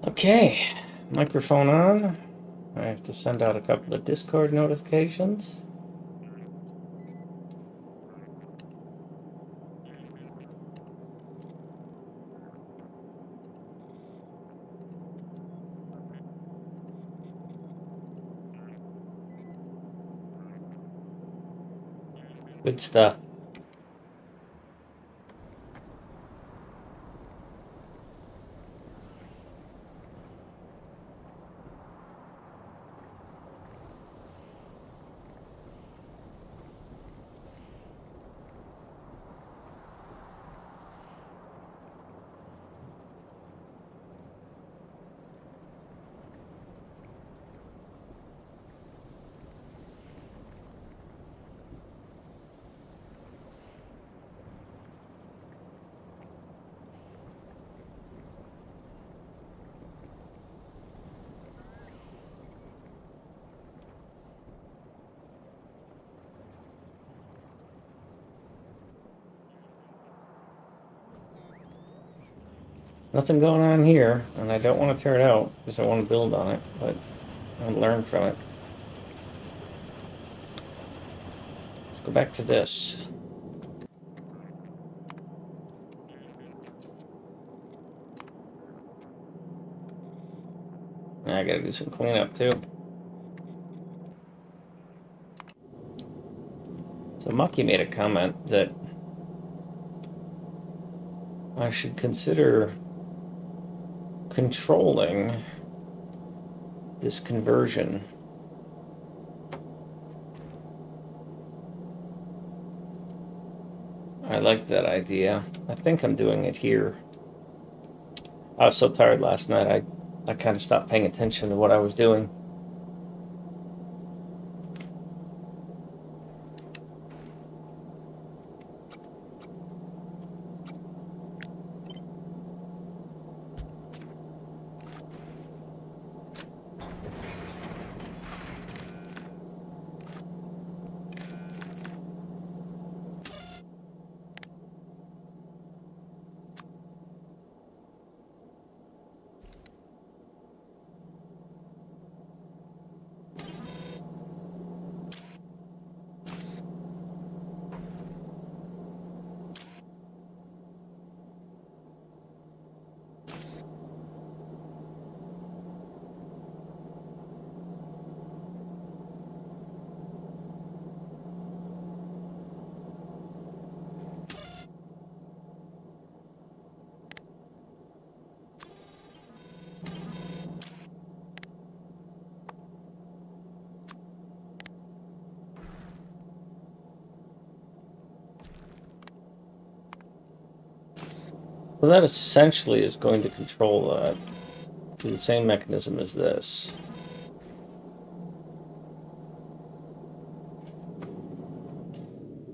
Okay, microphone on. I have to send out a couple of Discord notifications. Good stuff. Nothing going on here, and I don't want to tear it out because I want to build on it, but I learn from it. Let's go back to this. I gotta do some cleanup too. So Mucky made a comment that I should consider controlling this conversion. I like that idea. I think I'm doing it here. I was so tired last night, I kind of stopped paying attention to what I was doing. Well, that essentially is going to control that through the same mechanism as this.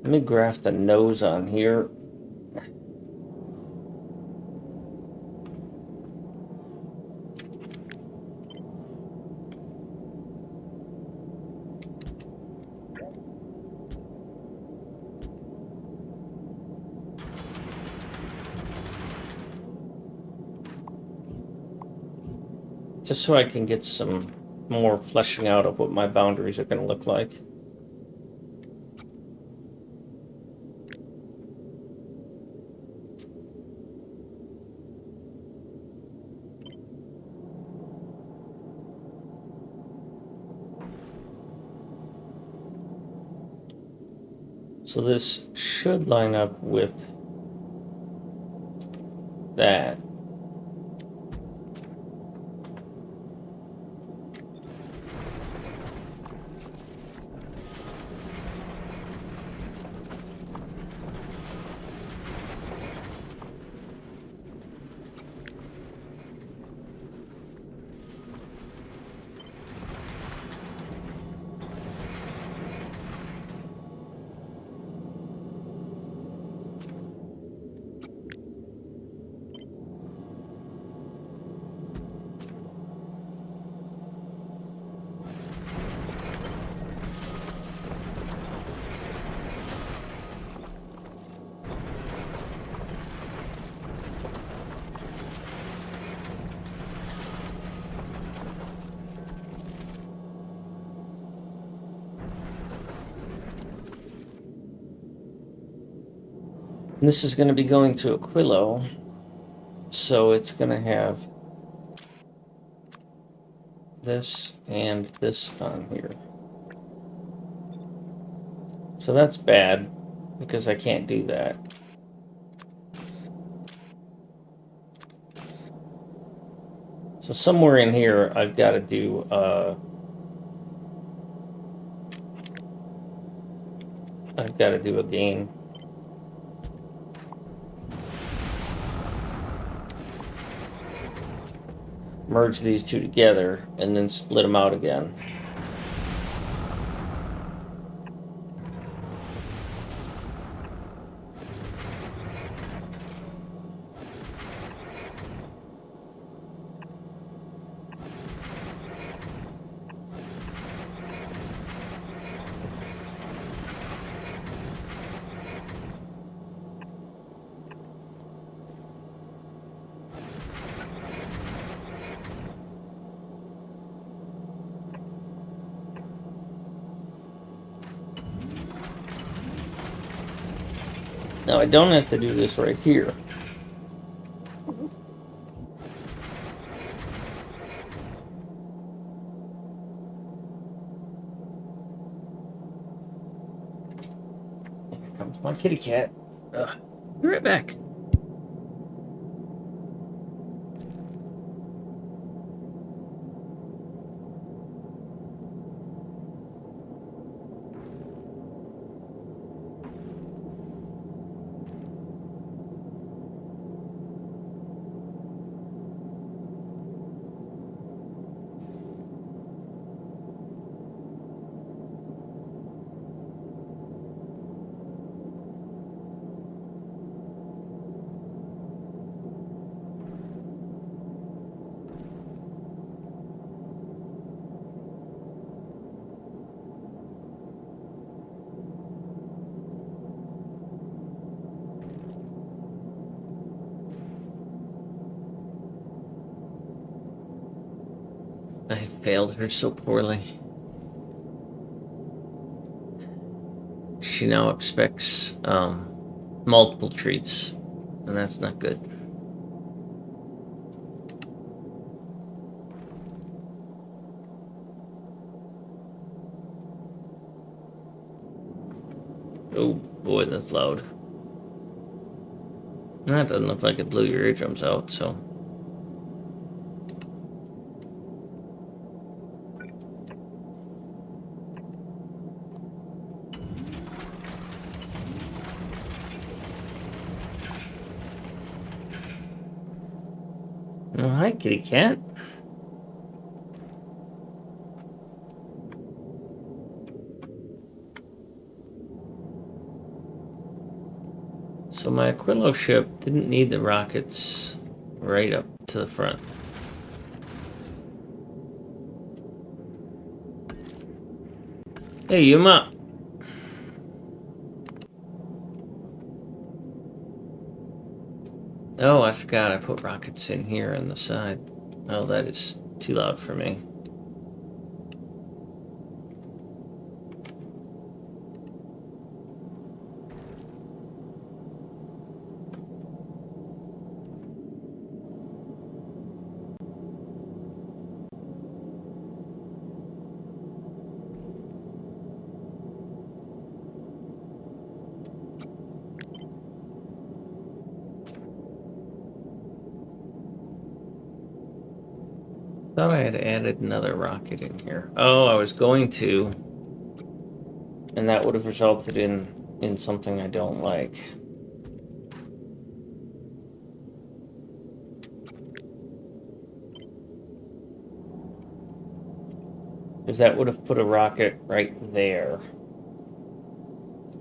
Let me graph the nose on here. Just so I can get some more fleshing out of what my boundaries are going to look like. So this should line up with that. this is going to be going to Aquilo, so it's going to have this and this on here. So that's bad, because I can't do that. So somewhere in here, I've got to do a game. Merge these two together and then split them out again. Now I don't have to do this right here. Here comes my kitty cat. Be right back. I failed her so poorly. She now expects multiple treats, and that's not good. Oh boy, that's loud. That doesn't look like it blew your eardrums out, so. Oh, hi, kitty cat. So my Aquilo ship didn't need the rockets right up to the front. Hey, Yuma! Oh, I forgot I put rockets in here on the side. Oh, that is too loud for me. Thought I had added another rocket in here. Oh, I was going to, and that would have resulted in something I don't like. Because that would have put a rocket right there.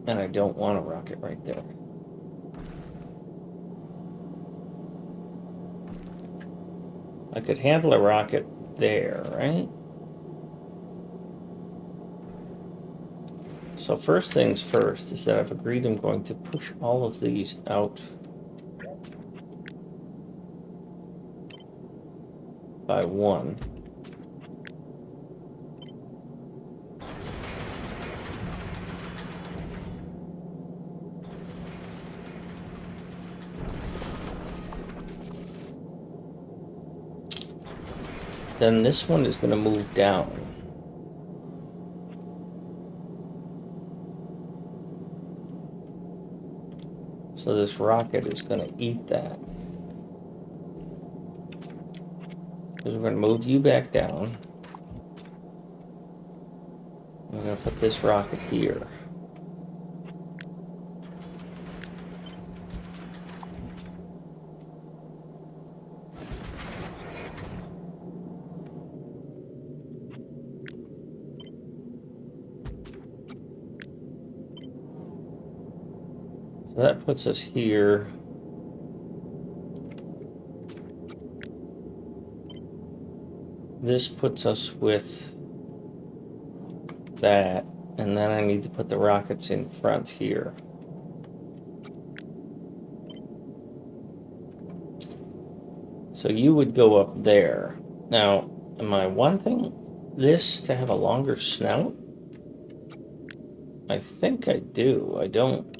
And I don't want a rocket right there. I could handle a rocket there, right? So first things first is that I've agreed I'm going to push all of these out by one. then this one is going to move down. So this rocket is going to eat that. Because we're going to move you back down. We're going to put this rocket here. So that puts us here. This puts us with that, and then I need to put the rockets in front here. So you would go up there. Now, am I wanting this to have a longer snout? I think I do. I don't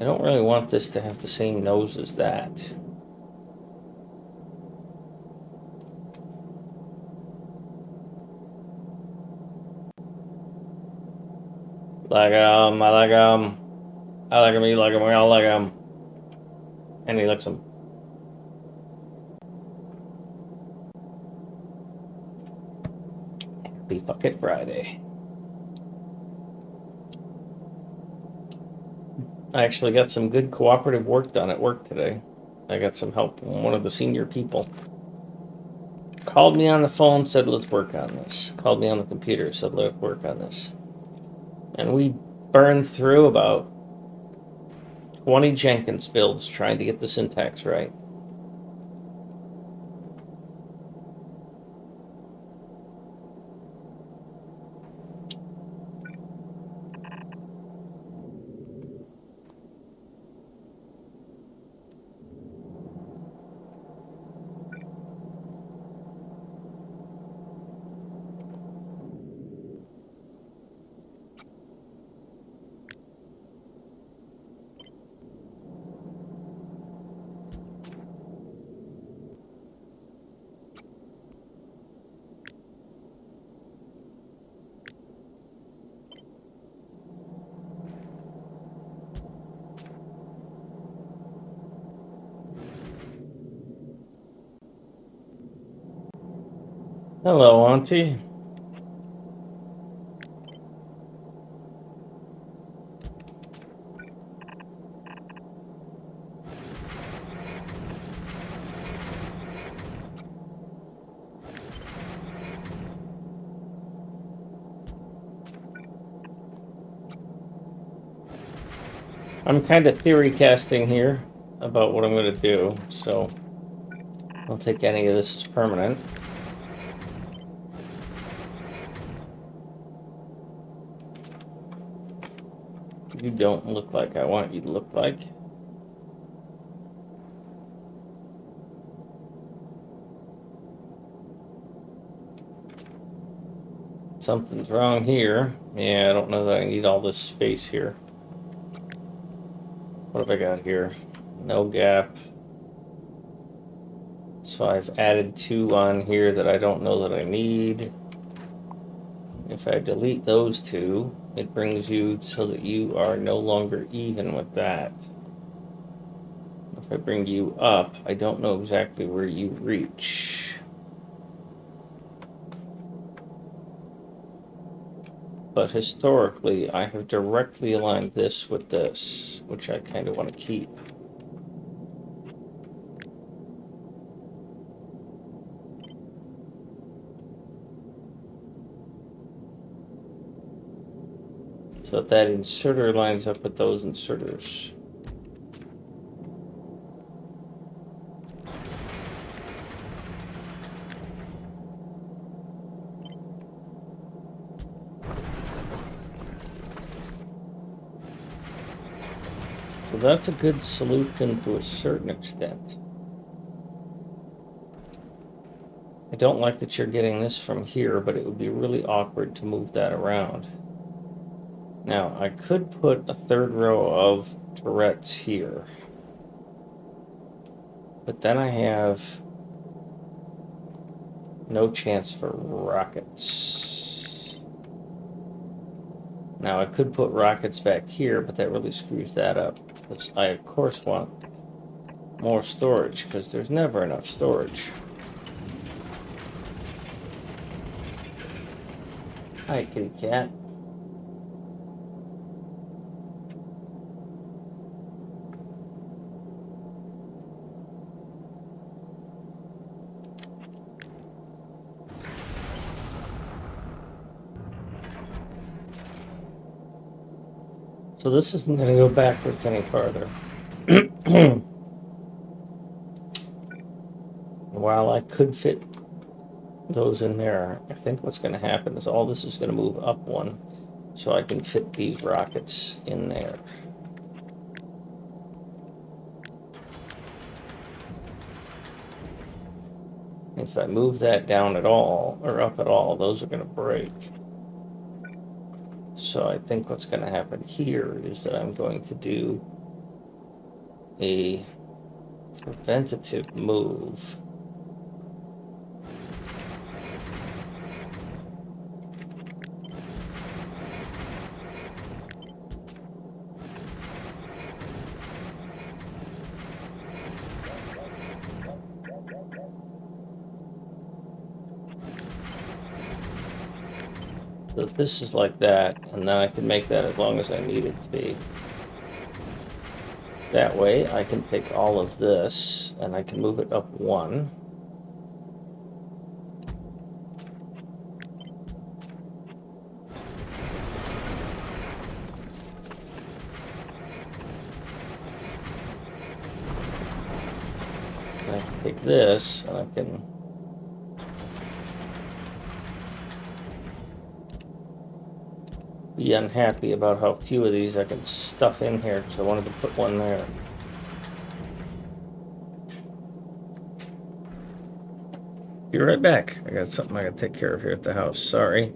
really want this to have the same nose as that. I like him, you like him, we all like him. And he likes him. Happy fucking Friday. I actually got some good cooperative work done at work today. I got some help from one of the senior people. Called me on the phone, said let's work on this. Called me on the computer, said let's work on this. And we burned through about 20 Jenkins builds trying to get the syntax right. Hello, Auntie. I'm kind of theory casting here about what I'm going to do, so I'll take any of this as permanent. You don't look like I want you to look like. Something's wrong here. Yeah, I don't know that I need all this space here. What have I got here? No gap. So I've added 2 on here that I don't know that I need. If I delete those 2, it brings you so that you are no longer even with that. If I bring you up, I don't know exactly where you reach. But historically, I have directly aligned this with this, which I kind of want to keep. So that inserter lines up with those inserters. So that's a good solution to a certain extent. I don't like that you're getting this from here, but it would be really awkward to move that around. Now, I could put a 3rd row of turrets here. But then I have No chance for rockets. Now I could put rockets back here, but that really screws that up. Which I of course want more storage, because there's never enough storage. Hi, kitty cat. So this isn't going to go backwards any farther. While I could fit those in there, I think what's going to happen is all this is going to move up one, so I can fit these rockets in there. If I move that down at all, or up at all, those are going to break. So I think what's going to happen here is that I'm going to do a preventative move. So this is like that, and then I can make that as long as I need it to be. That way I can take all of this and I can move it up one. And I can take this and I can be unhappy about how few of these I can stuff in here because I wanted to put one there. Be right back. I got something I gotta take care of here at the house. Sorry.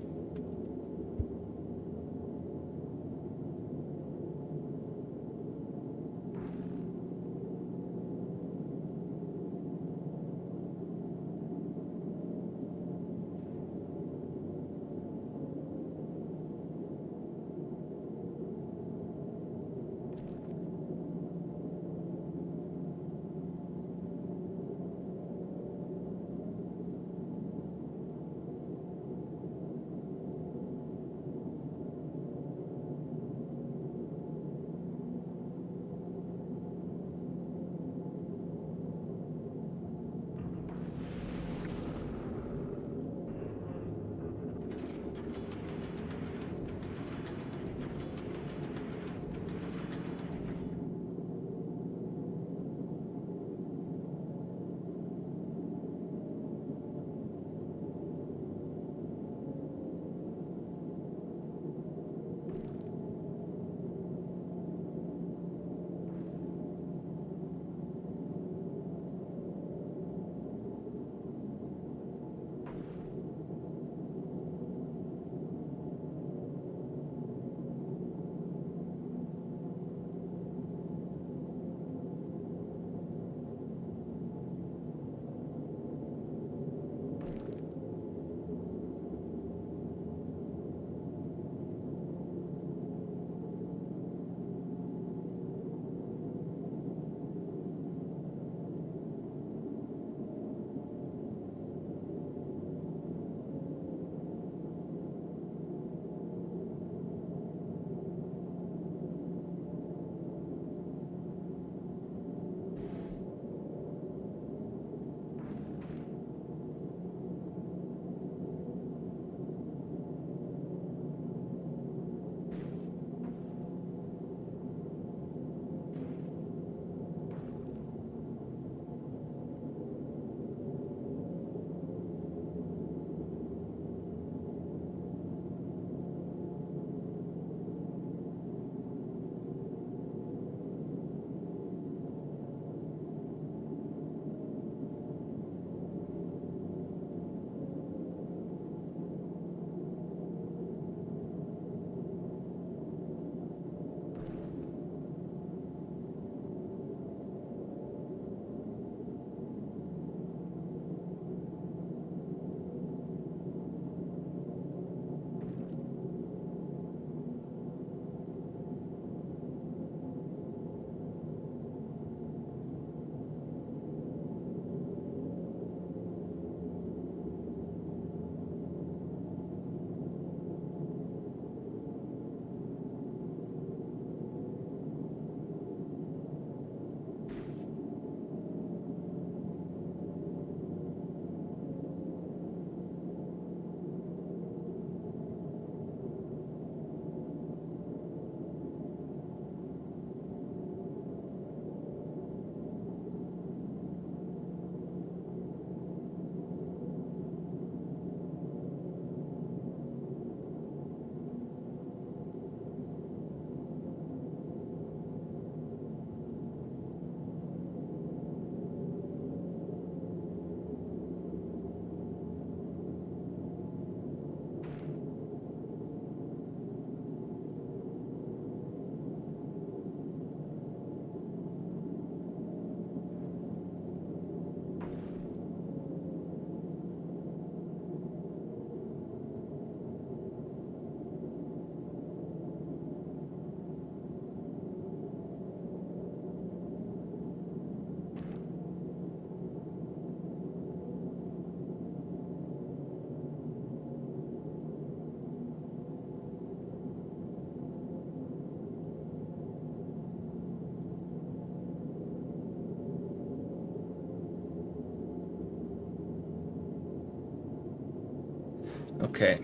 Okay.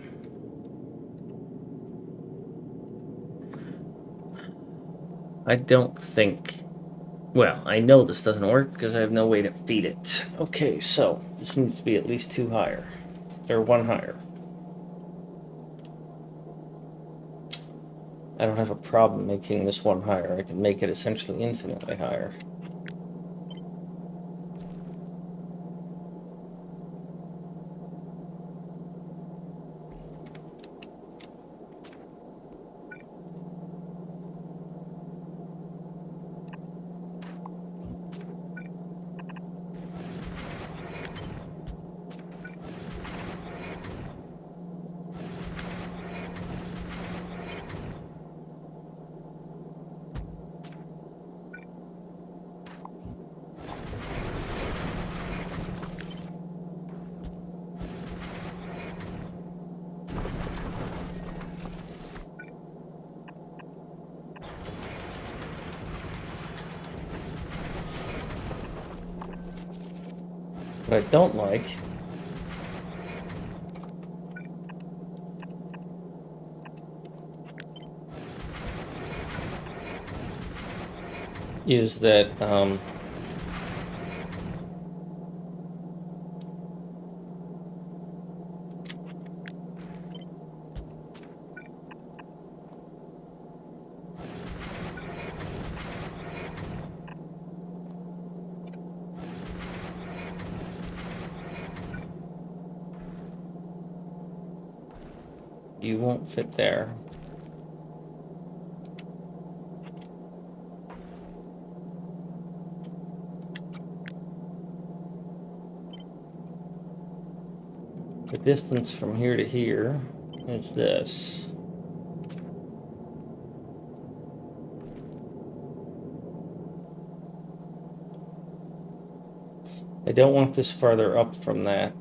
I don't think... Well, I know this doesn't work because I have no way to feed it. Okay, so this needs to be at least 2 higher. Or 1 higher. I don't have a problem making this 1 higher. I can make it essentially infinitely higher. What I don't like is that you won't fit there. The distance from here to here is this. I don't want this farther up from that.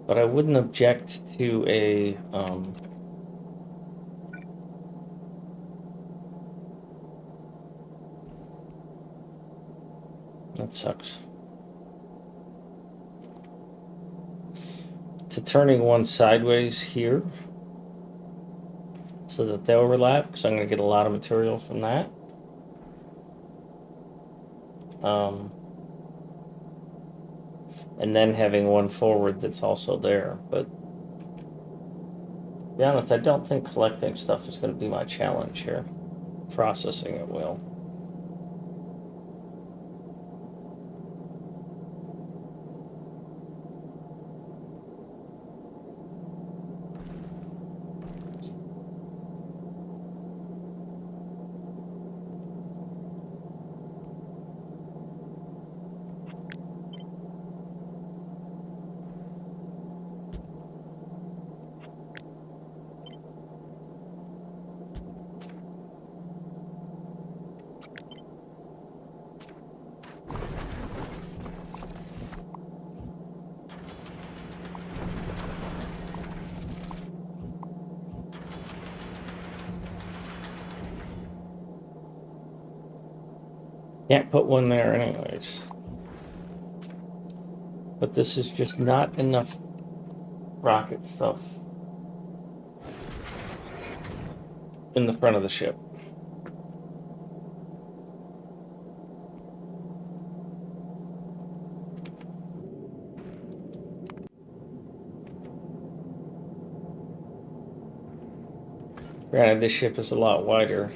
But I wouldn't object to a that sucks. To turning one sideways here so that they overlap, because I'm going to get a lot of material from that. And then having one forward that's also there. But to be honest, I don't think collecting stuff is going to be my challenge here. Processing it will. Can't put one there anyways. But this is just not enough rocket stuff in the front of the ship. Granted, this ship is a lot wider.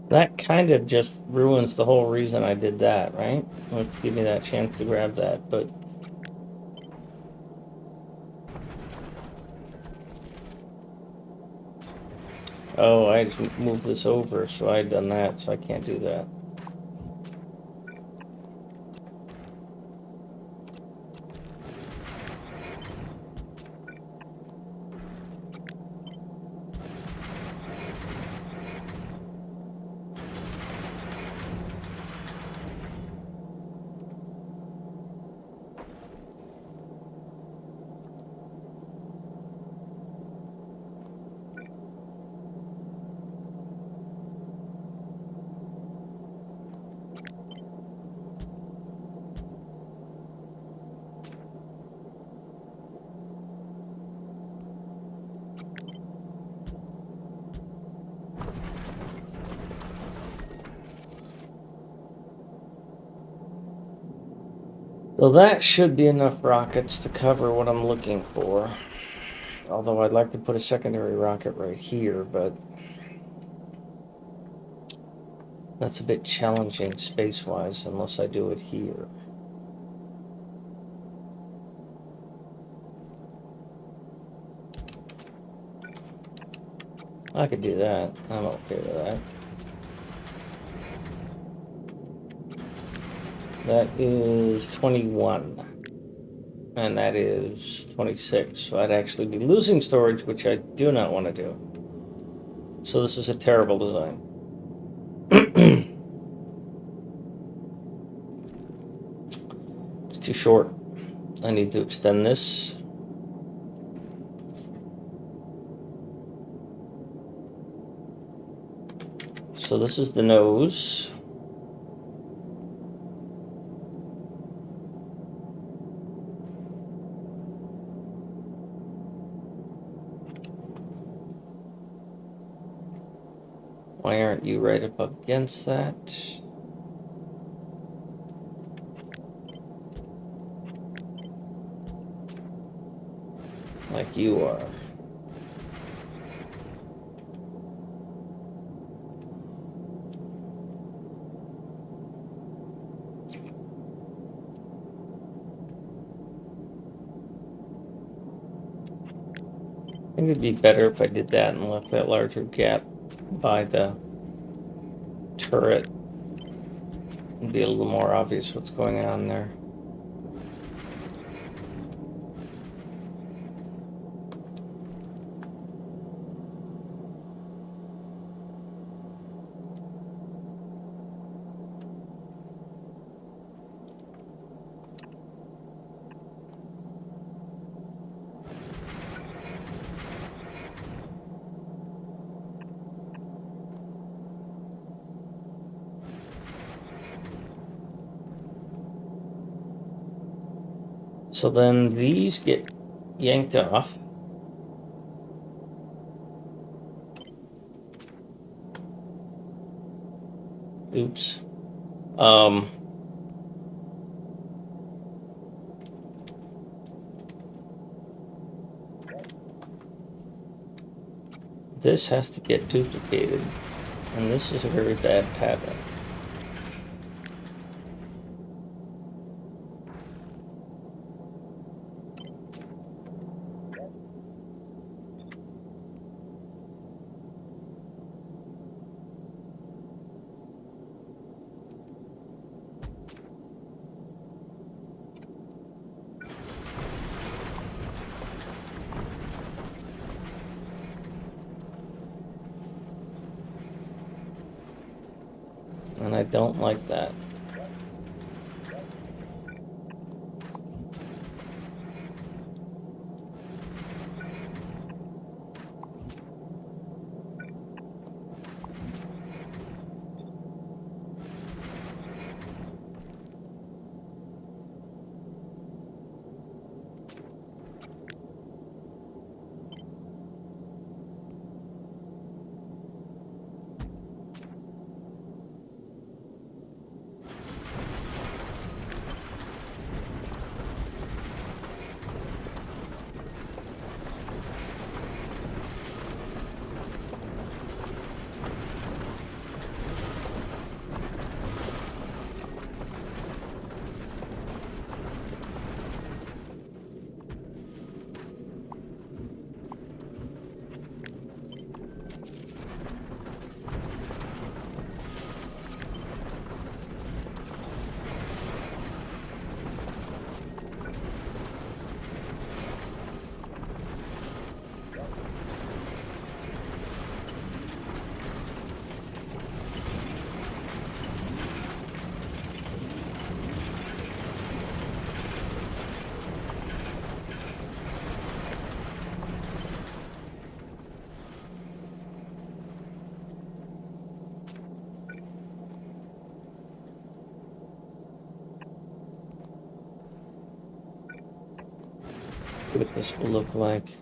That kind of just ruins the whole reason I did that, right? Was to give me that chance to grab that, but... Oh, I just moved this over, so I had done that, so I can't do that. So that should be enough rockets to cover what I'm looking for. Although I'd like to put a secondary rocket right here, but that's a bit challenging space-wise unless I do it here. I could do that. I'm okay with that. That is 21. And that is 26. So I'd actually be losing storage, which I do not want to do. So this is a terrible design. It's too short. I need to extend this. So this is the nose. Why aren't you right up against that? Like you are. I think it'd be better if I did that and left that larger gap by the turret. It'd be a little more obvious what's going on there. So then these get yanked off. Oops. This has to get duplicated, and this is a very bad pattern. And I don't like that. this will look like.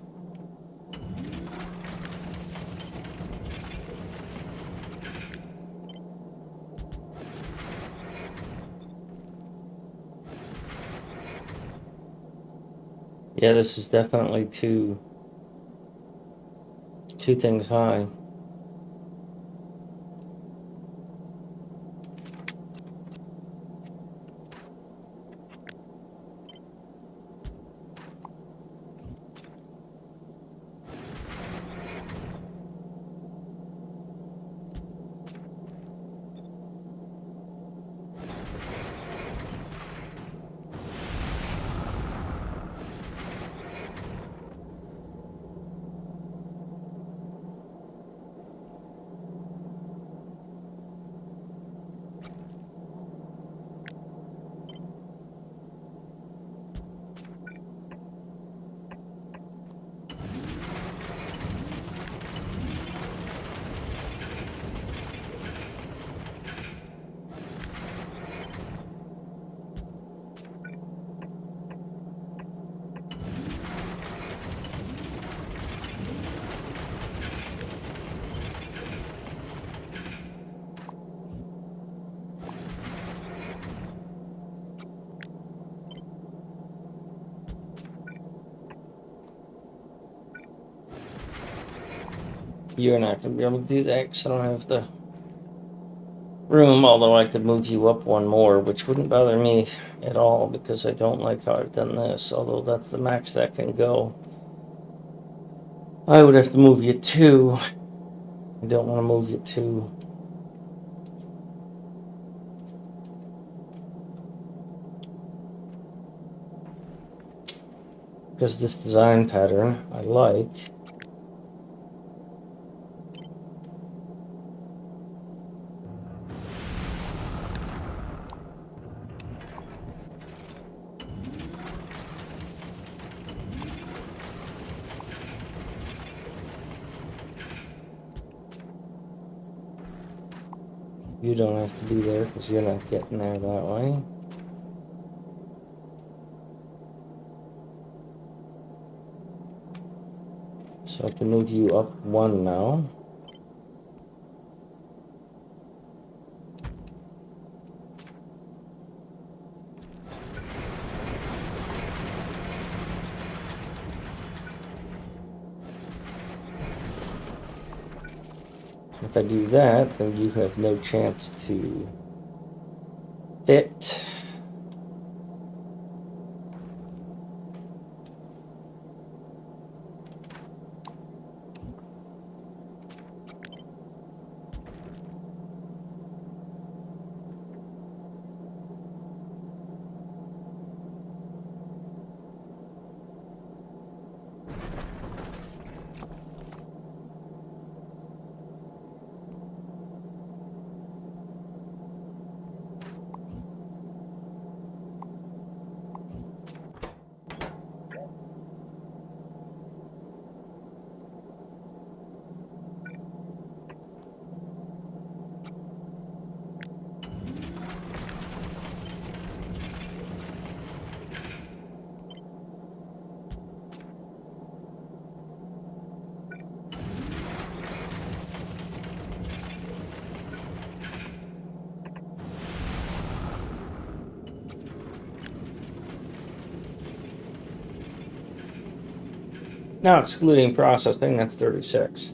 Yeah, this is definitely two things high. You're not going to be able to do that because I don't have the room, although I could move you up one more, which wouldn't bother me at all because I don't like how I've done this, although that's the max that can go. I would have to move you 2. I don't want to move you 2. Because this design pattern I like. You don't have to be there because you're not getting there that way. So I can move you up 1 now. If I do that, then you have no chance to fit. Now, excluding processing, that's 36.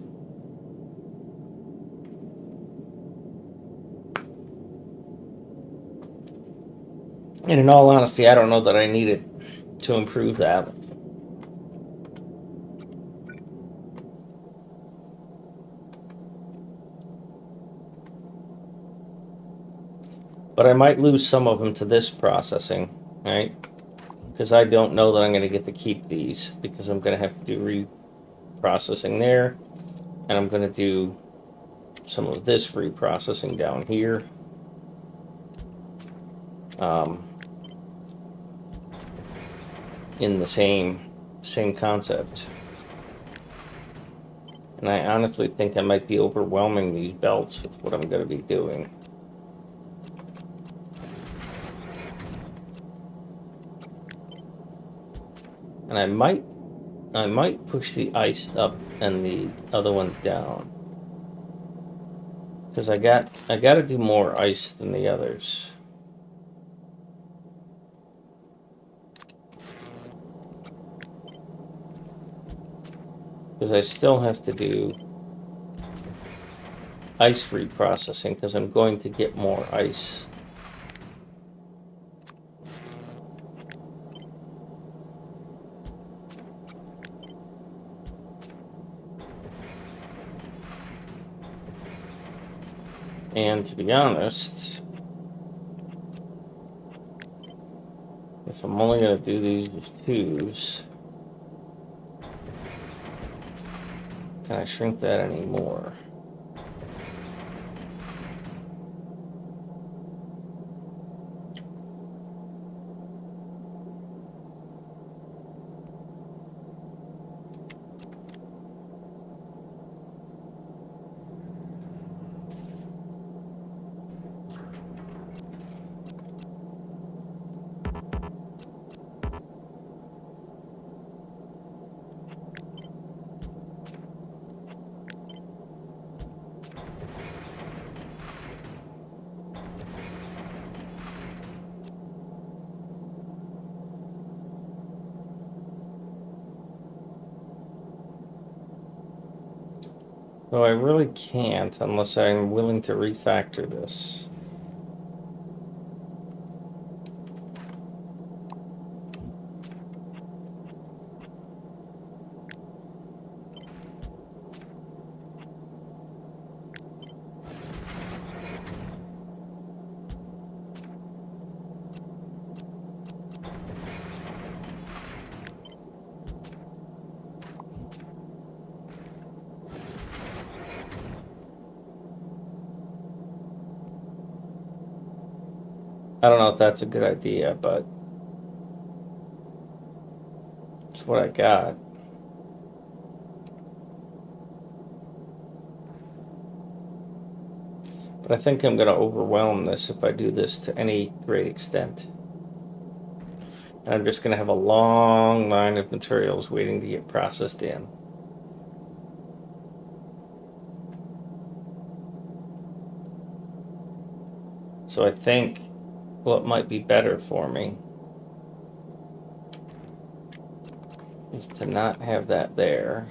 And in all honesty, I don't know that I need it to improve that. But I might lose some of them to this processing, right? Because I don't know that I'm going to get to keep these because I'm going to have to do reprocessing there. And I'm going to do some of this reprocessing down here. In the same concept. And I honestly think I might be overwhelming these belts with what I'm going to be doing. And I might I might push the ice up and the other one down. Because I got to do more ice than the others. Because I still have to do ice-free processing because I'm going to get more ice. And to be honest, if I'm only going to do these with 2s, can I shrink that anymore? So I really can't unless I'm willing to refactor this. I don't know if that's a good idea, but it's what I got. But I think I'm going to overwhelm this if I do this to any great extent. And I'm just going to have a long line of materials waiting to get processed in. So I think what might be better for me is to not have that there.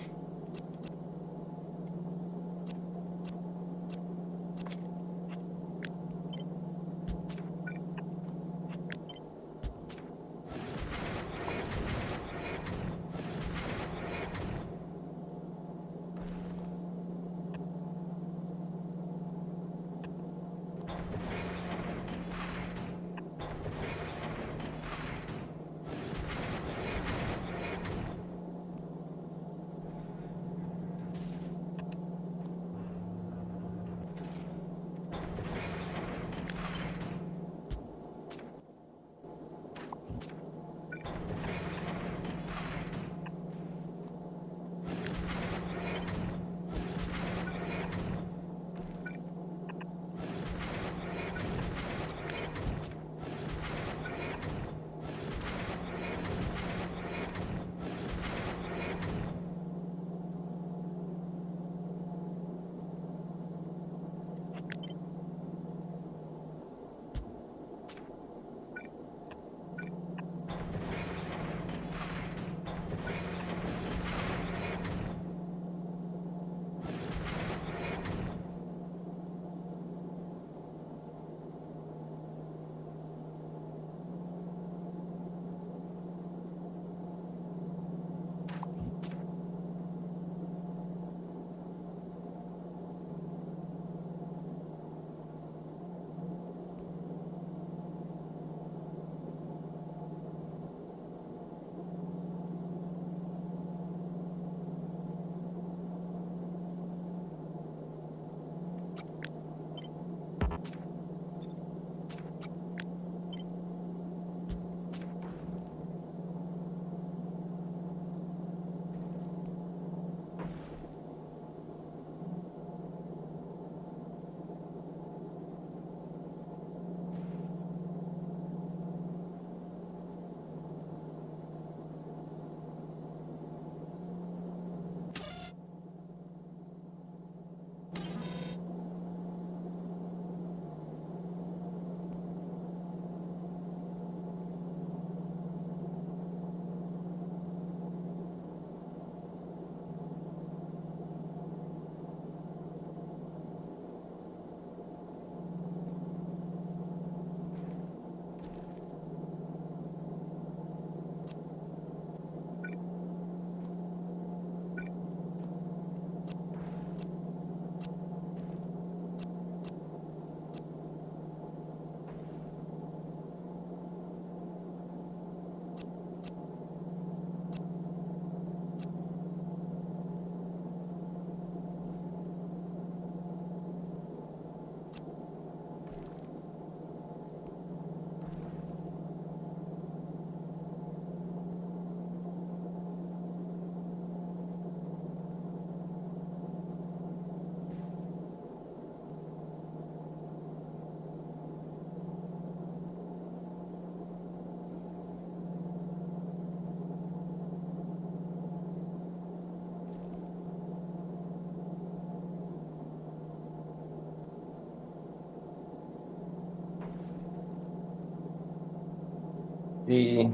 the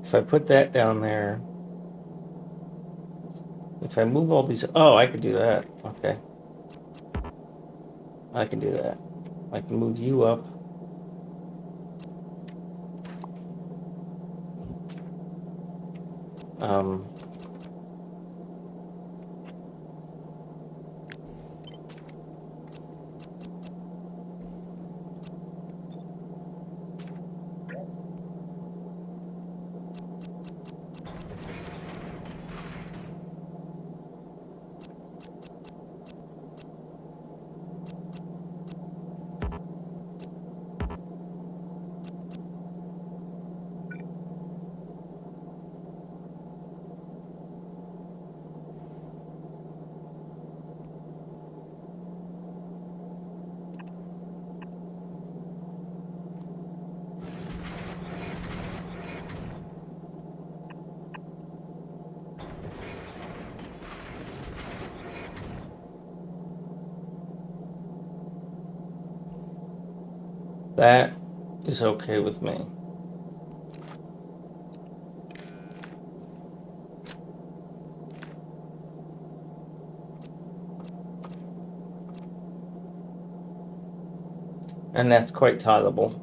if I put that down there, if I move all these, oh, I could do that. Okay. I can do that. I can move you up. Um, that is okay with me. And that's quite tolerable.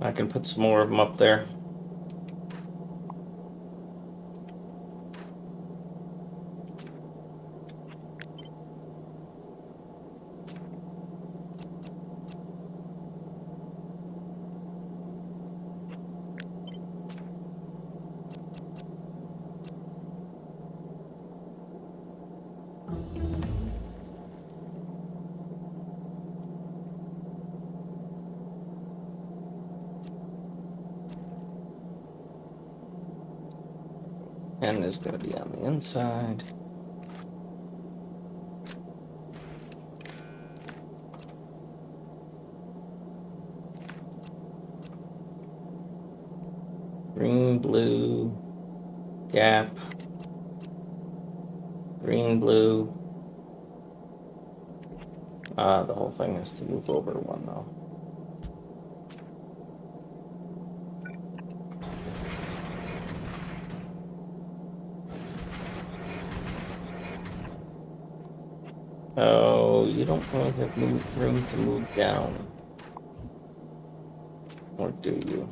I can put some more of them up there. And it's going to be on the inside. Green, blue, gap. Green, blue. The whole thing has to move over one though. Oh, you don't really have room to move down. Or do you?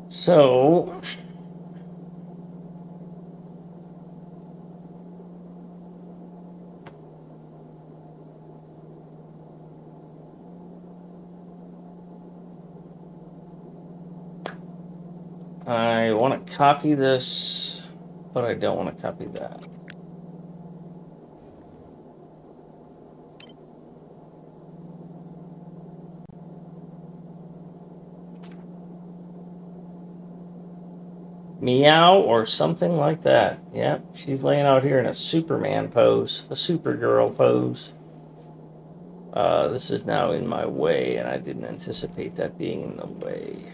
So I want to copy this, but I don't want to copy that. Meow or something like that. Yep, she's laying out here in a Superman pose, a Supergirl pose. This is now in my way, and I didn't anticipate that being in the way.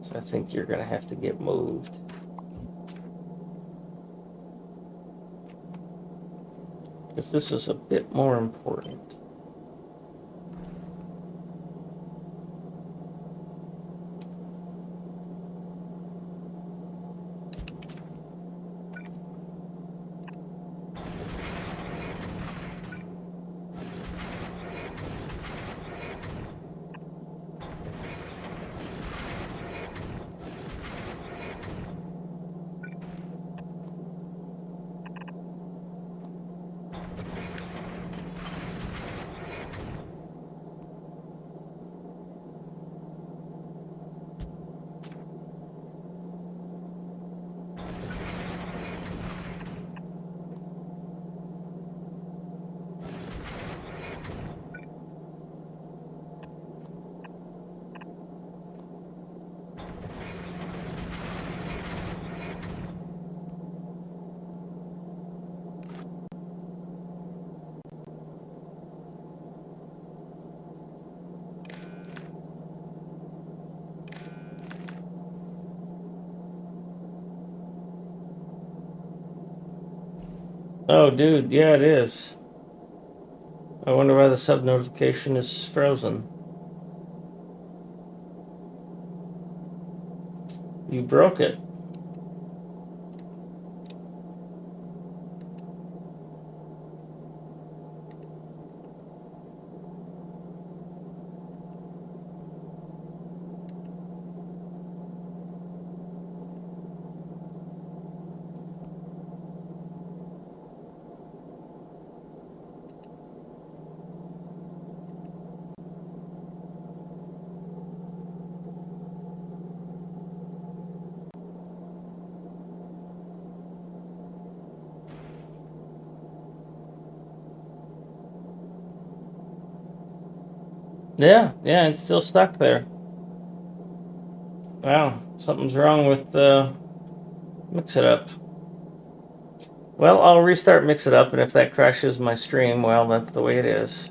So I think you're going to have to get moved. Because this is a bit more important. Oh, dude, yeah, it is. I wonder why the sub notification is frozen. You broke it. Yeah, it's still stuck there. Wow, something's wrong with the Mix It Up. Well, I'll restart Mix It Up, and if that crashes my stream, well, that's the way it is.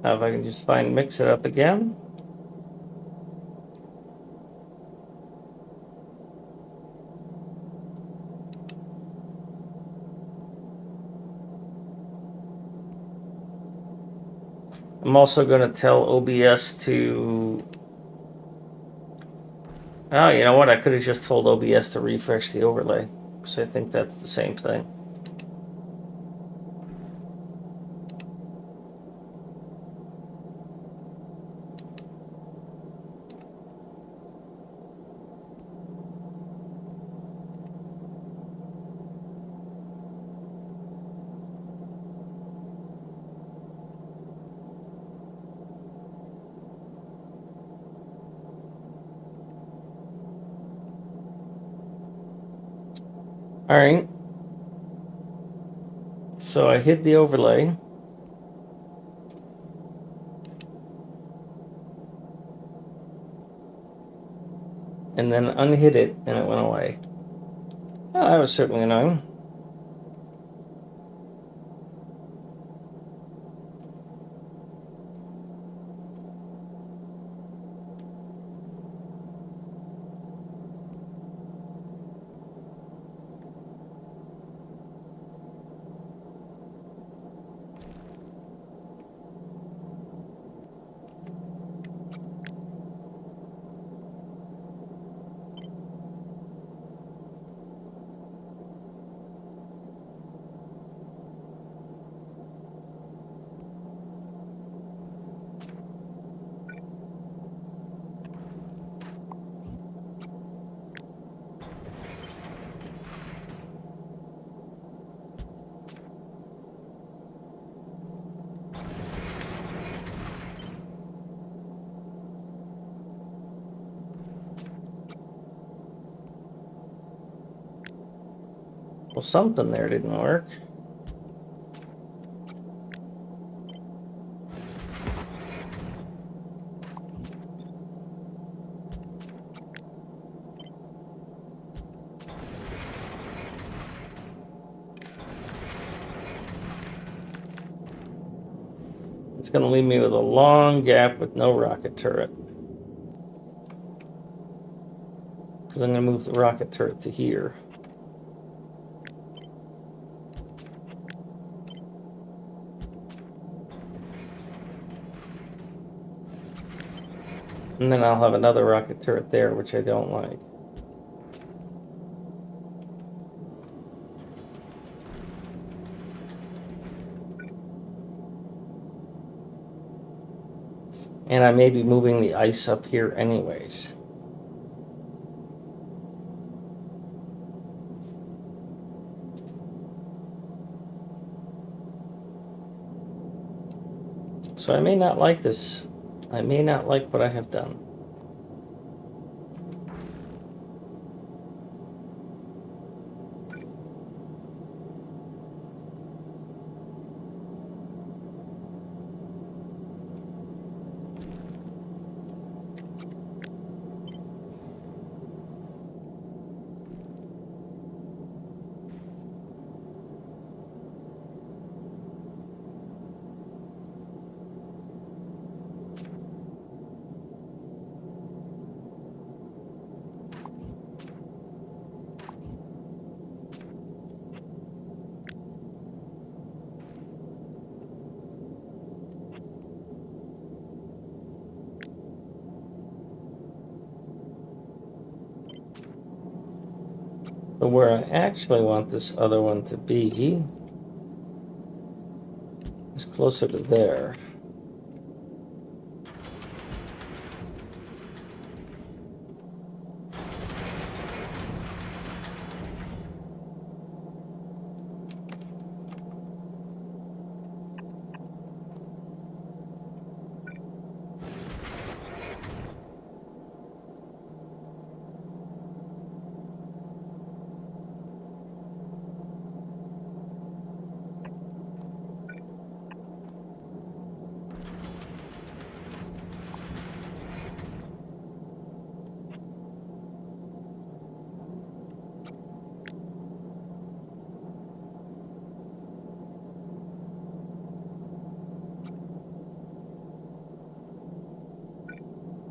Now, if I can just find Mix It Up again. I'm also going to tell OBS to... Oh, you know what? I could have just told OBS to refresh the overlay. So I think that's the same thing. All right. So I hid the overlay. And then unhid it, and it went away. Oh, that was certainly annoying. Well, something there didn't work. It's going to leave me with a long gap with no rocket turret. Because I'm going to move the rocket turret to here. And then I'll have another rocket turret there, which I don't like. And I may be moving the ice up here anyways. So I may not like this. I may not like what I have done. But where I actually want this other one to be is closer to there.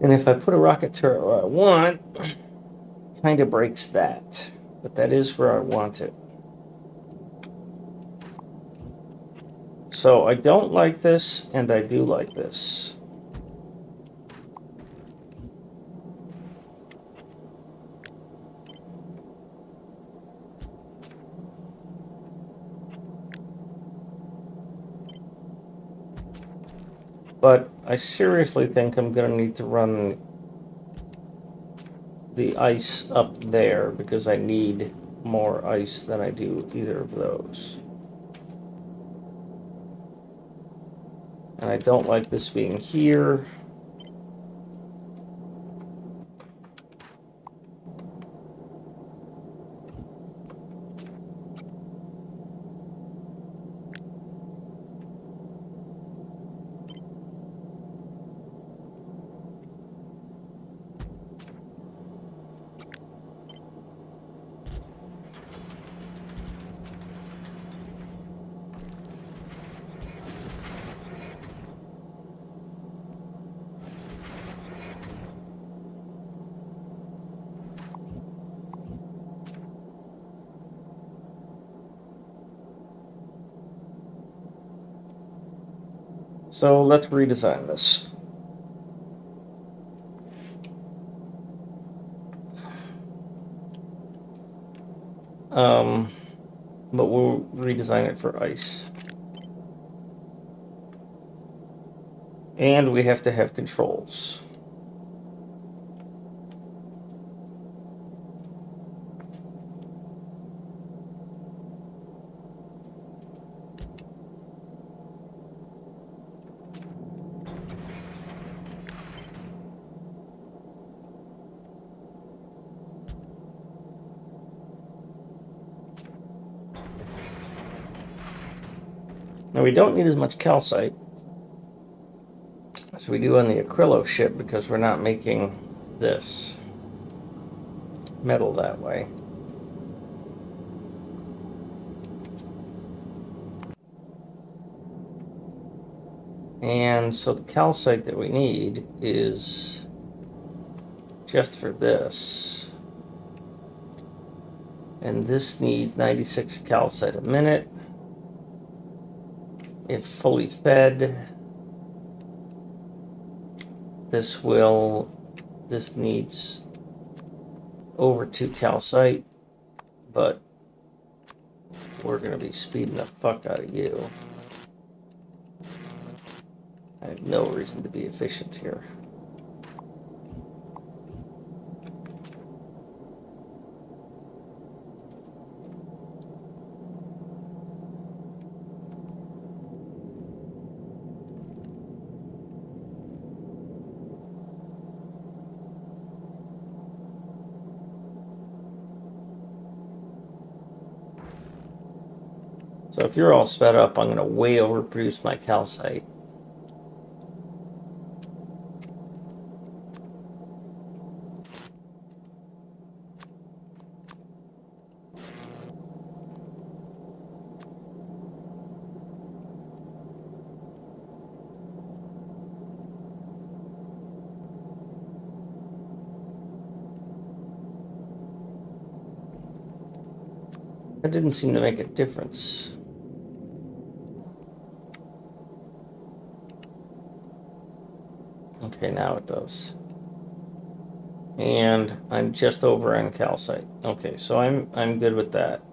And if I put a rocket turret where I want, kind of breaks that. But that is where I want it. So I don't like this, and I do like this. But I seriously think I'm going to need to run the ice up there because I need more ice than I do either of those. And I don't like this being here. So let's redesign this. But we'll redesign it for ice. And we have to have controls. Now we don't need as much calcite as we do on the Aquilo ship because we're not making this metal that way. And so the calcite that we need is just for this. And this needs 96 calcite a minute. If fully fed, this needs over 2 calcite, but we're going to be speeding the fuck out of you. I have no reason to be efficient here. So if you're all sped up, I'm going to way overproduce my calcite. That didn't seem to make a difference. Okay, now it does. And I'm just over on calcite. Okay, so I'm good with that.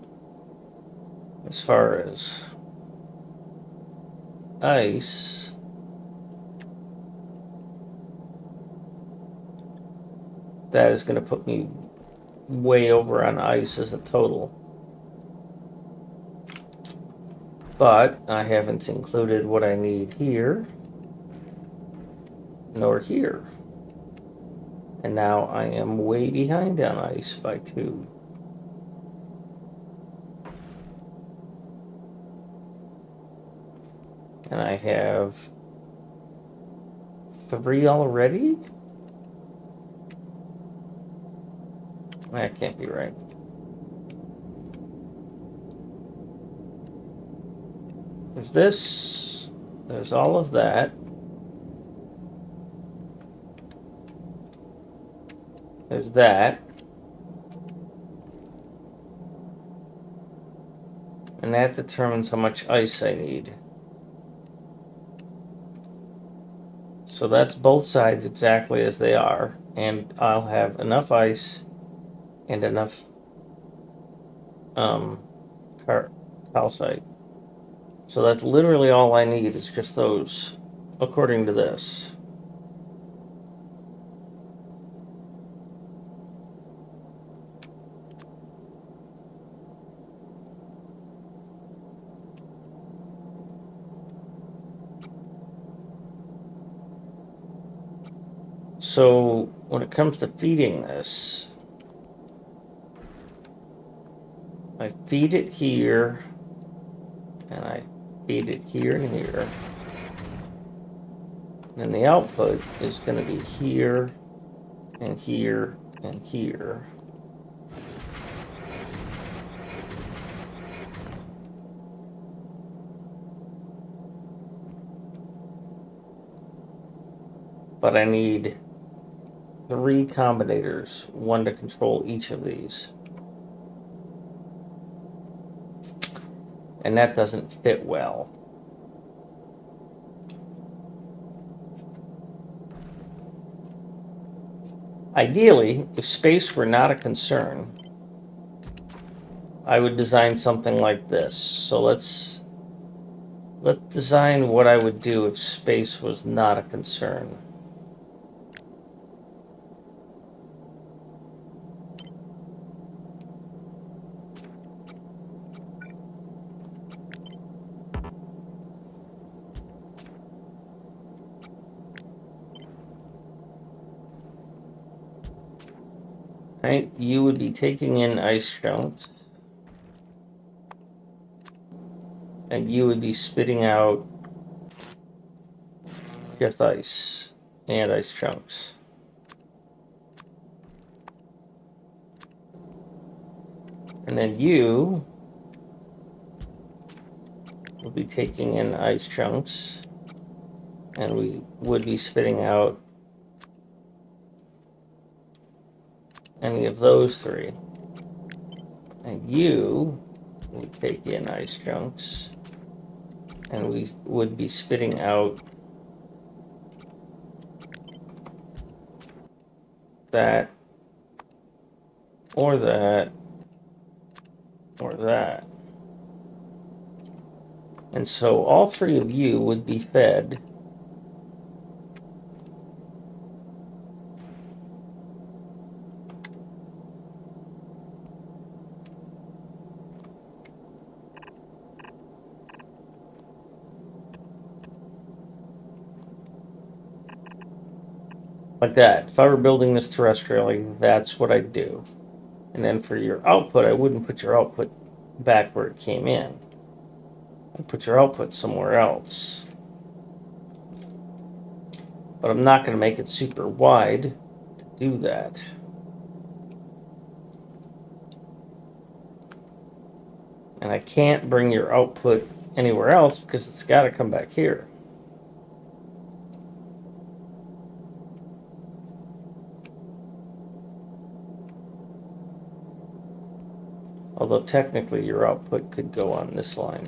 As far as ice, that is going to put me way over on ice as a total. But I haven't included what I need here, nor here. And now I am way behind on ice by 2. And I have 3 already? That can't be right. There's this. There's all of that. There's that. And that determines how much ice I need. So that's both sides exactly as they are. And I'll have enough ice and enough calcite. So that's literally all I need is just those, according to this. So when it comes to feeding this, I feed it here, and I feed it here and here. And the output is going to be here, and here, and here. But I need 3 combinators, 1 to control each of these. And that doesn't fit well. Ideally, if space were not a concern, I would design something like this. So let's design what I would do if space was not a concern. Right? You would be taking in ice chunks, and you would be spitting out just ice and ice chunks. And then you would be taking in ice chunks, and we would be spitting out any of those 3. And you would take in ice chunks, and we would be spitting out that, or that, or that. And so all 3 of you would be fed like that. If I were building this terrestrially, that's what I'd do. And then for your output, I wouldn't put your output back where it came in. I'd put your output somewhere else. But I'm not going to make it super wide to do that. And I can't bring your output anywhere else because it's got to come back here. Although technically your output could go on this line.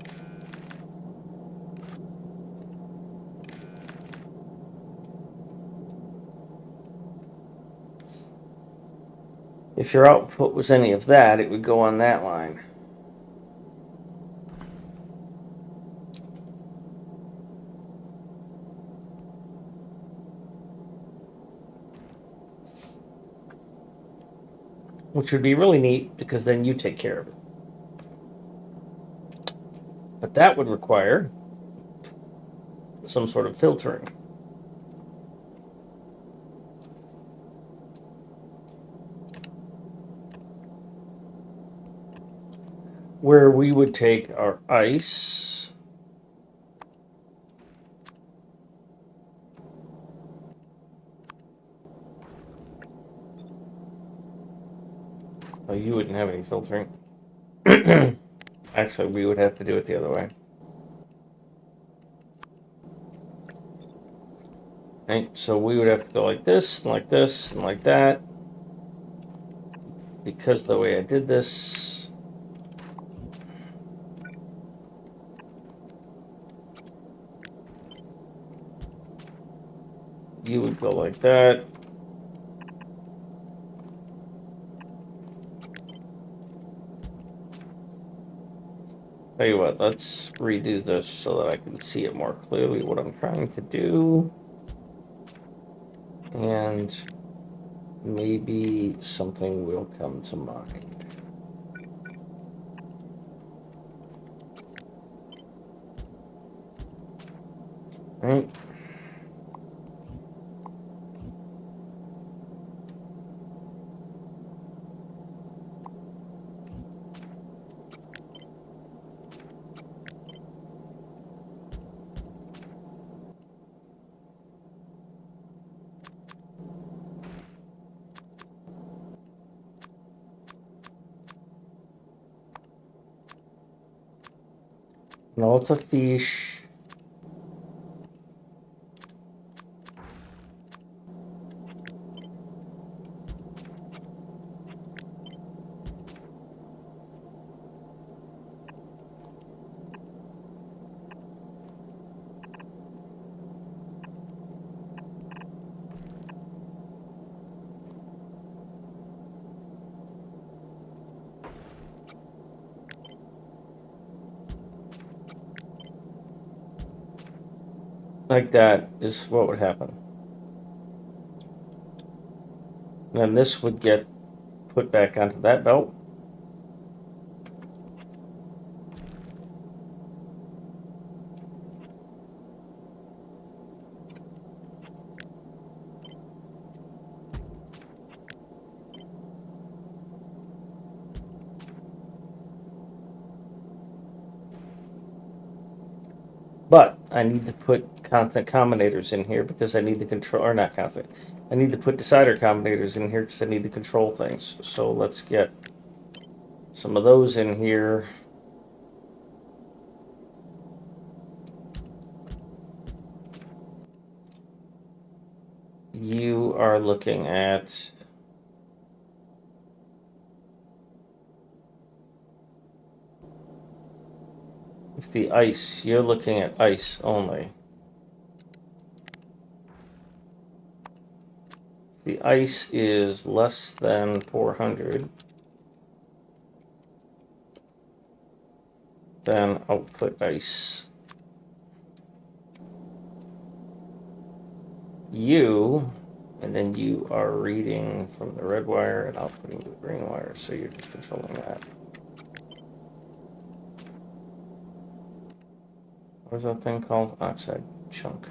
If your output was any of that, it would go on that line. Which would be really neat because then you take care of it. But that would require some sort of filtering. Where we would take our ice you wouldn't have any filtering. Actually, we would have to do it the other way. Right? So we would have to go like this, and like this, and like that. Because the way I did this, you would go like that. Tell you what, let's redo this so that I can see it more clearly what I'm trying to do. And maybe something will come to mind. Right? Not a fish. Like that is what would happen. And then this would get put back onto that belt. But I need to put constant combinators in here because I need to control, or not constant. I need to put decider combinators in here because I need to control things. So let's get some of those in here. You are looking at if the ice, you're looking at ice only. If the ice is less than 400, then output ice. You, and then you are reading from the red wire and outputting the green wire, so you're just controlling that. What is that thing called? Oxide chunk.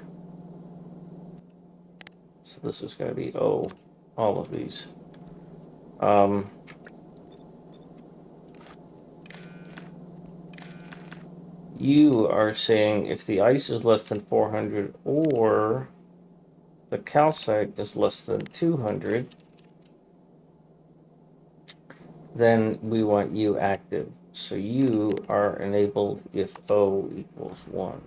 So this is going to be all of these. You are saying if the ice is less than 400 or the calcite is less than 200, then we want you active. So you are enabled if O equals 1.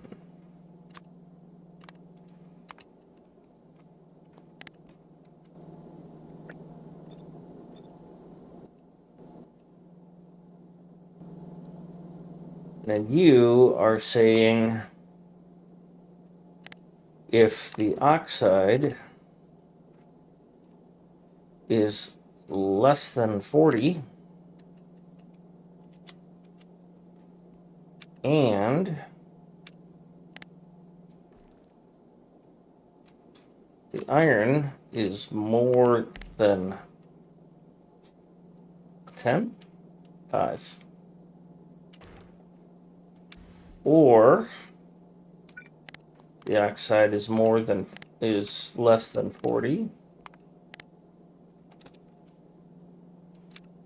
Then you are saying if the oxide is less than 40. And the iron is more than 10? 5. Or the oxide is less than 40.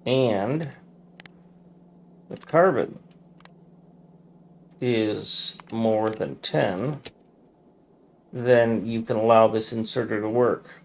And the carbon is more than 10, then you can allow this inserter to work.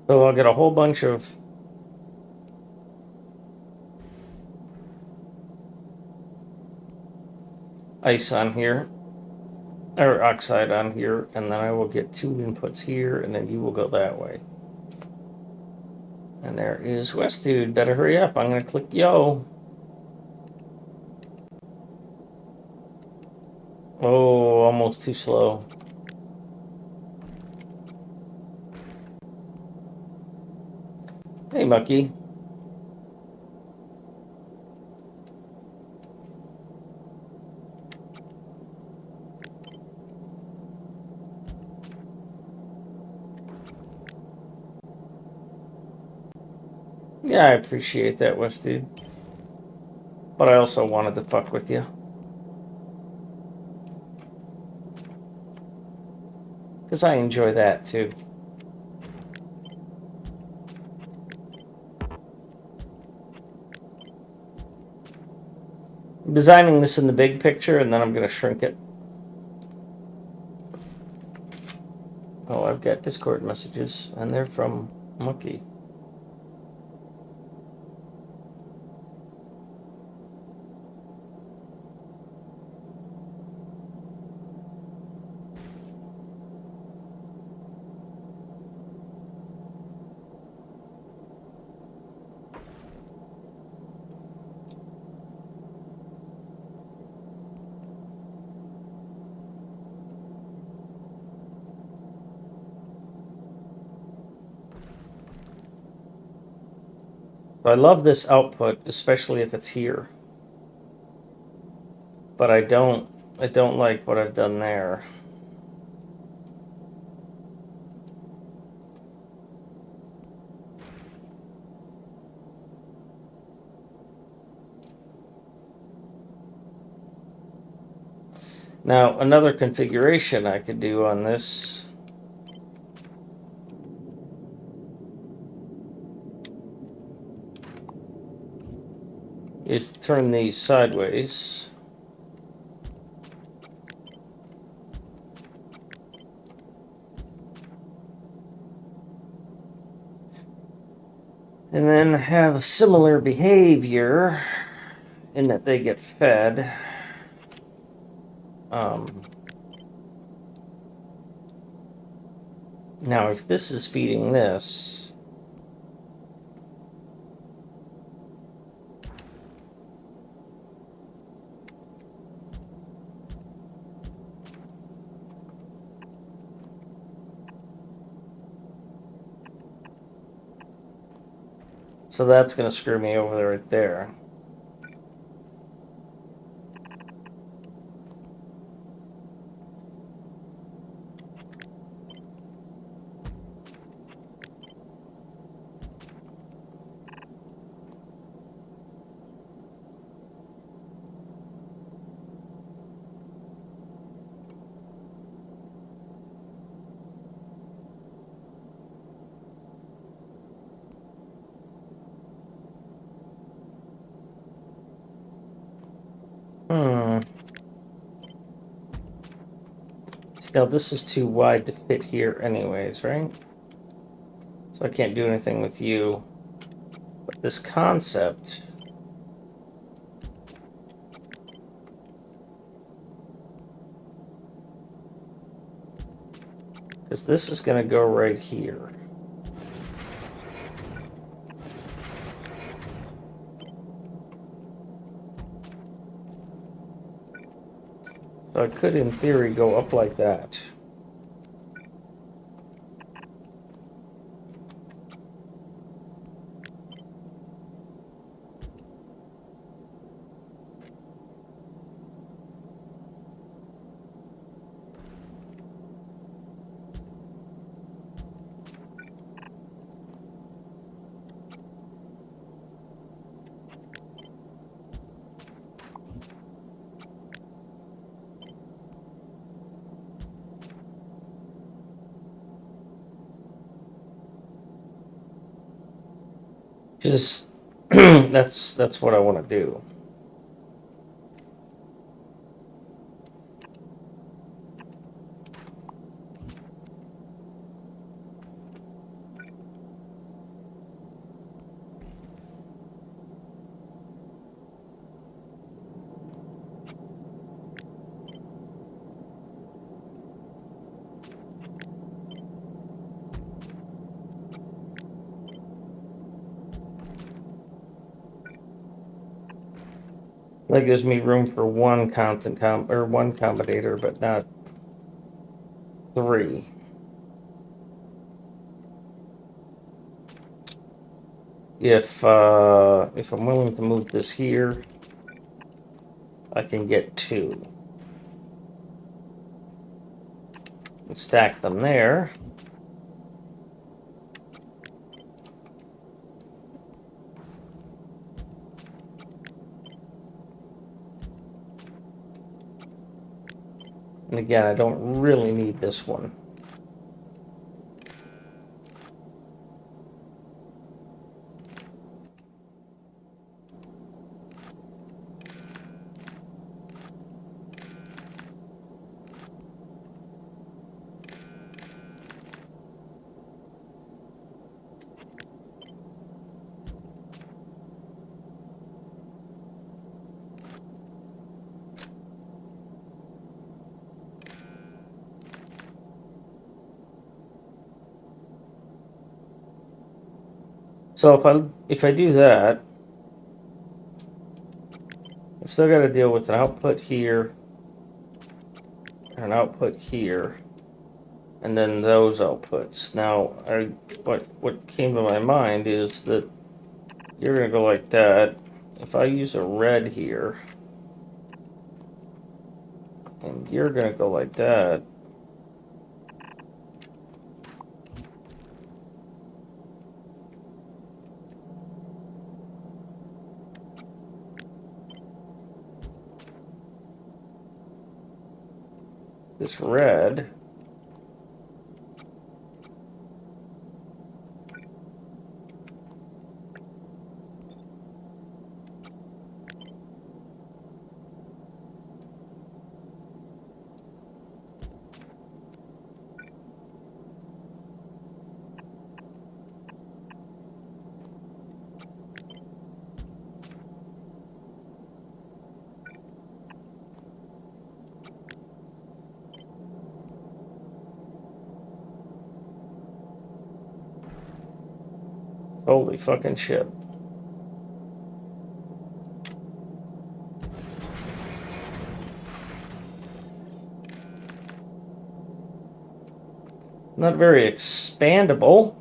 So I'll get a whole bunch of ice on here, or oxide on here, and then I will get 2 inputs here, and then you will go that way. And there is West Dude. Better hurry up. I'm going to click yo. Oh, almost too slow. Hey, Mucky. Yeah, I appreciate that, West Dude. But I also wanted to fuck with you. Because I enjoy that, too. I'm designing this in the big picture, and then I'm going to shrink it. Oh, I've got Discord messages, and they're from Mucky. So I love this output, especially if it's here. But I don't like what I've done there. Now, another configuration I could do on this is to turn these sideways. And then have a similar behavior in that they get fed. Now, if this is feeding this, so that's going to screw me over right there. Now this is too wide to fit here anyways, right? So I can't do anything with you. But this concept... Because this is going to go right here. So I could, in theory, go up like that. Just that's what I want to do. That gives me room for one constant one combinator, but not 3. If I'm willing to move this here, I can get 2. And stack them there. And again, I don't really need this one. So if I do that, I've still got to deal with an output here, and an output here, and then those outputs. Now, what came to my mind is that you're going to go like that. If I use a red here, and you're going to go like that, this red holy fucking shit. Not very expandable.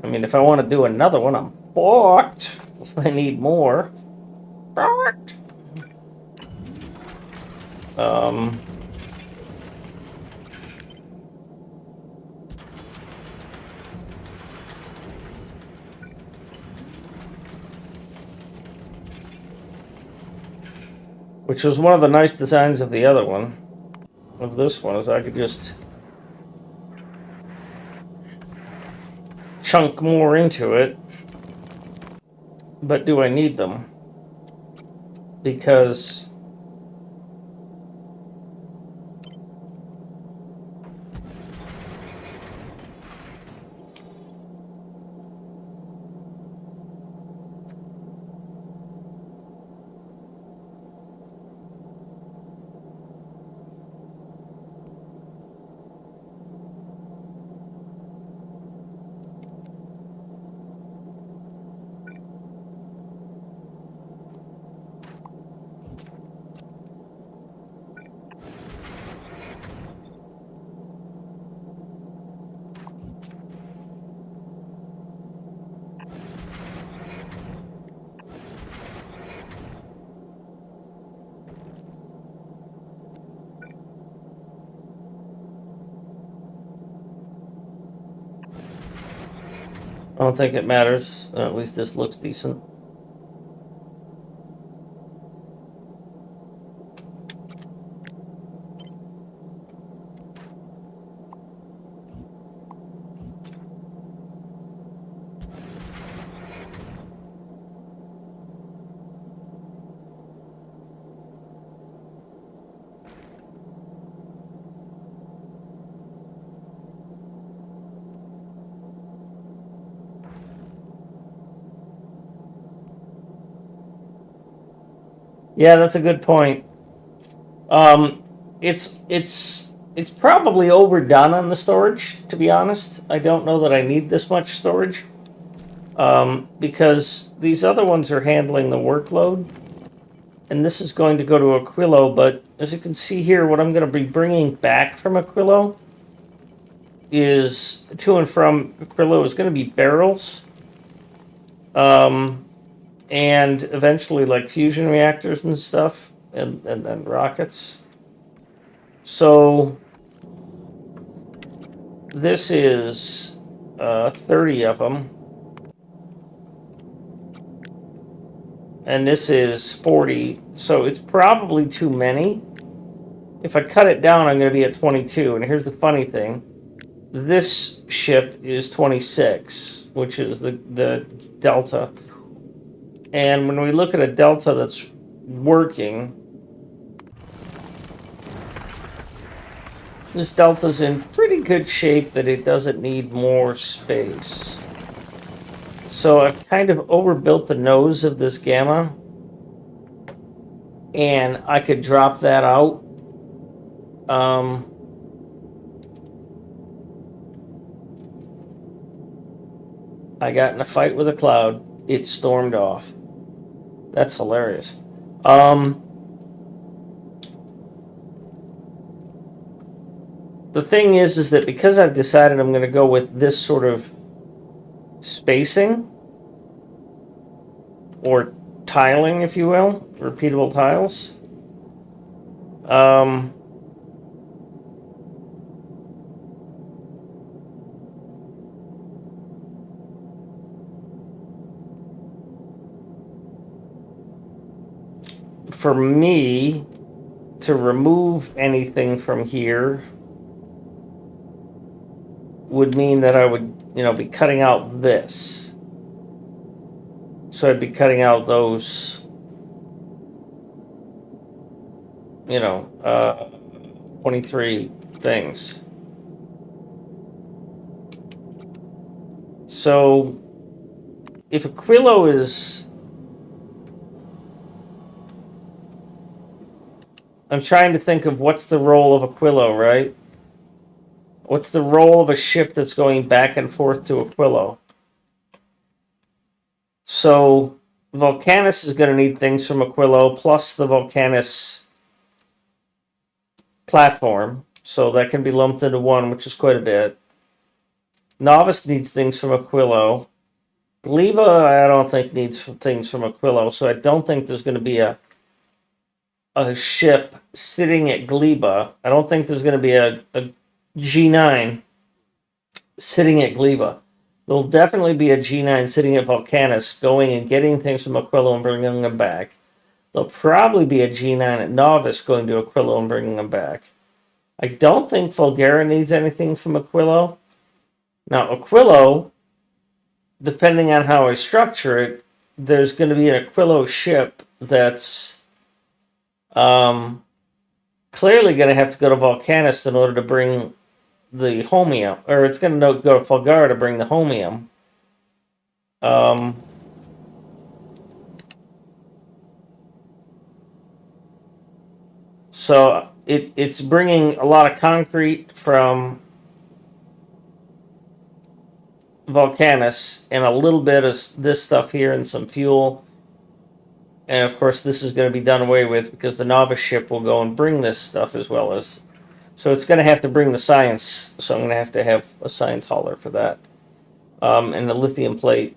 I mean, if I want to do another one, I'm fucked. If I need more. Fucked. Which was one of the nice designs of the other one. Of this one, is I could just chunk more into it. But do I need them? Because I don't think it matters. At least this looks decent. Yeah, that's a good point. Um, it's probably overdone on the storage. To be honest, I don't know that I need this much storage. Because these other ones are handling the workload, and this is going to go to Aquilo. But as you can see here, what I'm going to be bringing back from Aquilo is to and from Aquilo is going to be barrels, and eventually like fusion reactors and stuff, and then rockets. So this is 30 of them, and this is 40. So it's probably too many. If I cut it down, I'm going to be at 22. And here's the funny thing. This ship is 26, which is the delta. And when we look at a delta that's working, this delta's in pretty good shape that it doesn't need more space. So I've kind of overbuilt the nose of this gamma, and I could drop that out. I got in a fight with a cloud. It stormed off. That's hilarious. The thing is that because I've decided I'm going to go with this sort of spacing, or tiling, if you will, repeatable tiles, for me to remove anything from here would mean that I would, be cutting out this. So I'd be cutting out those, 23 things. So if Aquilo is... I'm trying to think of what's the role of Aquilo, right? What's the role of a ship that's going back and forth to Aquilo? So Volcanus is going to need things from Aquilo, plus the Volcanus platform. So that can be lumped into one, which is quite a bit. Novice needs things from Aquilo. Gleba, I don't think needs things from Aquilo, so I don't think there's going to be a ship sitting at Gleba. I don't think there's going to be a G9 sitting at Gleba. There'll definitely be a G9 sitting at Volcanus, going and getting things from Aquilo and bringing them back. There'll probably be a G9 at Novice going to Aquilo and bringing them back. I don't think Fulgara needs anything from Aquilo. Now, Aquilo, depending on how I structure it, there's going to be an Aquilo ship that's clearly going to have to go to Volcanus in order to bring the homium, or it's going to go to Fulgara to bring the homium. So it's bringing a lot of concrete from Volcanus and a little bit of this stuff here and some fuel. And of course, this is going to be done away with because the novice ship will go and bring this stuff as well as. So it's going to have to bring the science. So I'm going to have a science hauler for that. And the lithium plate.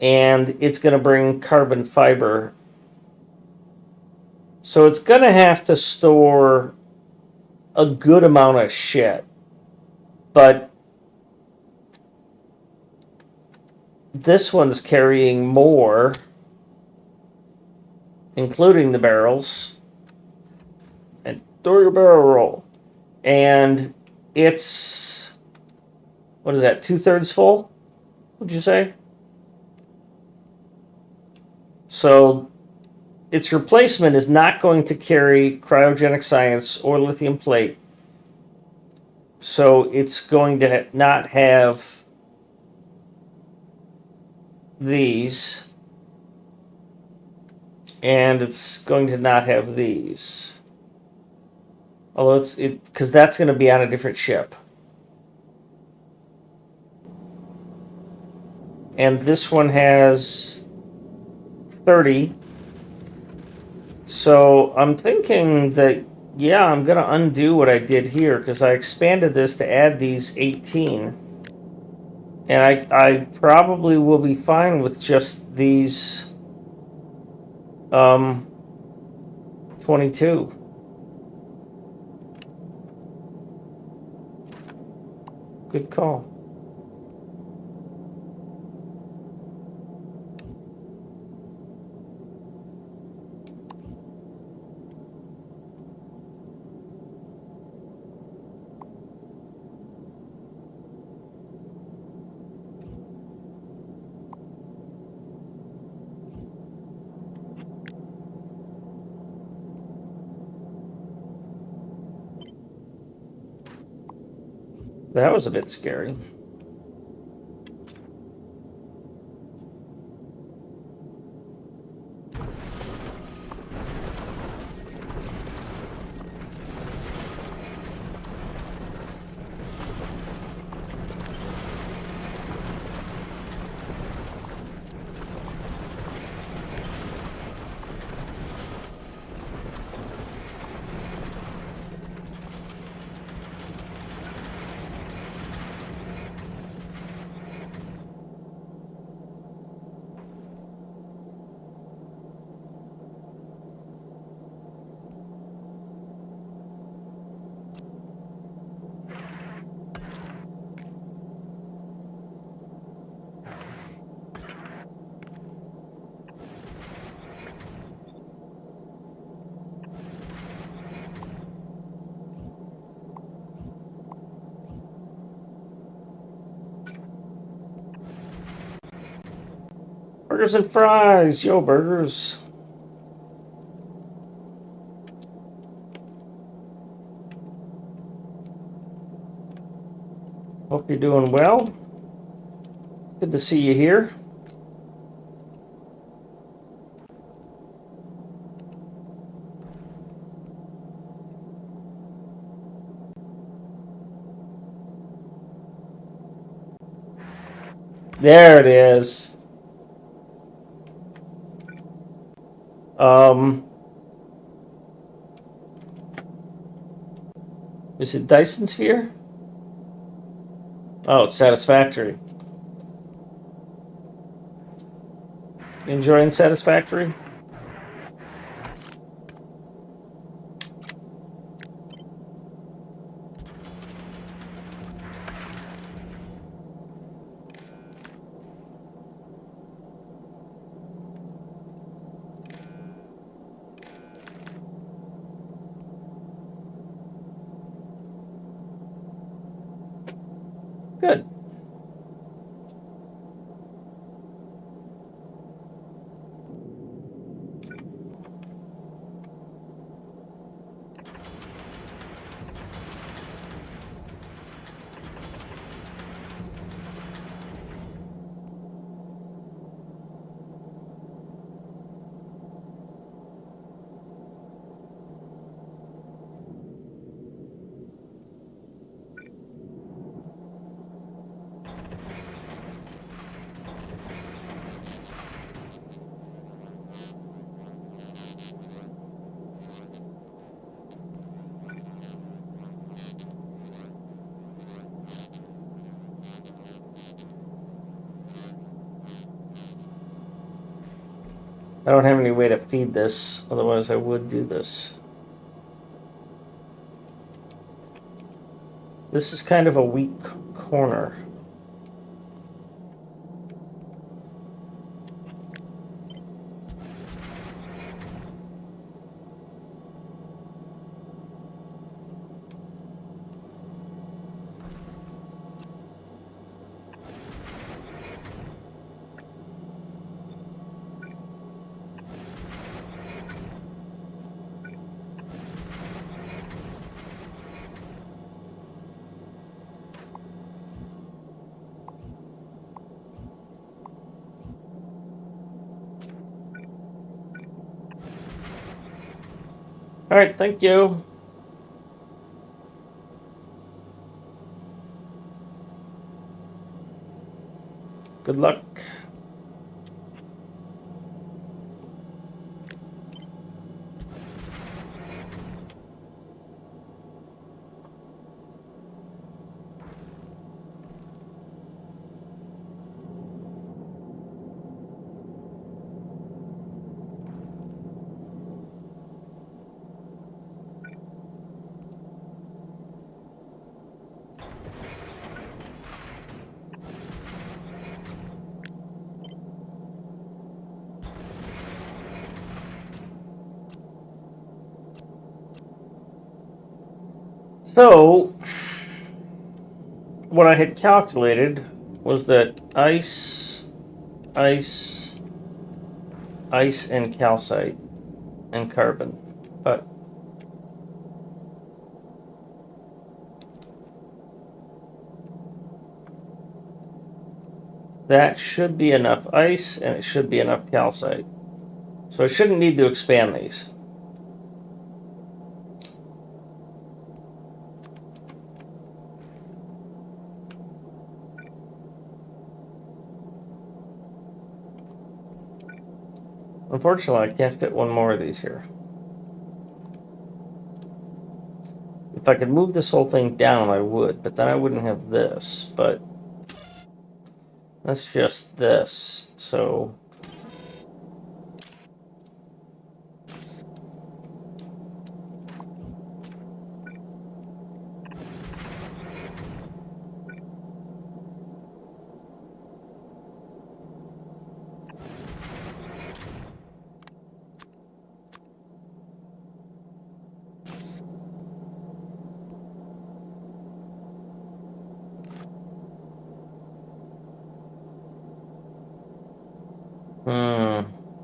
And it's going to bring carbon fiber. So it's going to have to store a good amount of shit. But this one's carrying more, including the barrels. And throw your barrel roll. And it's, what is that, 2/3 full, would you say? So its replacement is not going to carry cryogenic science or lithium plate. So it's going to not have these. And it's going to not have these. Although because that's going to be on a different ship. And this one has 30. So I'm thinking that, yeah, I'm going to undo what I did here because I expanded this to add these 18. And I probably will be fine with just these 22. Good call. That was a bit scary. Burgers and fries. Yo, burgers. Hope you're doing well. Good to see you here. There it is. Is it Dyson Sphere? Oh, it's Satisfactory. Enjoying Satisfactory? Good. I don't have any way to feed this, otherwise I would do this. This is kind of a weak corner. All right, thank you. Good luck. So, what I had calculated was that ice, ice, ice, and calcite and carbon. But that should be enough ice and it should be enough calcite. So I shouldn't need to expand these. Unfortunately, I can't fit one more of these here. If I could move this whole thing down, I would, but then I wouldn't have this. But that's just this. So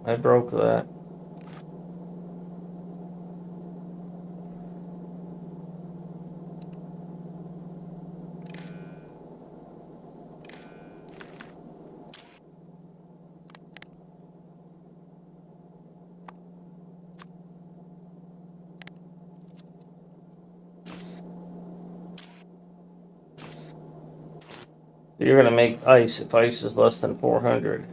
I broke that. You're going to make ice if ice is less than 400.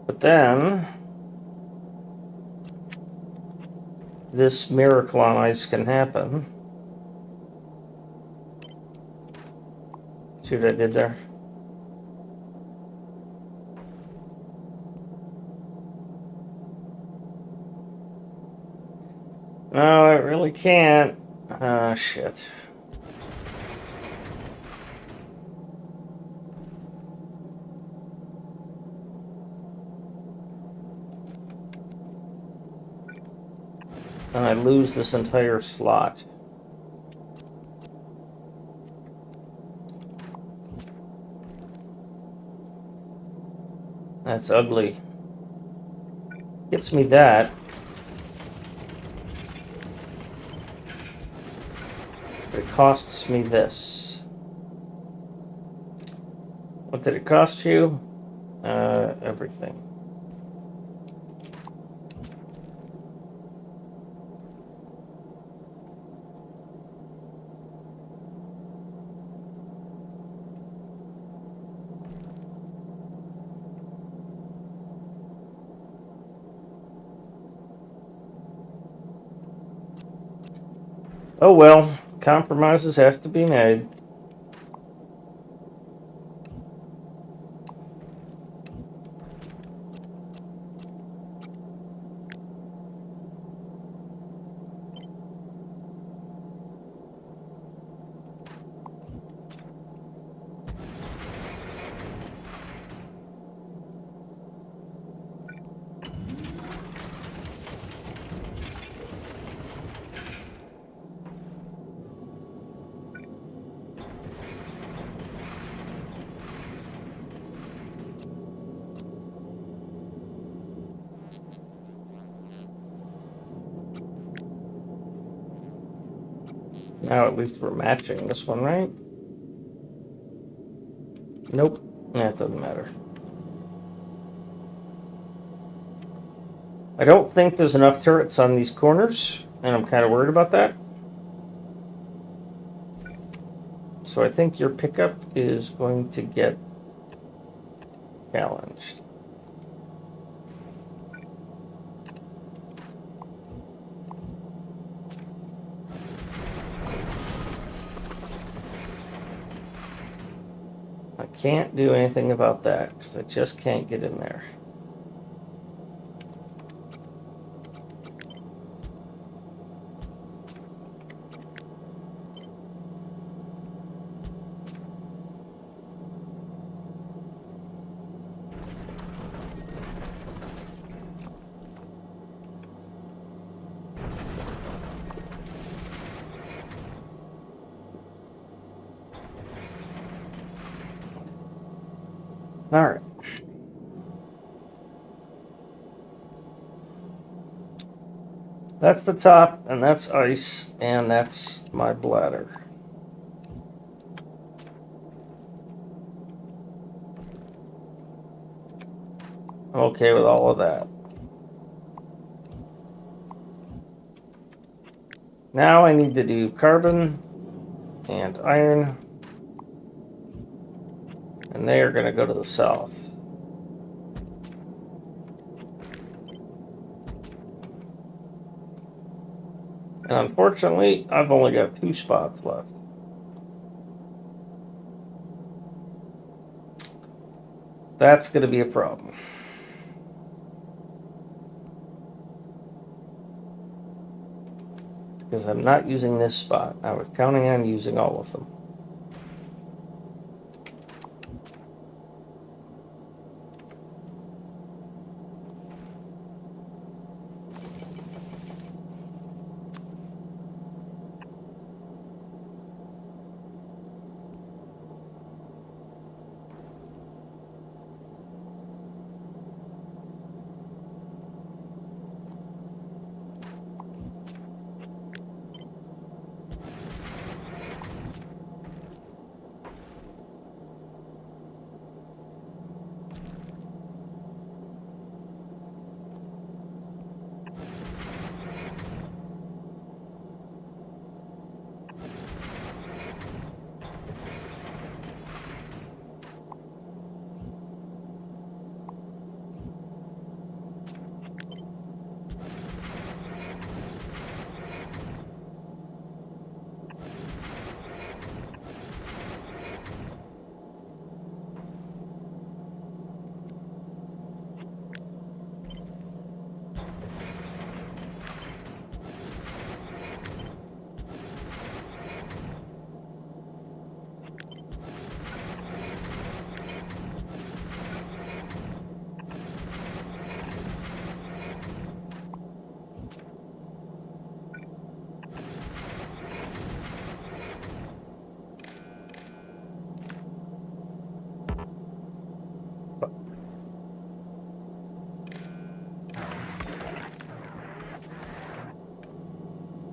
But then this miracle on ice can happen. See what I did there? No, it really can't. Ah, shit. And I lose this entire slot. That's ugly. Gets me that. But it costs me this. What did it cost you? Everything. Oh well, compromises have to be made. Now at least we're matching this one, right? Nope. That doesn't matter. I don't think there's enough turrets on these corners, and I'm kind of worried about that. So I think your pickup is going to get challenged. I can't do anything about that because I just can't get in there. All right. That's the top, and that's ice, and that's my bladder. I'm okay with all of that. Now I need to do carbon and iron, and they are going to go to the south. And unfortunately, I've only got 2 spots left. That's going to be a problem. Because I'm not using this spot. I was counting on using all of them.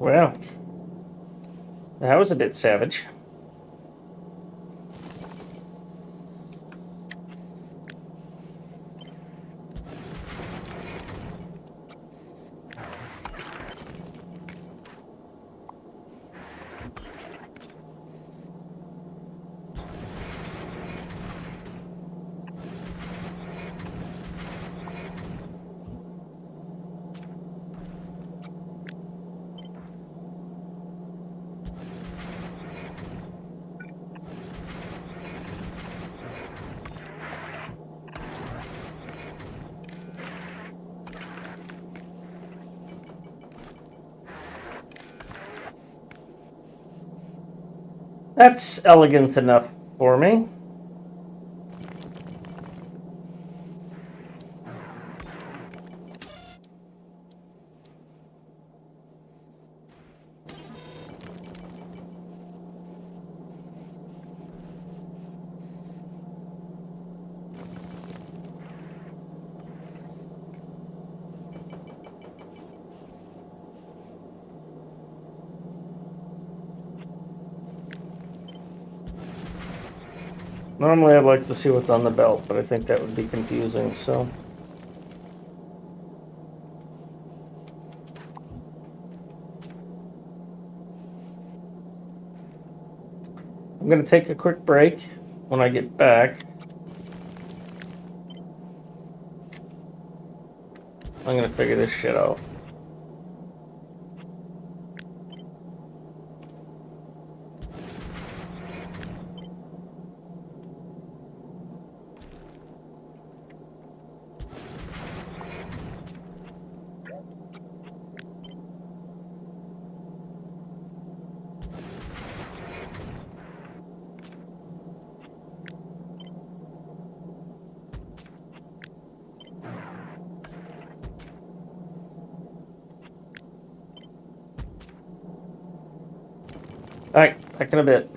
Well, that was a bit savage. That's elegant enough for me. Normally I'd like to see what's on the belt, but I think that would be confusing, so. I'm going to take a quick break. When I get back, I'm going to figure this shit out. All right, back in a bit.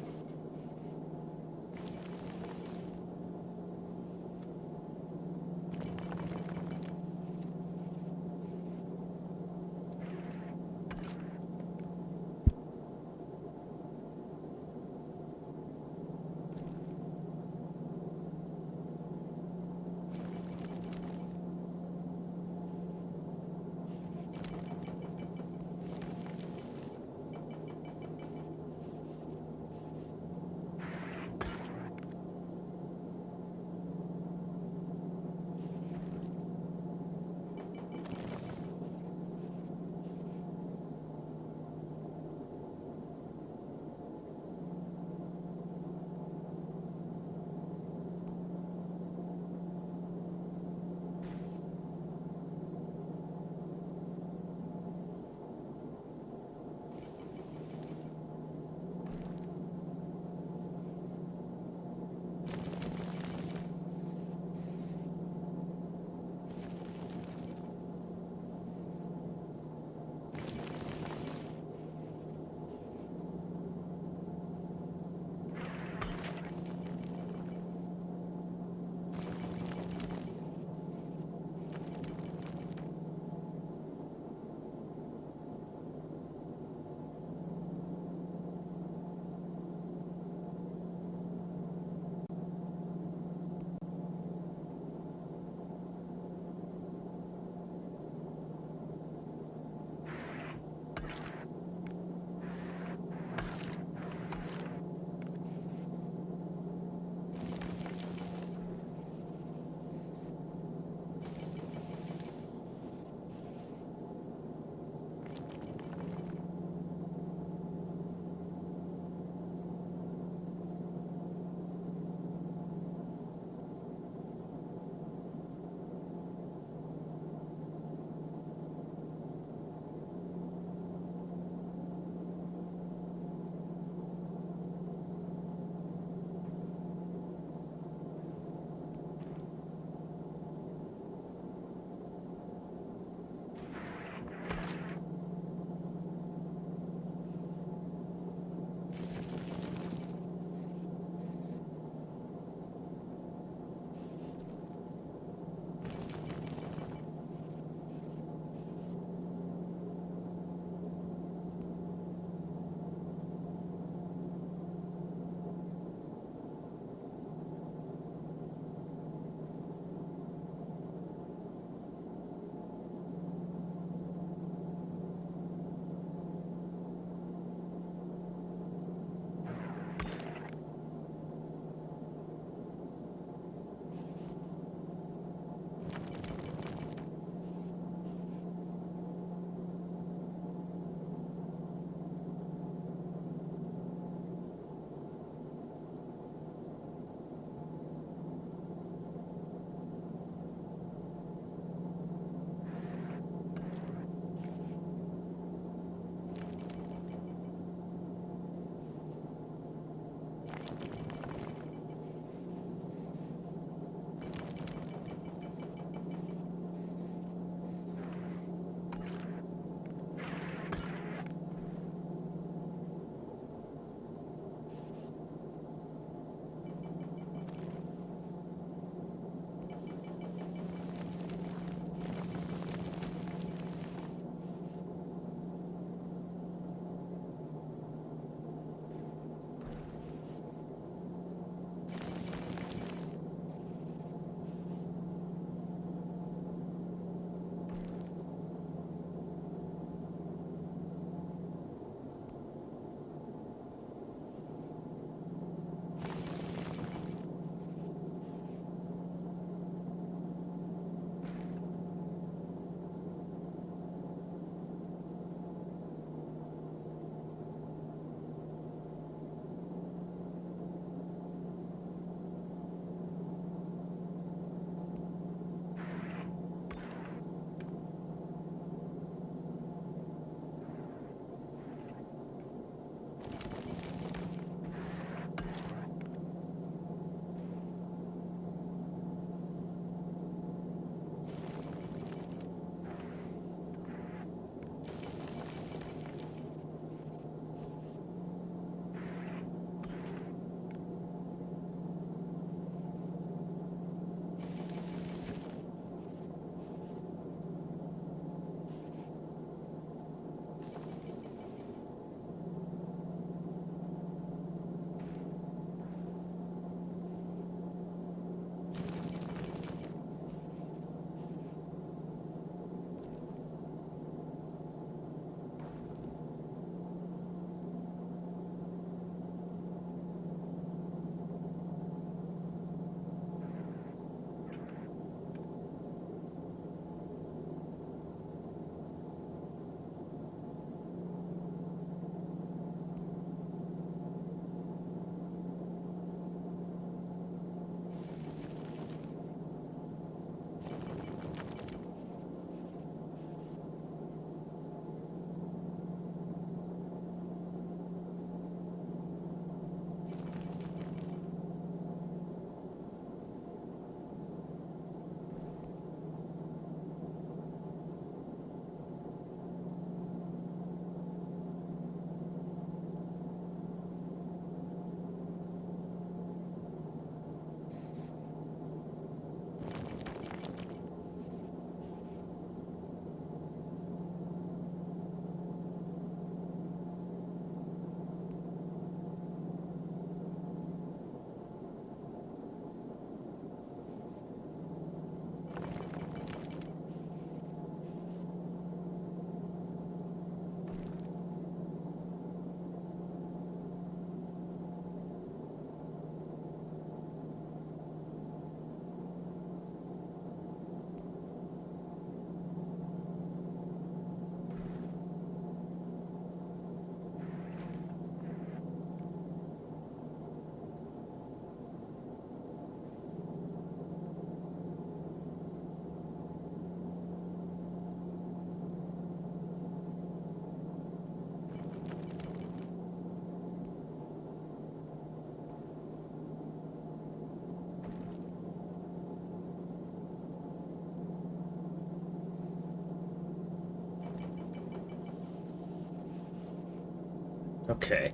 Okay.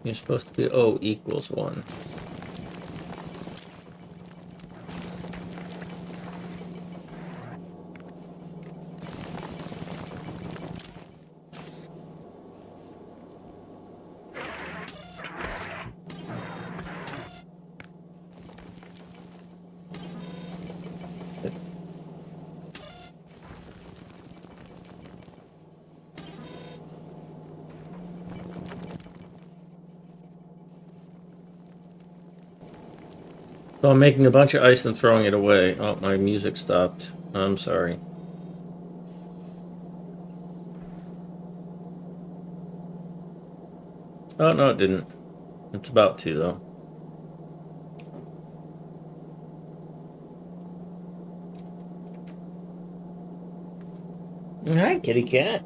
You're supposed to be O equals 1. So I'm making a bunch of ice and throwing it away. Oh, my music stopped. I'm sorry. Oh, no, it didn't. It's about to, though. Hi, kitty cat.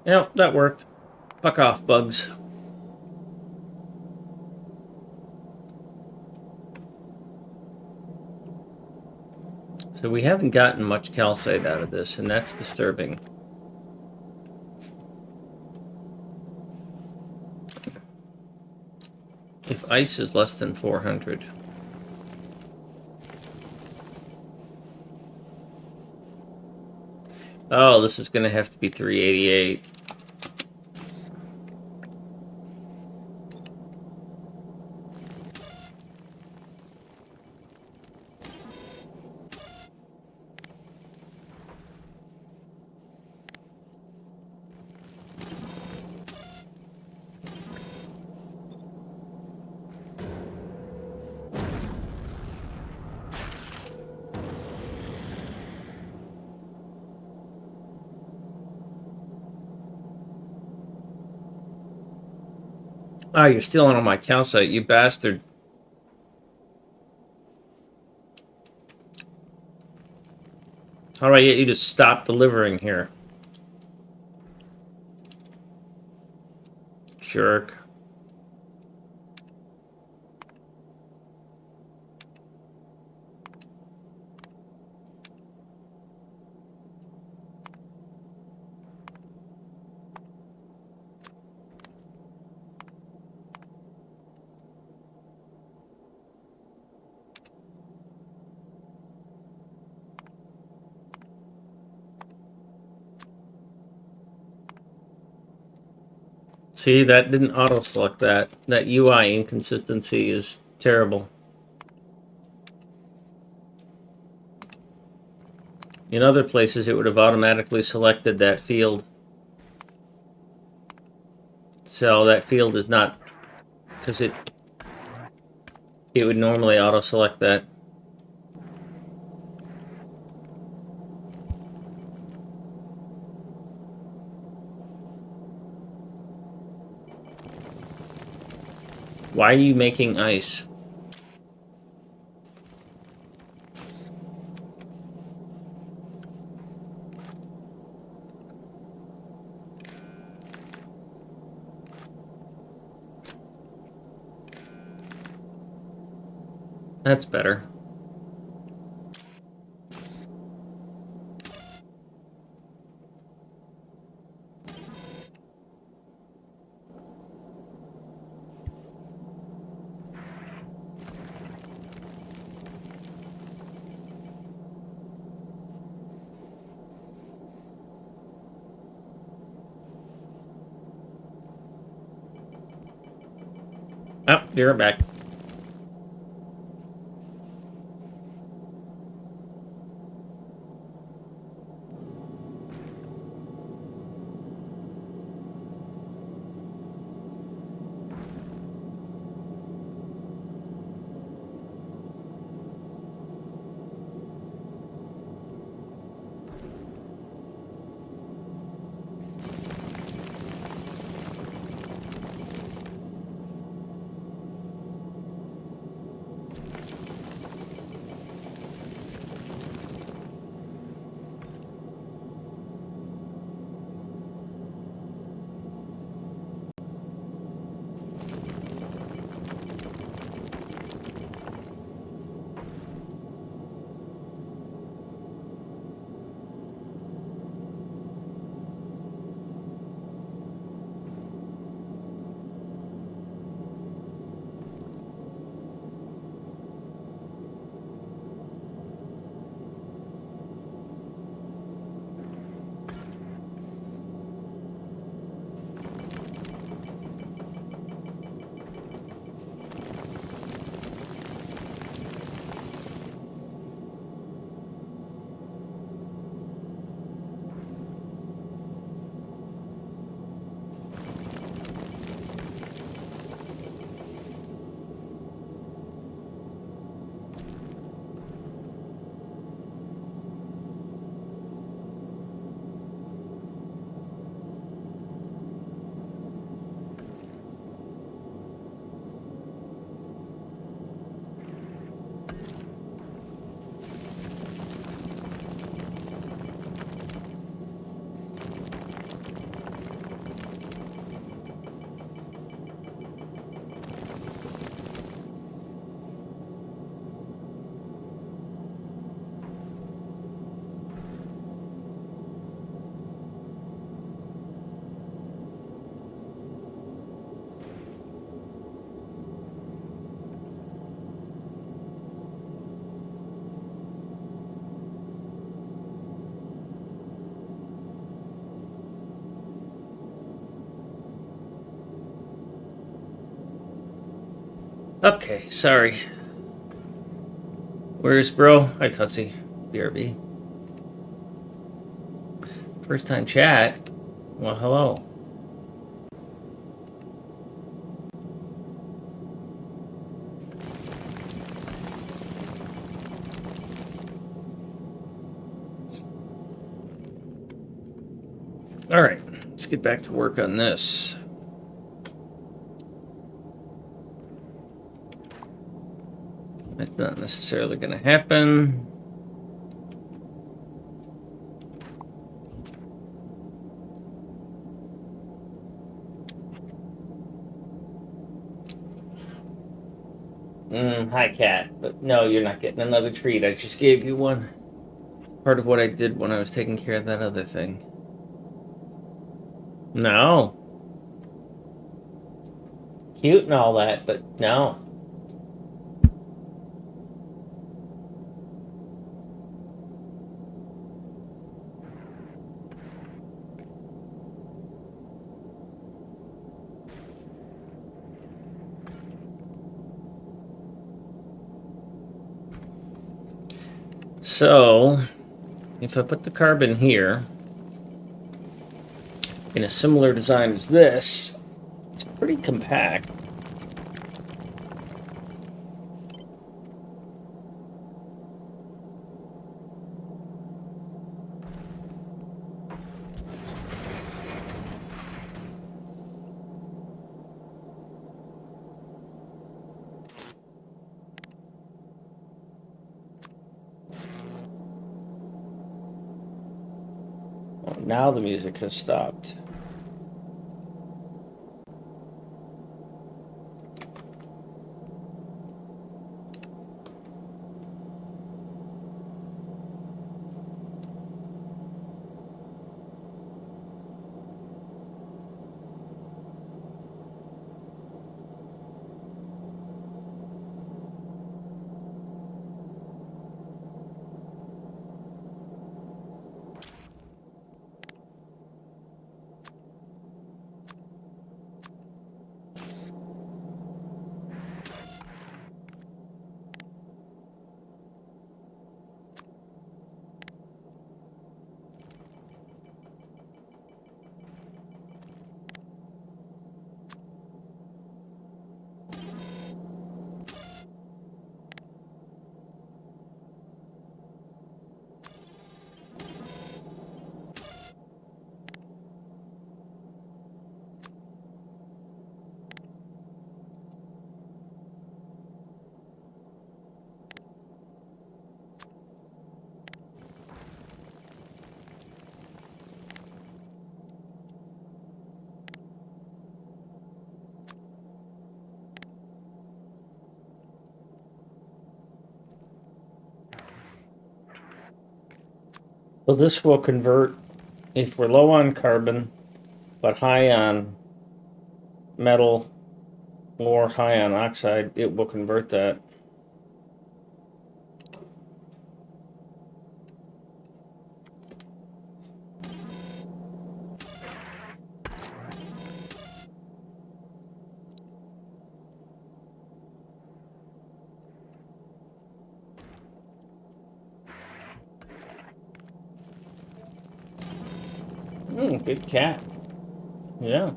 Yep, that worked. Fuck off, bugs. So we haven't gotten much calcite out of this, and that's disturbing. If ice is less than 400. Oh, this is going to have to be 388. Ah, you're stealing all my calcite, you bastard. How do I get you to stop delivering here? Jerk. See, that didn't auto-select that. That UI inconsistency is terrible. In other places, it would have automatically selected that field. So that field is not, because it would normally auto-select that. Why are you making ice? That's better. Oh, you're back. Okay, sorry. Where's bro? Hi, Tutsi. BRB. First time chat? Well, hello. Alright, let's get back to work on this. That's not necessarily going to happen. Hi, cat. But no, you're not getting another treat. I just gave you one. Part of what I did when I was taking care of that other thing. No. Cute and all that, but no. So, If I put the carbon here in a similar design as this, it's pretty compact. Oh, now the music has stopped. So this will convert, if we're low on carbon, but high on metal or high on oxide, it will convert that. Good cat. Yeah.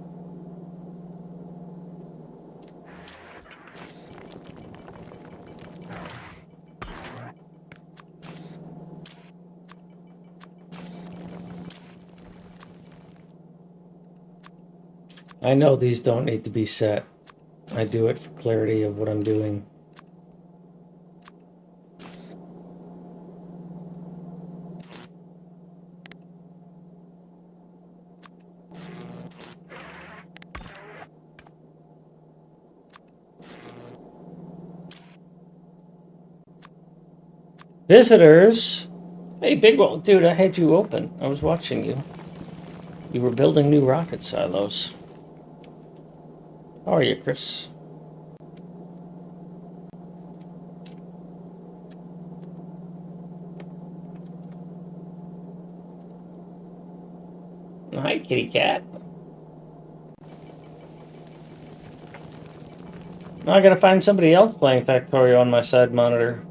I know these don't need to be set. I do it for clarity of what I'm doing. Visitors! Hey, big one. Dude, I had you open. I was watching you. You were building new rocket silos. How are you, Chris? Hi, kitty cat. Now I gotta find somebody else playing Factorio on my side monitor.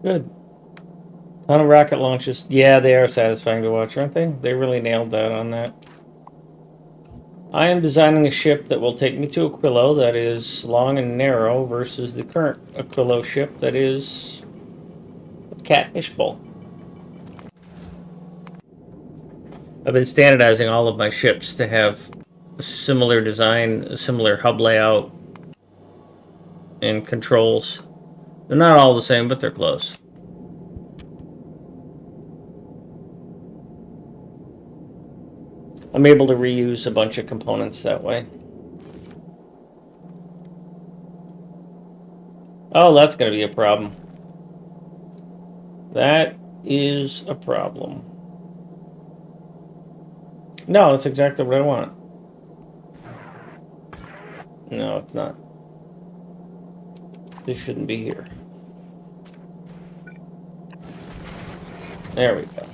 Good. Ton of rocket launches. Yeah, they are satisfying to watch, aren't they? They really nailed that on that. I am designing a ship that will take me to Aquilo that is long and narrow versus the current Aquilo ship that is a catfish bowl. I've been standardizing all of my ships to have a similar design, a similar hub layout, and controls. They're not all the same, but they're close. I'm able to reuse a bunch of components that way. Oh, that's going to be a problem. That is a problem. No, that's exactly what I want. No, it's not. This shouldn't be here. There we go.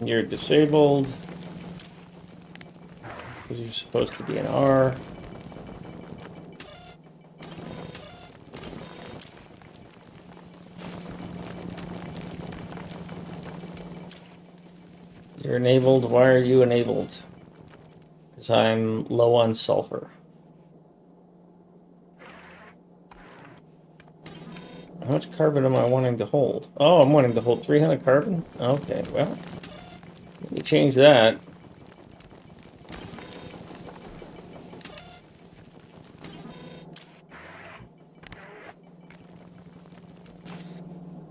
You're disabled because you're supposed to be an R. You're enabled. Why are you enabled? Because I'm low on sulfur. How much carbon am I wanting to hold? Oh, I'm wanting to hold 300 carbon? Okay, well, let me change that.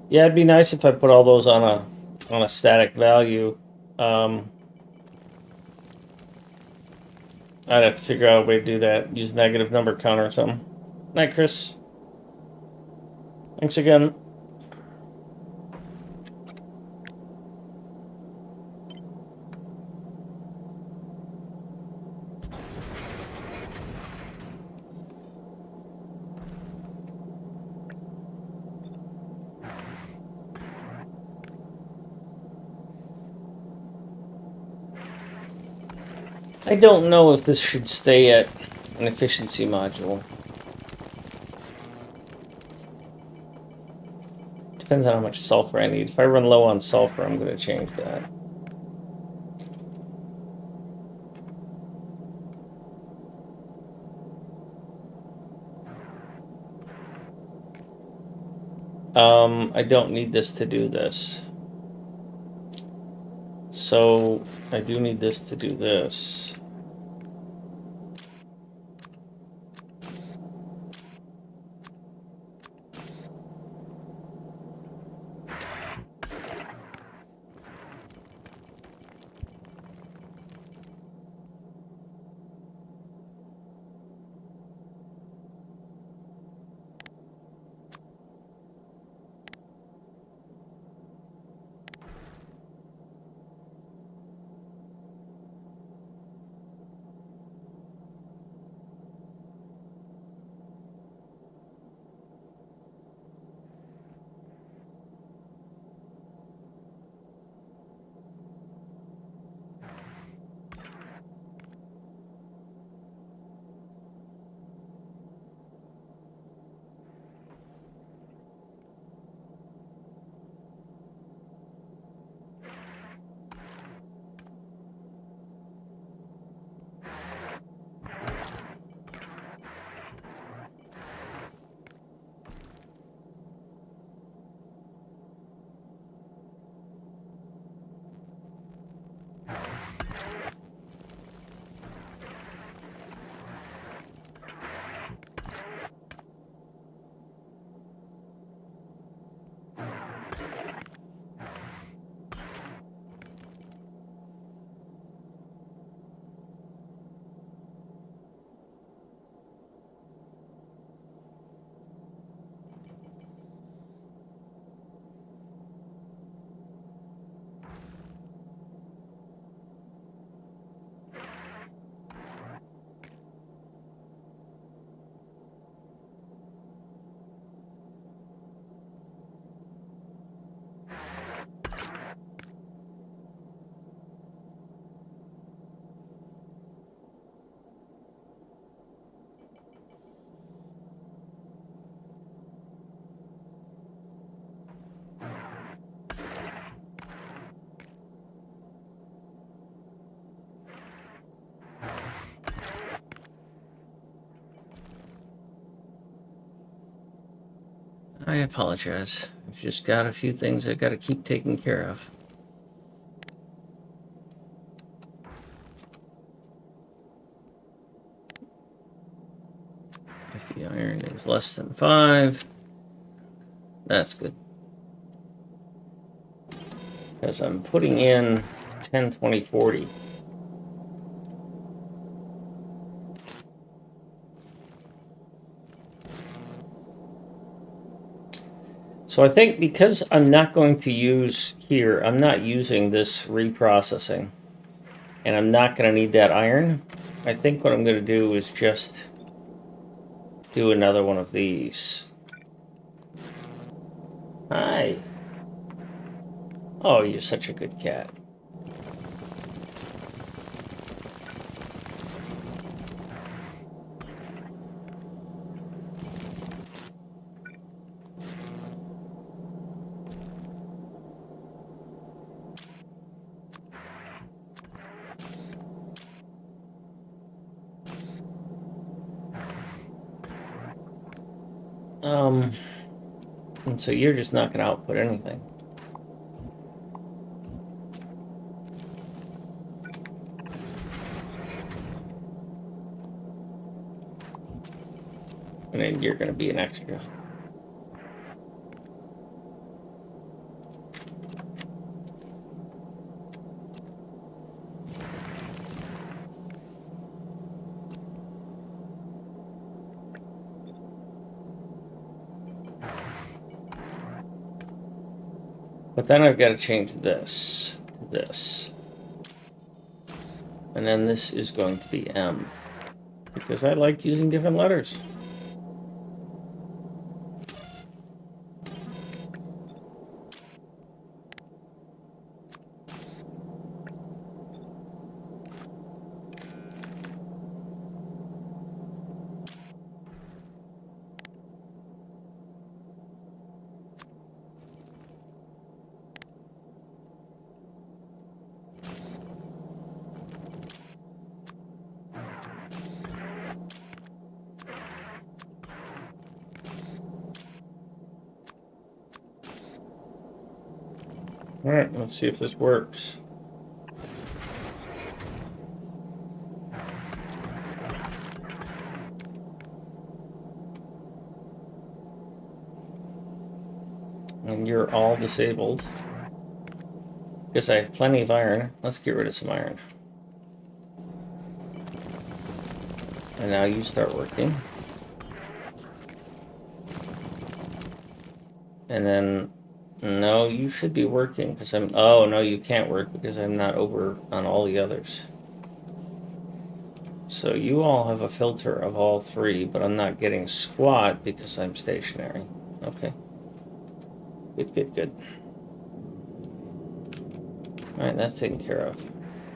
Yeah, it'd be nice if I put all those on a static value. I'd have to figure out a way to do that. Use negative number counter or something. Night, Chris. Thanks again. I don't know if this should stay at an efficiency module. Depends on how much sulfur I need. If I run low on sulfur, I'm going to change that. I don't need this to do this. So I do need this to do this. I apologize. I've just got a few things I got to keep taking care of. If the iron is less than 5, that's good. Because I'm putting in 10, 20, 40. So I think because I'm not going to use here, I'm not using this reprocessing, and I'm not going to need that iron, I think what I'm going to do is just do another one of these. Hi. Oh, you're such a good cat. And so you're just not going to output anything. And then you're going to be an extra. But then I've got to change this to this. And then this is going to be M. Because I like using different letters. All right, let's see if this works. And you're all disabled. Because I have plenty of iron. Let's get rid of some iron. And now you start working. And then, no, you should be working because I'm, oh, no, you can't work because I'm not over on all the others. So you all have a filter of all 3, but I'm not getting squat because I'm stationary. Okay. Good, good, good. All right, that's taken care of.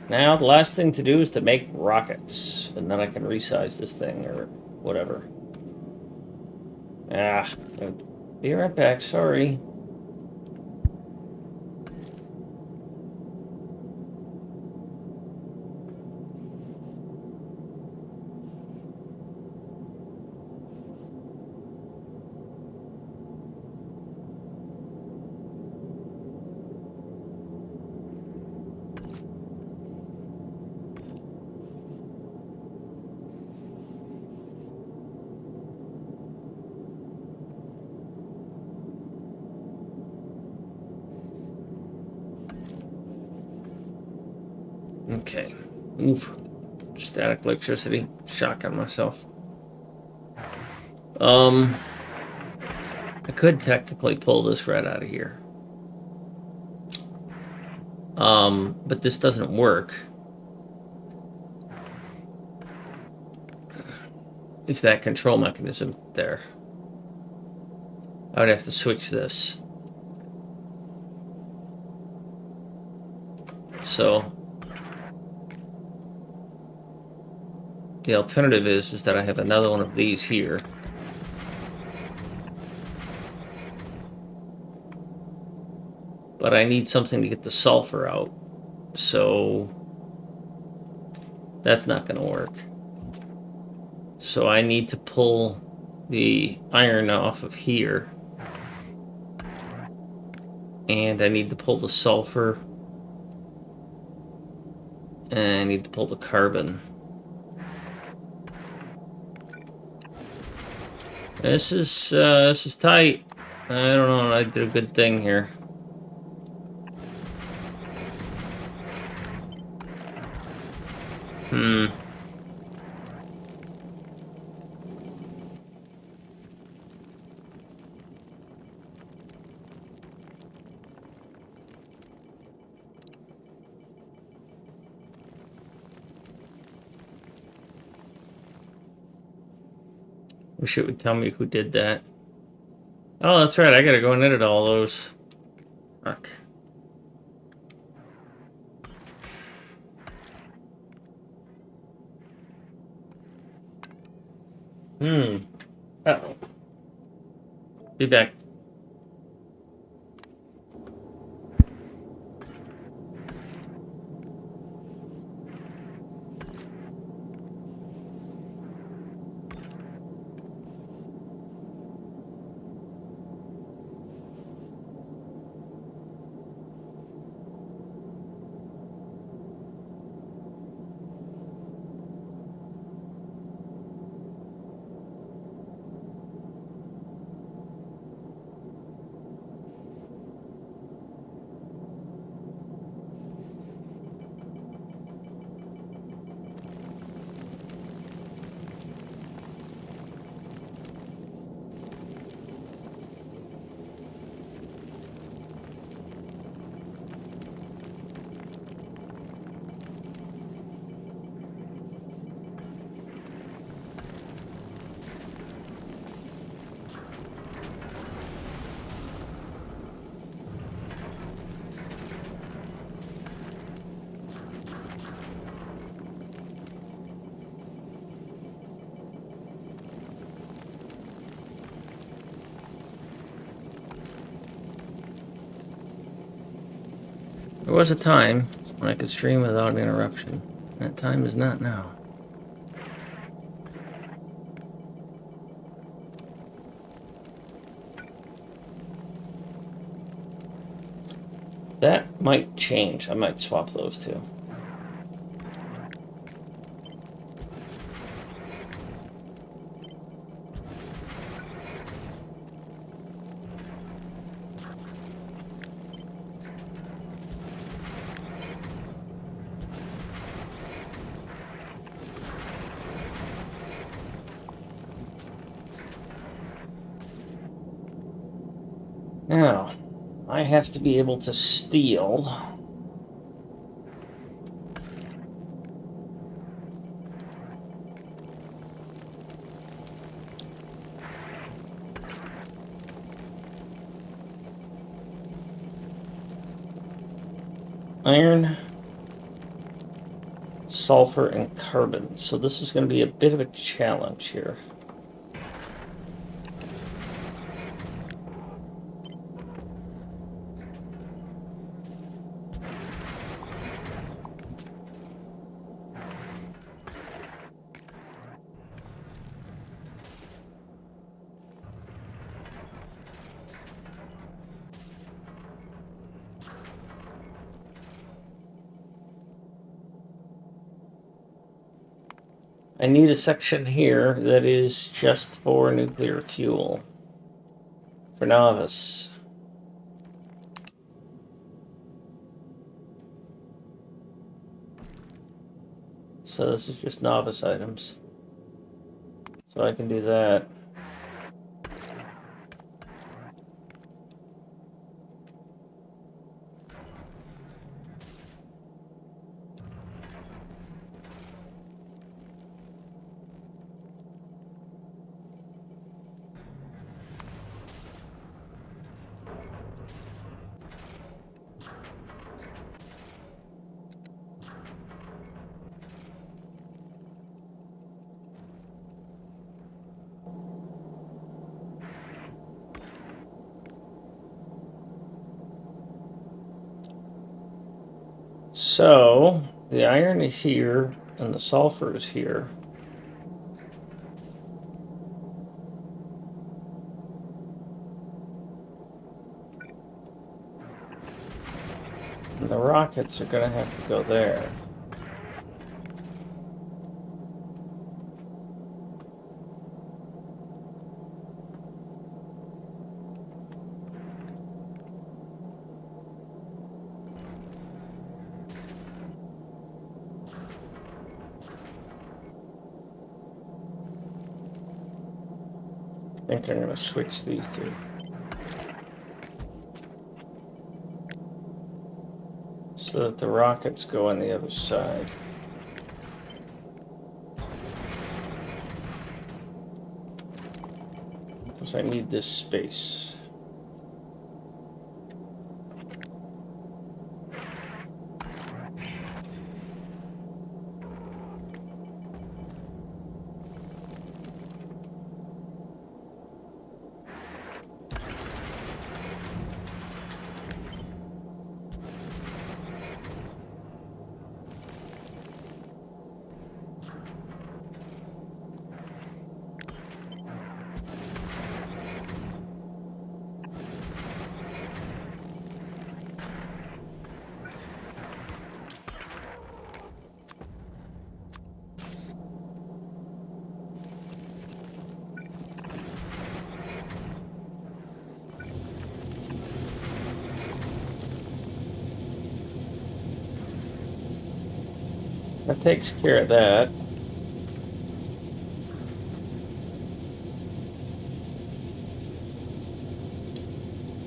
Now, the last thing to do is to make rockets, and then I can resize this thing or whatever. Ah, be right back, sorry. Okay. Oof. Static electricity. Shock on myself. I could technically pull this right out of here. But this doesn't work. If that control mechanism there. I would have to switch this. So the alternative is that I have another one of these here. But I need something to get the sulfur out. So that's not going to work. So I need to pull the iron off of here. And I need to pull the sulfur. And I need to pull the carbon. This is tight. I don't know. I did a good thing here. Wish it would tell me who did that. Oh, that's right. I gotta go and edit all those. Fuck. Uh-oh. Be back. There was a time when I could stream without interruption. That time is not now. That might change. I might swap those two. Now, I have to be able to steal. Iron, sulfur, and carbon. So this is going to be a bit of a challenge here. I need a section here that is just for nuclear fuel. For novice. So this is just novice items. So I can do that. So the iron is here and the sulfur is here. And the rockets are going to have to go there. I think I'm going to switch these two. So that the rockets go on the other side. Because I need this space. That takes care of that.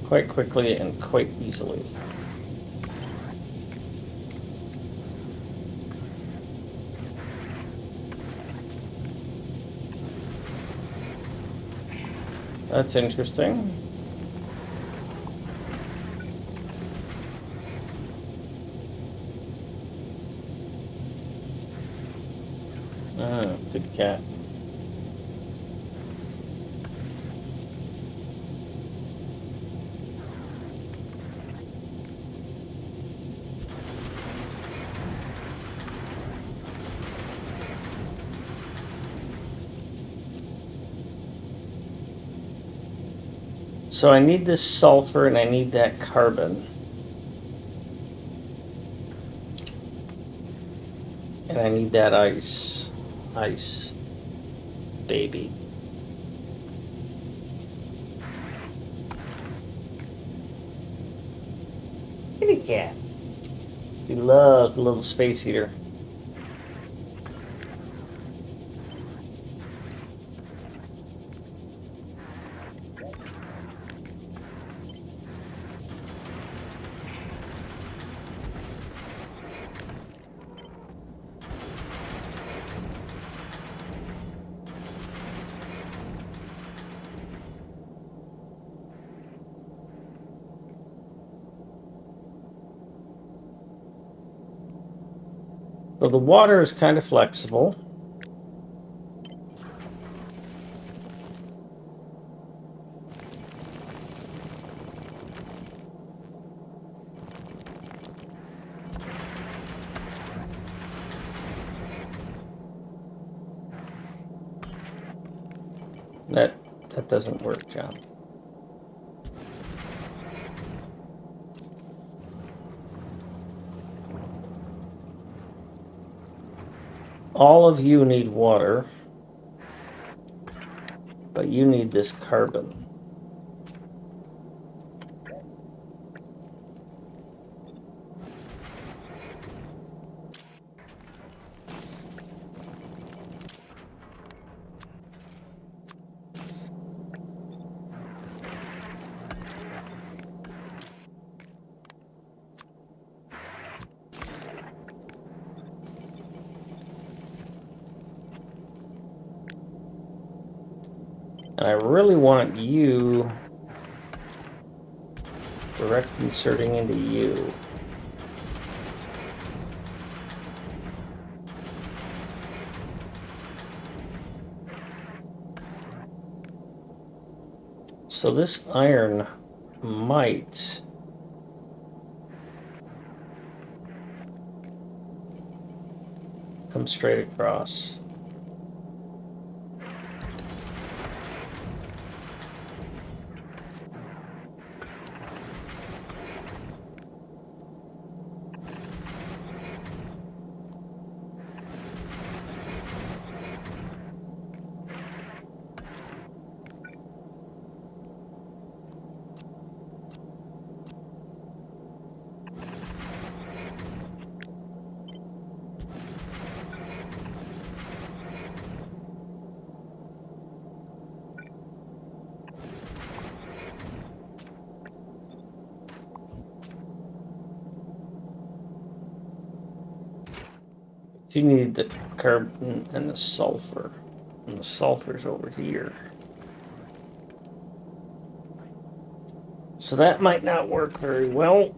Quite quickly and quite easily. That's interesting. Ah, good cat. So I need this sulfur and I need that carbon. And I need that ice. Ice. Baby. Kitty cat. She loves the little space heater. So the water is kind of flexible. That doesn't work, John. All of you need water, but you need this carbon. And I really want you direct inserting into you. So this iron might come straight across. You need the carbon and the sulfur. And the sulfur's over here. So that might not work very well.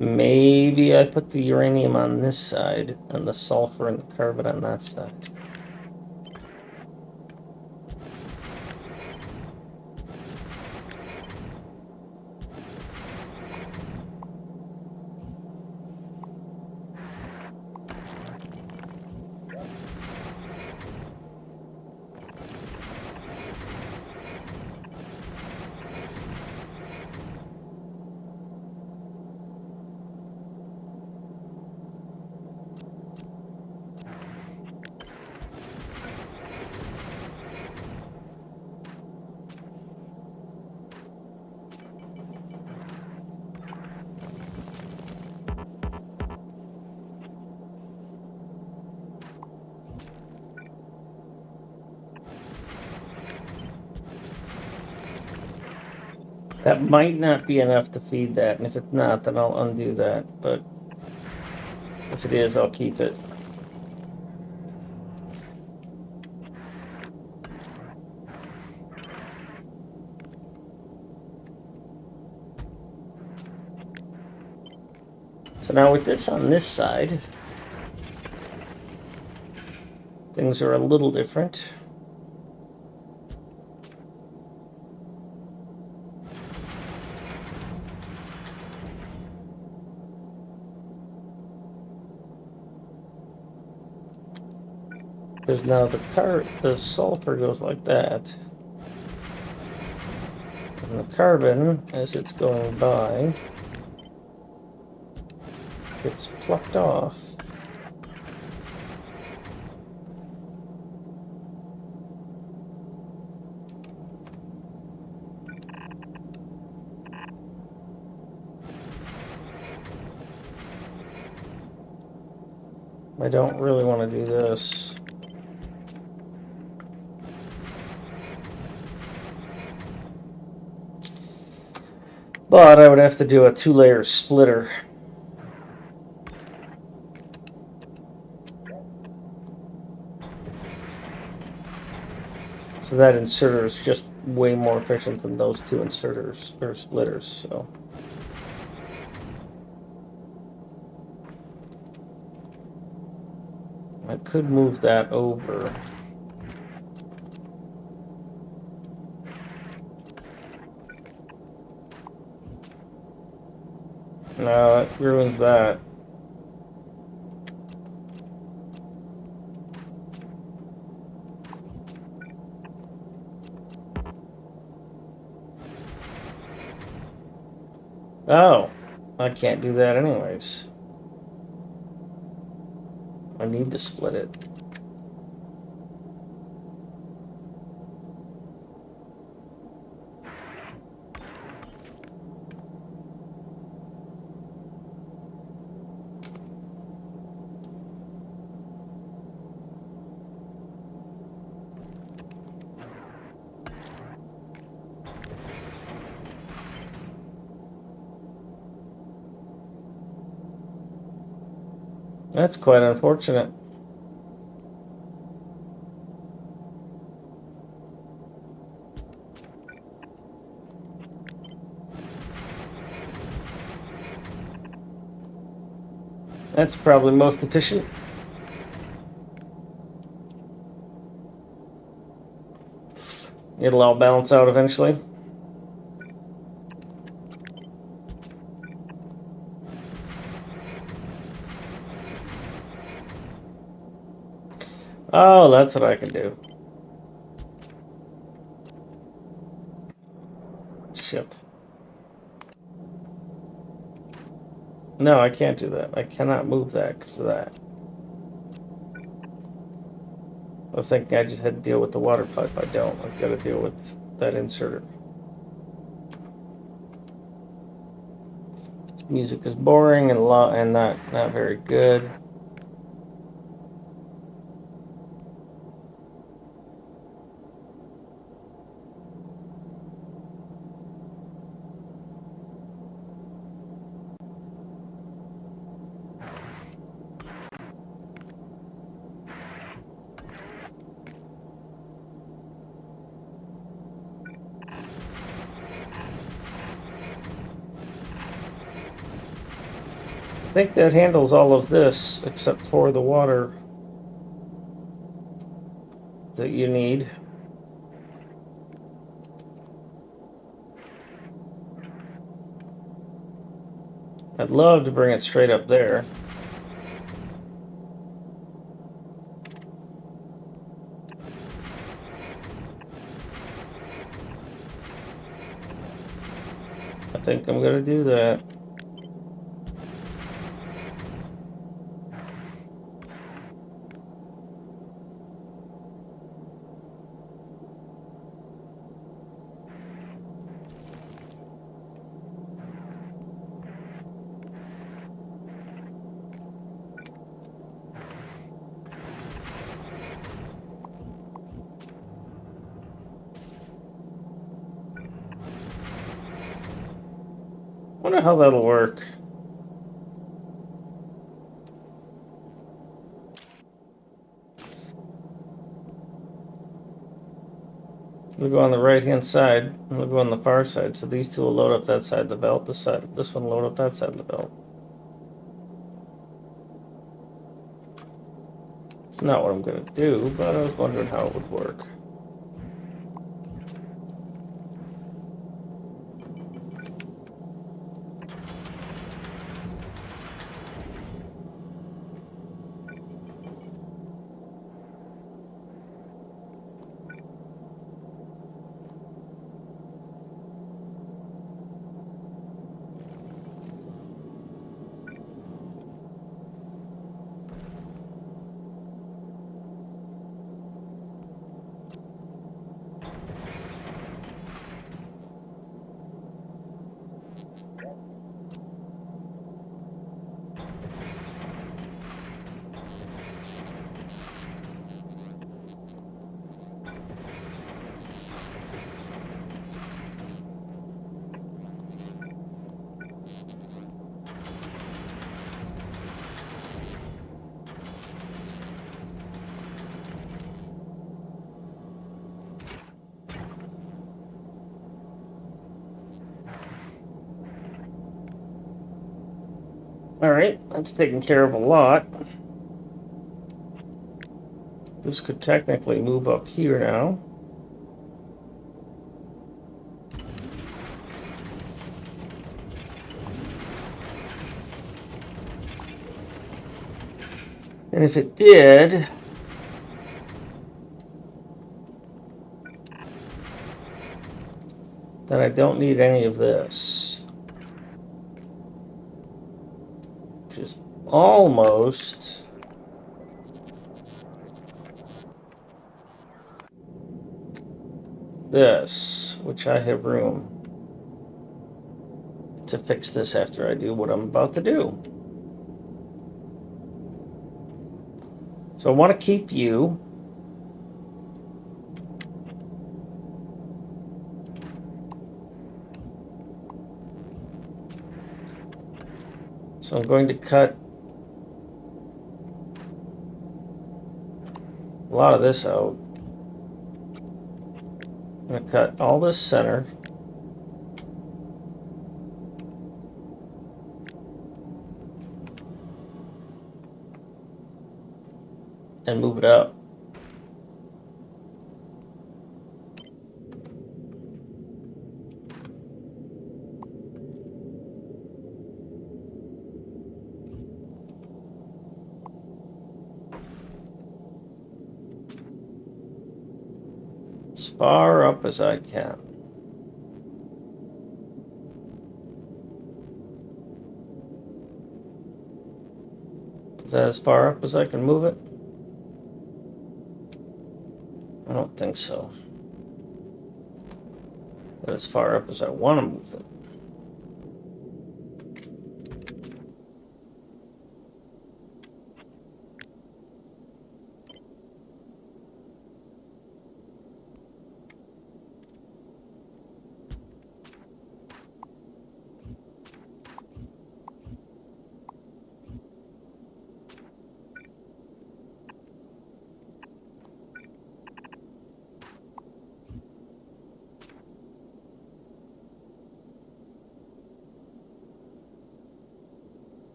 Maybe I put the uranium on this side and the sulfur and the carbon on that side. That might not be enough to feed that, and if it's not, then I'll undo that, but if it is, I'll keep it. So now with this on this side, things are a little different. Because now the sulfur goes like that. And the carbon, as it's going by, gets plucked off. I don't really want to do this. But I would have to do a 2-layer splitter. So that inserter is just way more efficient than those two inserters or splitters. So I could move that over. No, that ruins that. Oh, I can't do that anyways. I need to split it. That's quite unfortunate. That's probably most efficient. It'll all balance out eventually. Oh, that's what I can do. Shit. No, I can't do that. I cannot move that because of that. I was thinking I just had to deal with the water pipe. I don't. I've got to deal with that inserter. Music is boring and not very good. I think that handles all of this except for the water that you need. I'd love to bring it straight up there. I think I'm going to do that. Wonder how that'll work. We'll go on the right hand side, and we'll go on the far side. So these two will load up that side of the belt. This one will load up that side of the belt. It's not what I'm going to do, but I was wondering how it would work. All right, that's taking care of a lot. This could technically move up here now. And if it did, then I don't need any of this, which is almost this, which I have room to fix this after I do what I'm about to do. So I want to keep you. So I'm going to cut a lot of this out. I'm going to cut all this center. And move it up. As far up as I can. Is that as far up as I can move it? I don't think so. But as far up as I want to move it.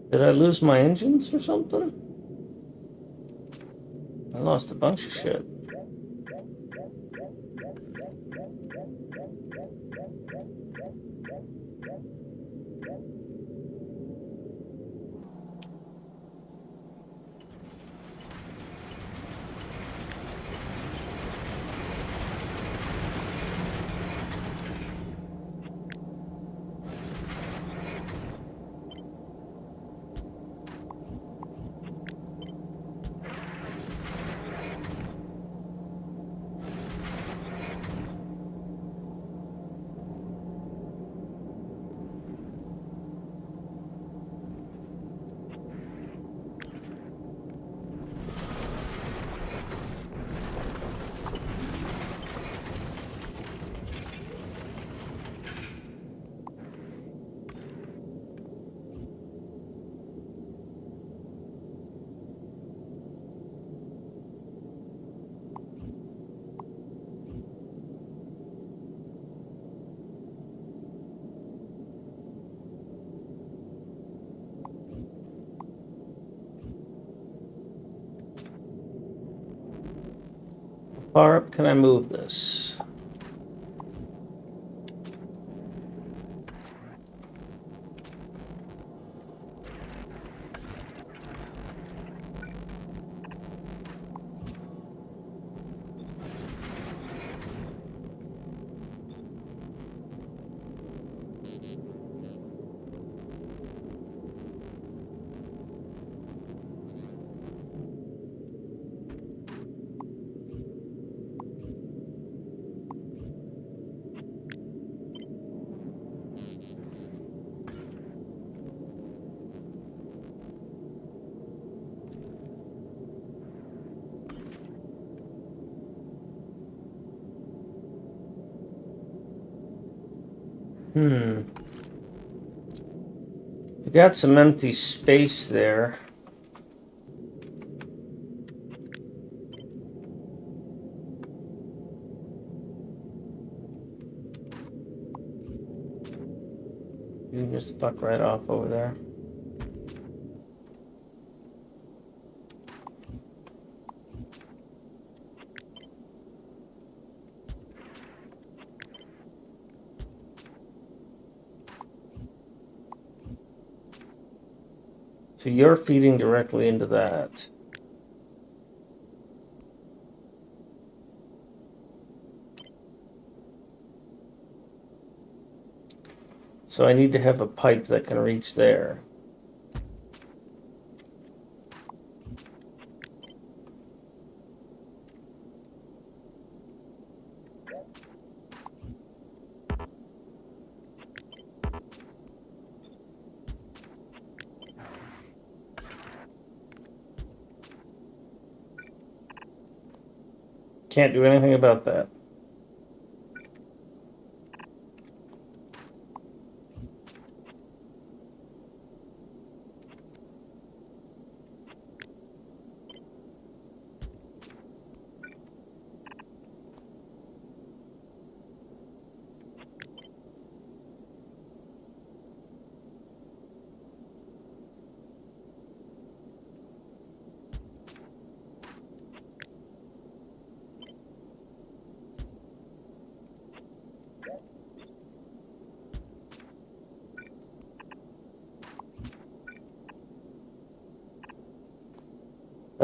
Did I lose my engines or something? I lost a bunch of shit. How far up can I move this? You got some empty space there. You can just fuck right off over there. So you're feeding directly into that. So I need to have a pipe that can reach there. Can't do anything about that.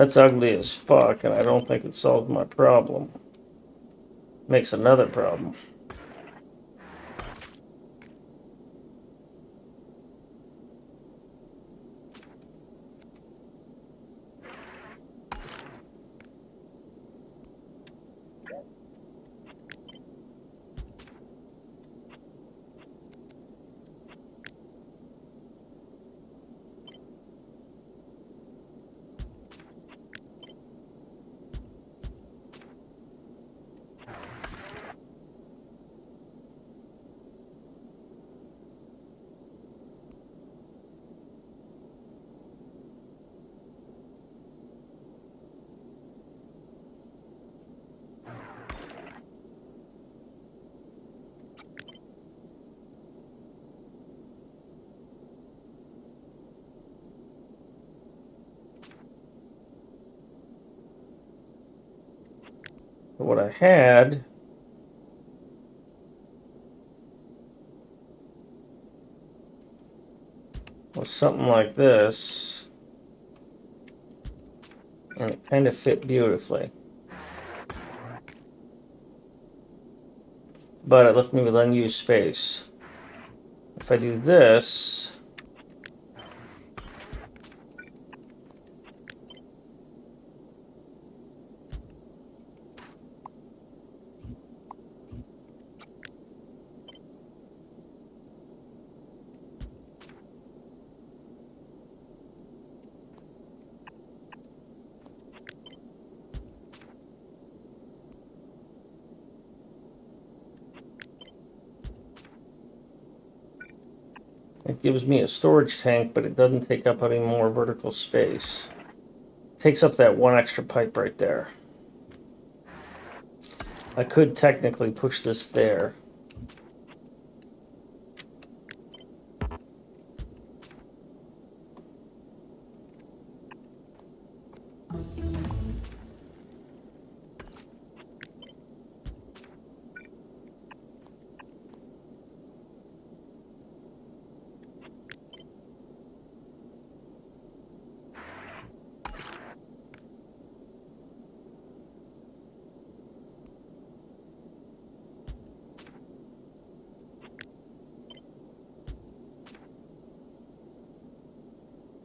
That's ugly as fuck, and I don't think it solves my problem. Makes another problem. What I had was something like this, and it kind of fit beautifully. But it left me with unused space. If I do this, it gives me a storage tank, but it doesn't take up any more vertical space. It takes up that one extra pipe right there. I could technically push this there.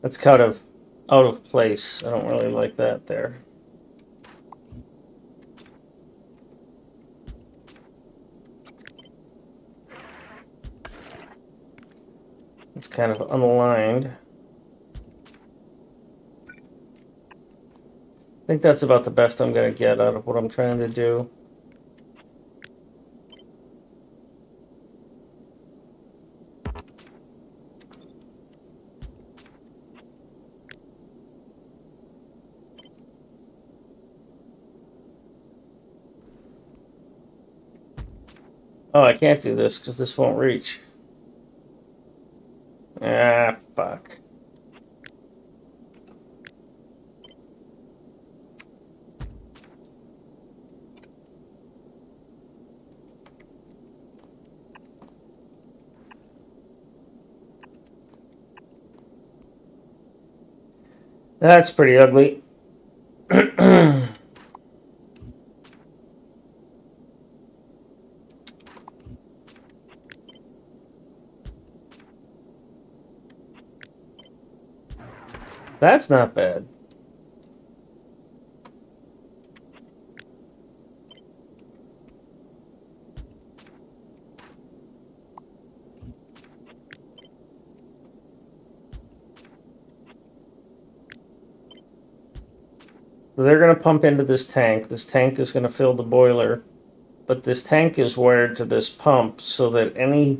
That's kind of out of place. I don't really like that there. It's kind of unaligned. I think that's about the best I'm going to get out of what I'm trying to do. Oh, I can't do this because this won't reach. Ah, fuck. That's pretty ugly. That's not bad. So they're going to pump into this tank. This tank is going to fill the boiler. But this tank is wired to this pump so that any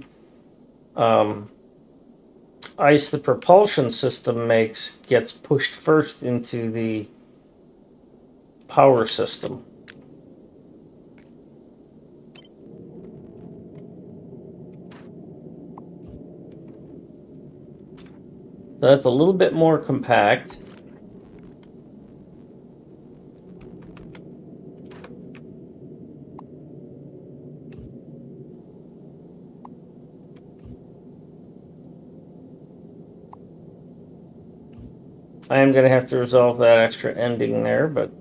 ice the propulsion system makes gets pushed first into the power system. So that's a little bit more compact. I am going to have to resolve that extra ending there, but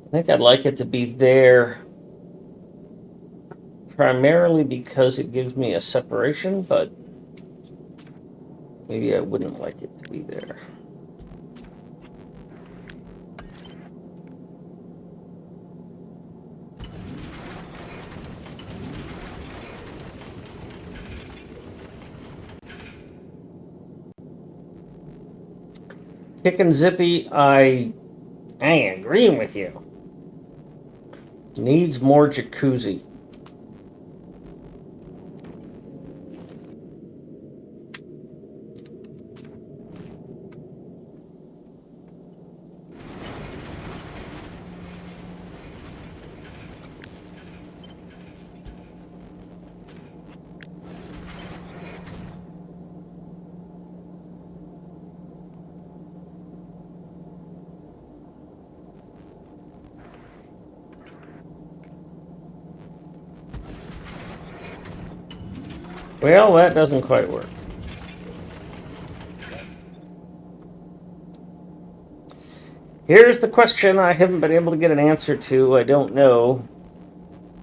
I think I'd like it to be there primarily because it gives me a separation, but maybe I wouldn't like it to be there. Kick and Zippy, I ain't agreeing with you. Needs more jacuzzi. Well, that doesn't quite work. Here's the question I haven't been able to get an answer to. I don't know.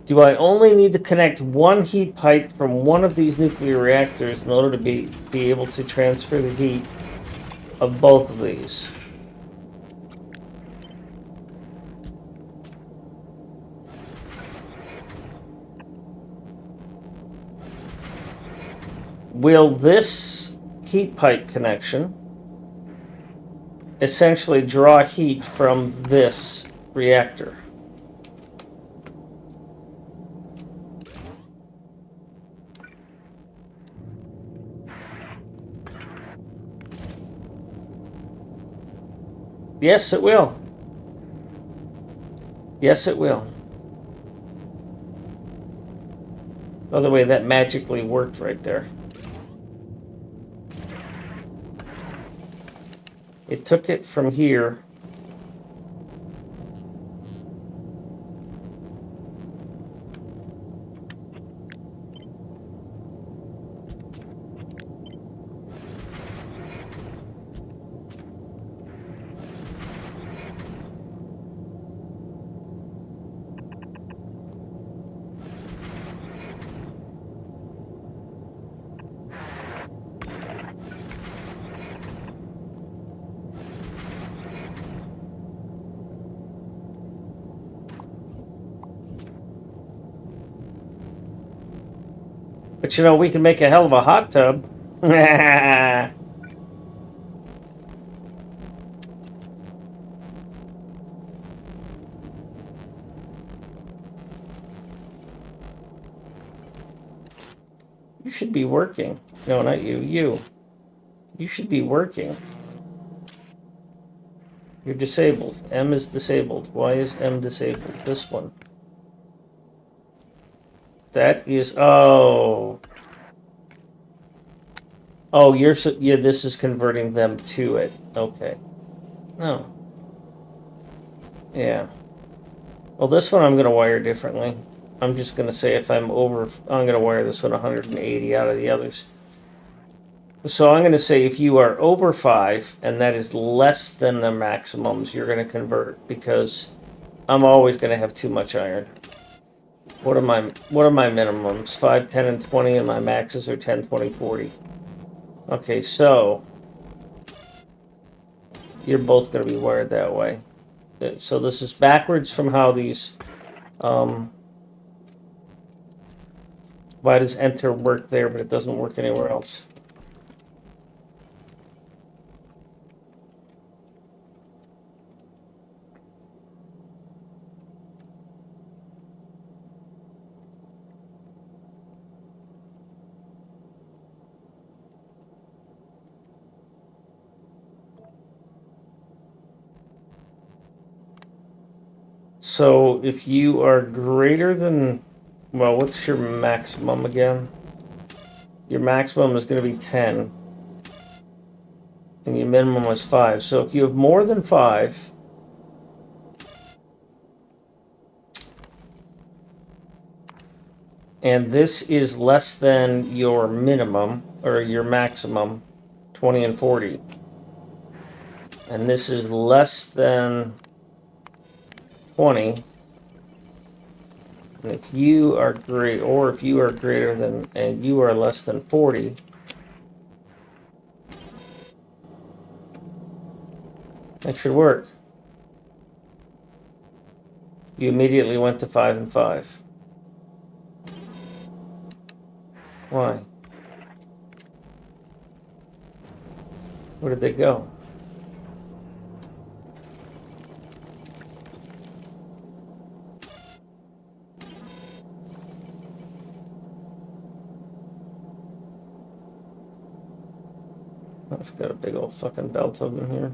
Do I only need to connect one heat pipe from one of these nuclear reactors in order to be able to transfer the heat of both of these? Will this heat pipe connection essentially draw heat from this reactor? Yes, it will. Yes, it will. By the way, that magically worked right there. It took it from here. But you know, we can make a hell of a hot tub. You should be working. No, not you. You. You should be working. You're disabled. M is disabled. Why is M disabled? This one. That is. Oh. Oh, you're so. Yeah, this is converting them to it. Okay. No. Yeah. Well, this one I'm going to wire differently. I'm just going to say if I'm over. I'm going to wire this one 180 out of the others. So I'm going to say if you are over 5 and that is less than the maximums, you're going to convert because I'm always going to have too much iron. What are my minimums? 5, 10, and 20, and my maxes are 10, 20, 40. Okay, so you're both going to be wired that way. So this is backwards from how these. Why does enter work there, but it doesn't work anywhere else? So if you are greater than Well, what's your maximum again? Your maximum is going to be 10. And your minimum is 5. So if you have more than 5, and this is less than your minimum, or your maximum, 20 and 40, and this is less than 20, and if you are great, or if you are greater than, and you are less than 40, that should work. You immediately went to 5 and 5. Why? Where did they go? I've got a big old fucking belt of them here.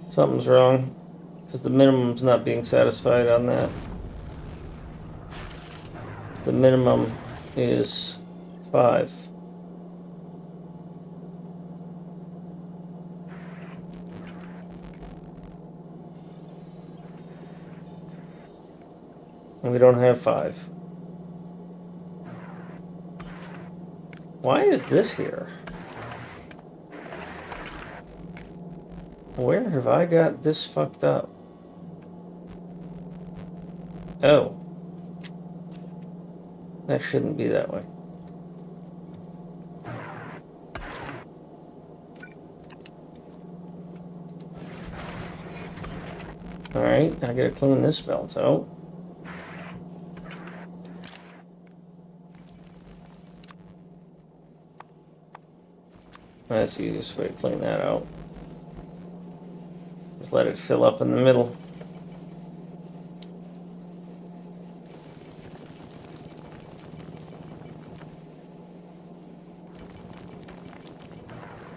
Something's wrong, because the minimum's not being satisfied on that. The minimum is 5. And we don't have 5. Why is this here? Where have I got this fucked up? Oh. That shouldn't be that way. Alright, I gotta clean this belt out. That's the easiest way to clean that out. Just let it fill up in the middle.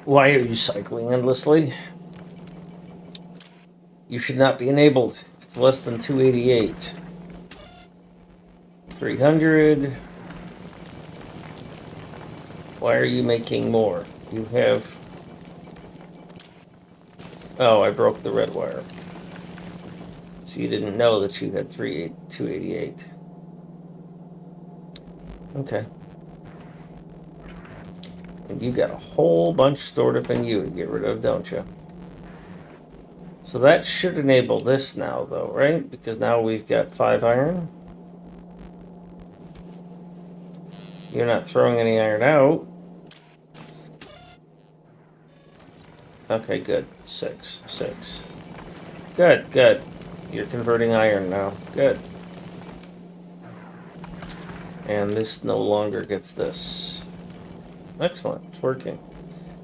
Why are you cycling endlessly? You should not be enabled if it's less than 288. 300. Why are you making more? You have... Oh, I broke the red wire. So you didn't know that you had 288. Okay. And you got a whole bunch stored up in you to get rid of, don't you? So that should enable this now, though, right? Because now we've got 5 iron. You're not throwing any iron out. Okay, good. 6, 6. Good, good. You're converting iron now. Good. And this no longer gets this. Excellent. It's working.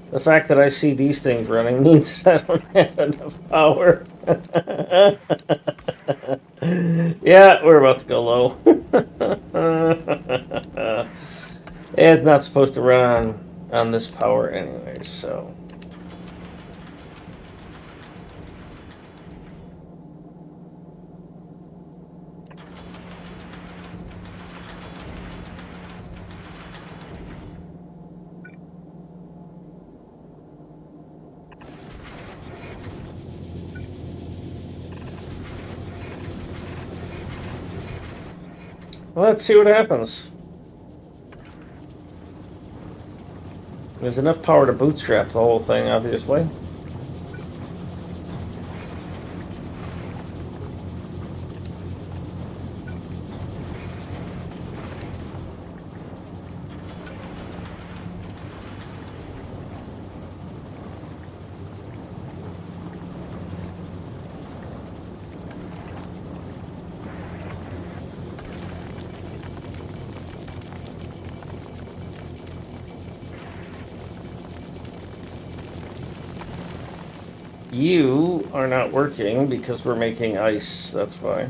The fact that I see these things running means that I don't have enough power. Yeah, we're about to go low. It's not supposed to run on this power anyway, so... Well, let's see what happens. There's enough power to bootstrap the whole thing, obviously. You are not working because we're making ice, that's why.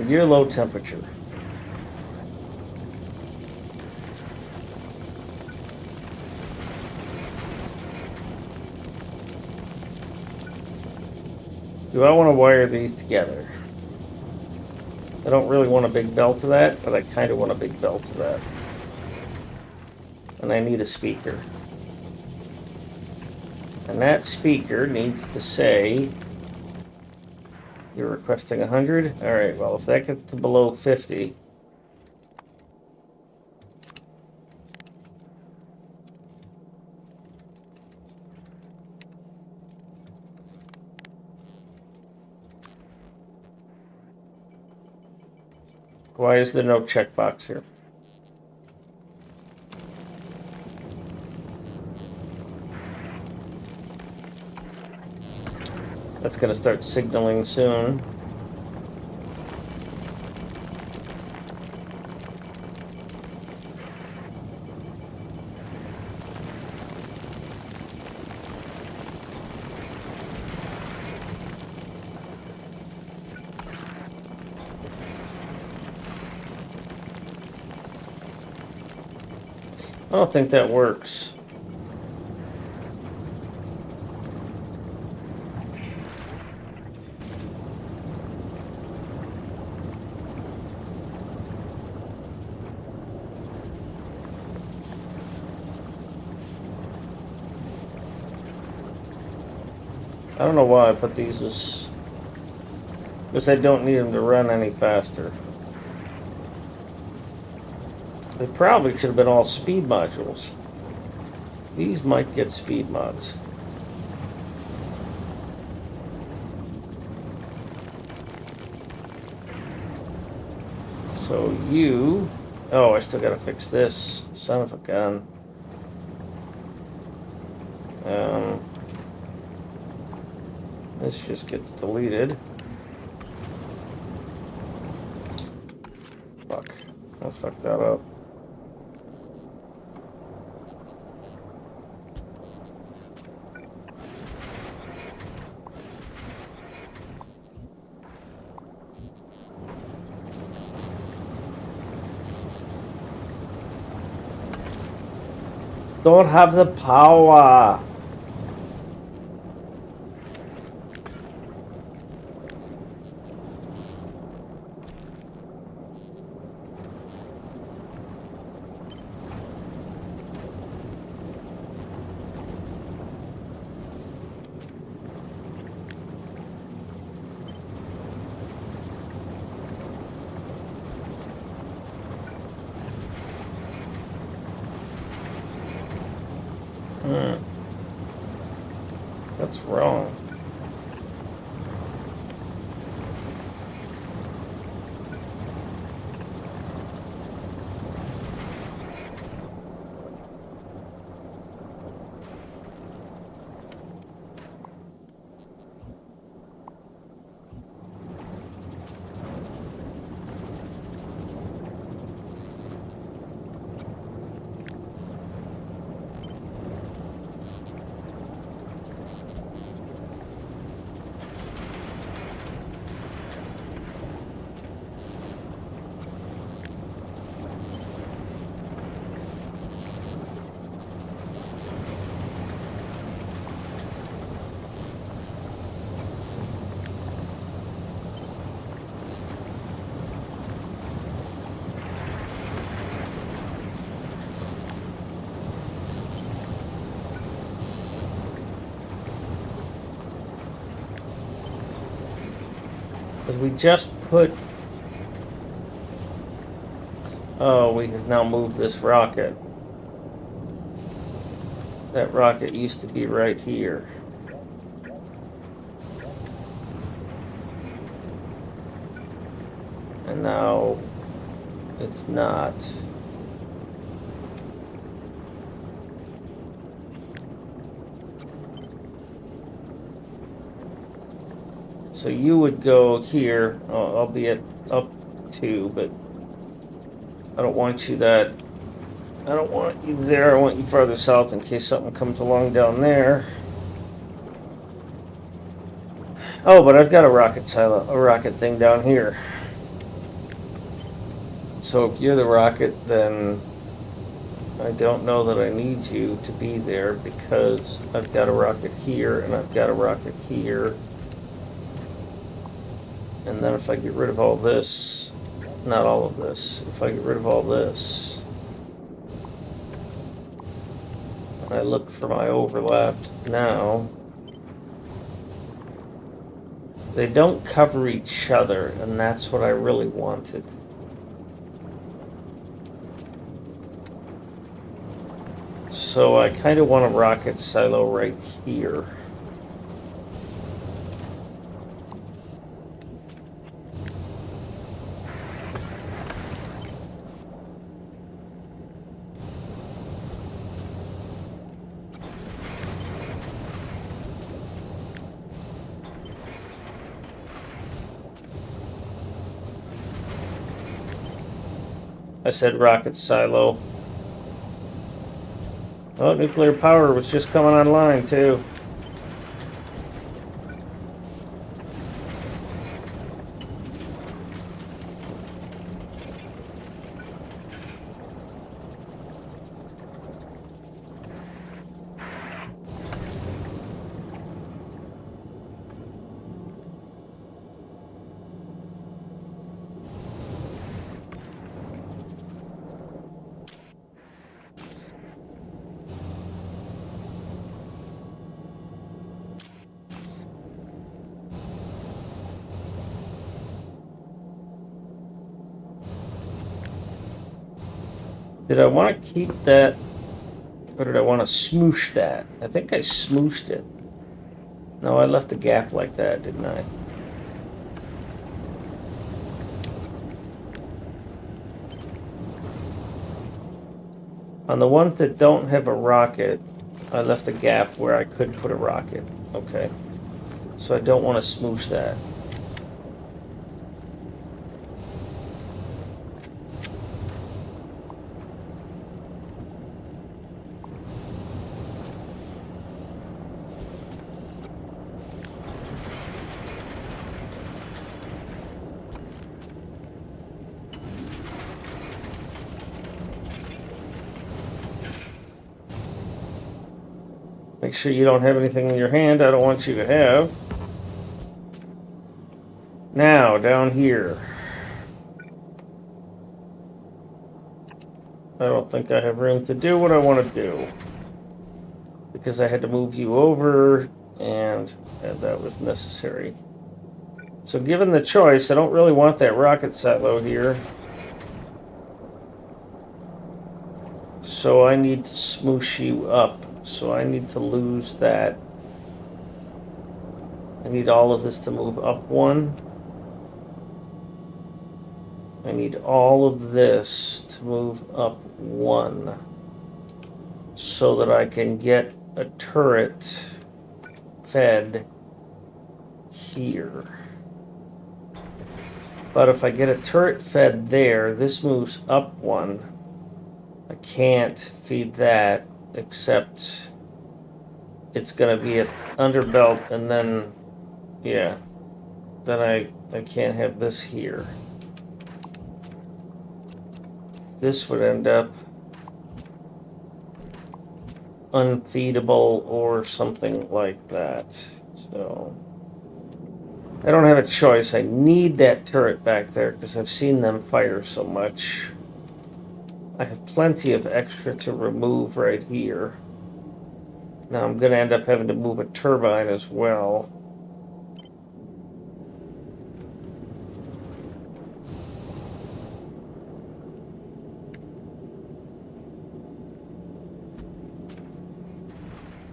Year low temperature. Do I want to wire these together? I don't really want a big bell to that, but I kind of want a big bell to that. And I need a speaker. And that speaker needs to say, you're requesting 100? Alright, well, if that gets to below 50, why is there no checkbox here? That's going to start signaling soon. I don't think that works. I don't know why I put these as... because I don't need them to run any faster. They probably should have been all speed modules. These might get speed mods. So you... oh, I still gotta fix this. Son of a gun. This just gets deleted. Fuck. I fucked that up. Don't have the power. That's wrong. Because we just put... oh, we have now moved this rocket. That rocket used to be right here. And now it's not. So you would go here, albeit up 2, but I don't want you that. I don't want you there. I want you farther south in case something comes along down there. Oh, but I've got a rocket thing down here. So if you're the rocket, then I don't know that I need you to be there because I've got a rocket here and I've got a rocket here. And then if I get rid of all this, not all of this, if I get rid of all this, and I look for my overlaps now, they don't cover each other, and that's what I really wanted. So I kind of want a rocket silo right here. I said rocket silo. Oh, nuclear power was just coming online, too. Did I want to keep that, or did I want to smoosh that? I think I smooshed it. No, I left a gap like that, didn't I? On the ones that don't have a rocket, I left a gap where I could put a rocket. Okay. So I don't want to smoosh that. Make sure you don't have anything in your hand I don't want you to have. Now, down here. I don't think I have room to do what I want to do. Because I had to move you over, and that was necessary. So given the choice, I don't really want that rocket silo here. So I need to smoosh you up. So I need to lose that. I need all of this to move up one. I need all of this to move up one. So that I can get a turret fed here. But if I get a turret fed there, this moves up one. I can't feed that, except it's going to be at underbelt, and then, yeah, then I can't have this here. This would end up unfeedable or something like that. So I don't have a choice. I need that turret back there because I've seen them fire so much. I have plenty of extra to remove right here. Now I'm going to end up having to move a turbine as well.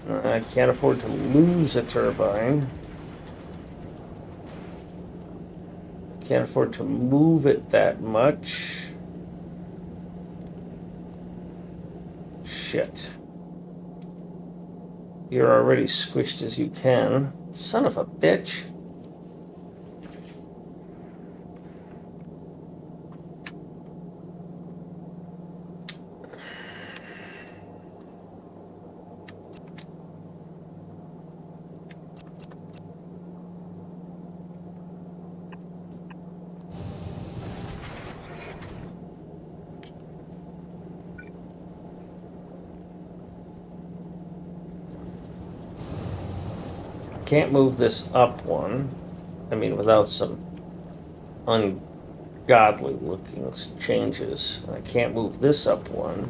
I can't afford to lose a turbine. Can't afford to move it that much. Shit. You're already squished as you can. Son of a bitch. can't move this up one. I mean, without some ungodly looking changes. I can't move this up one.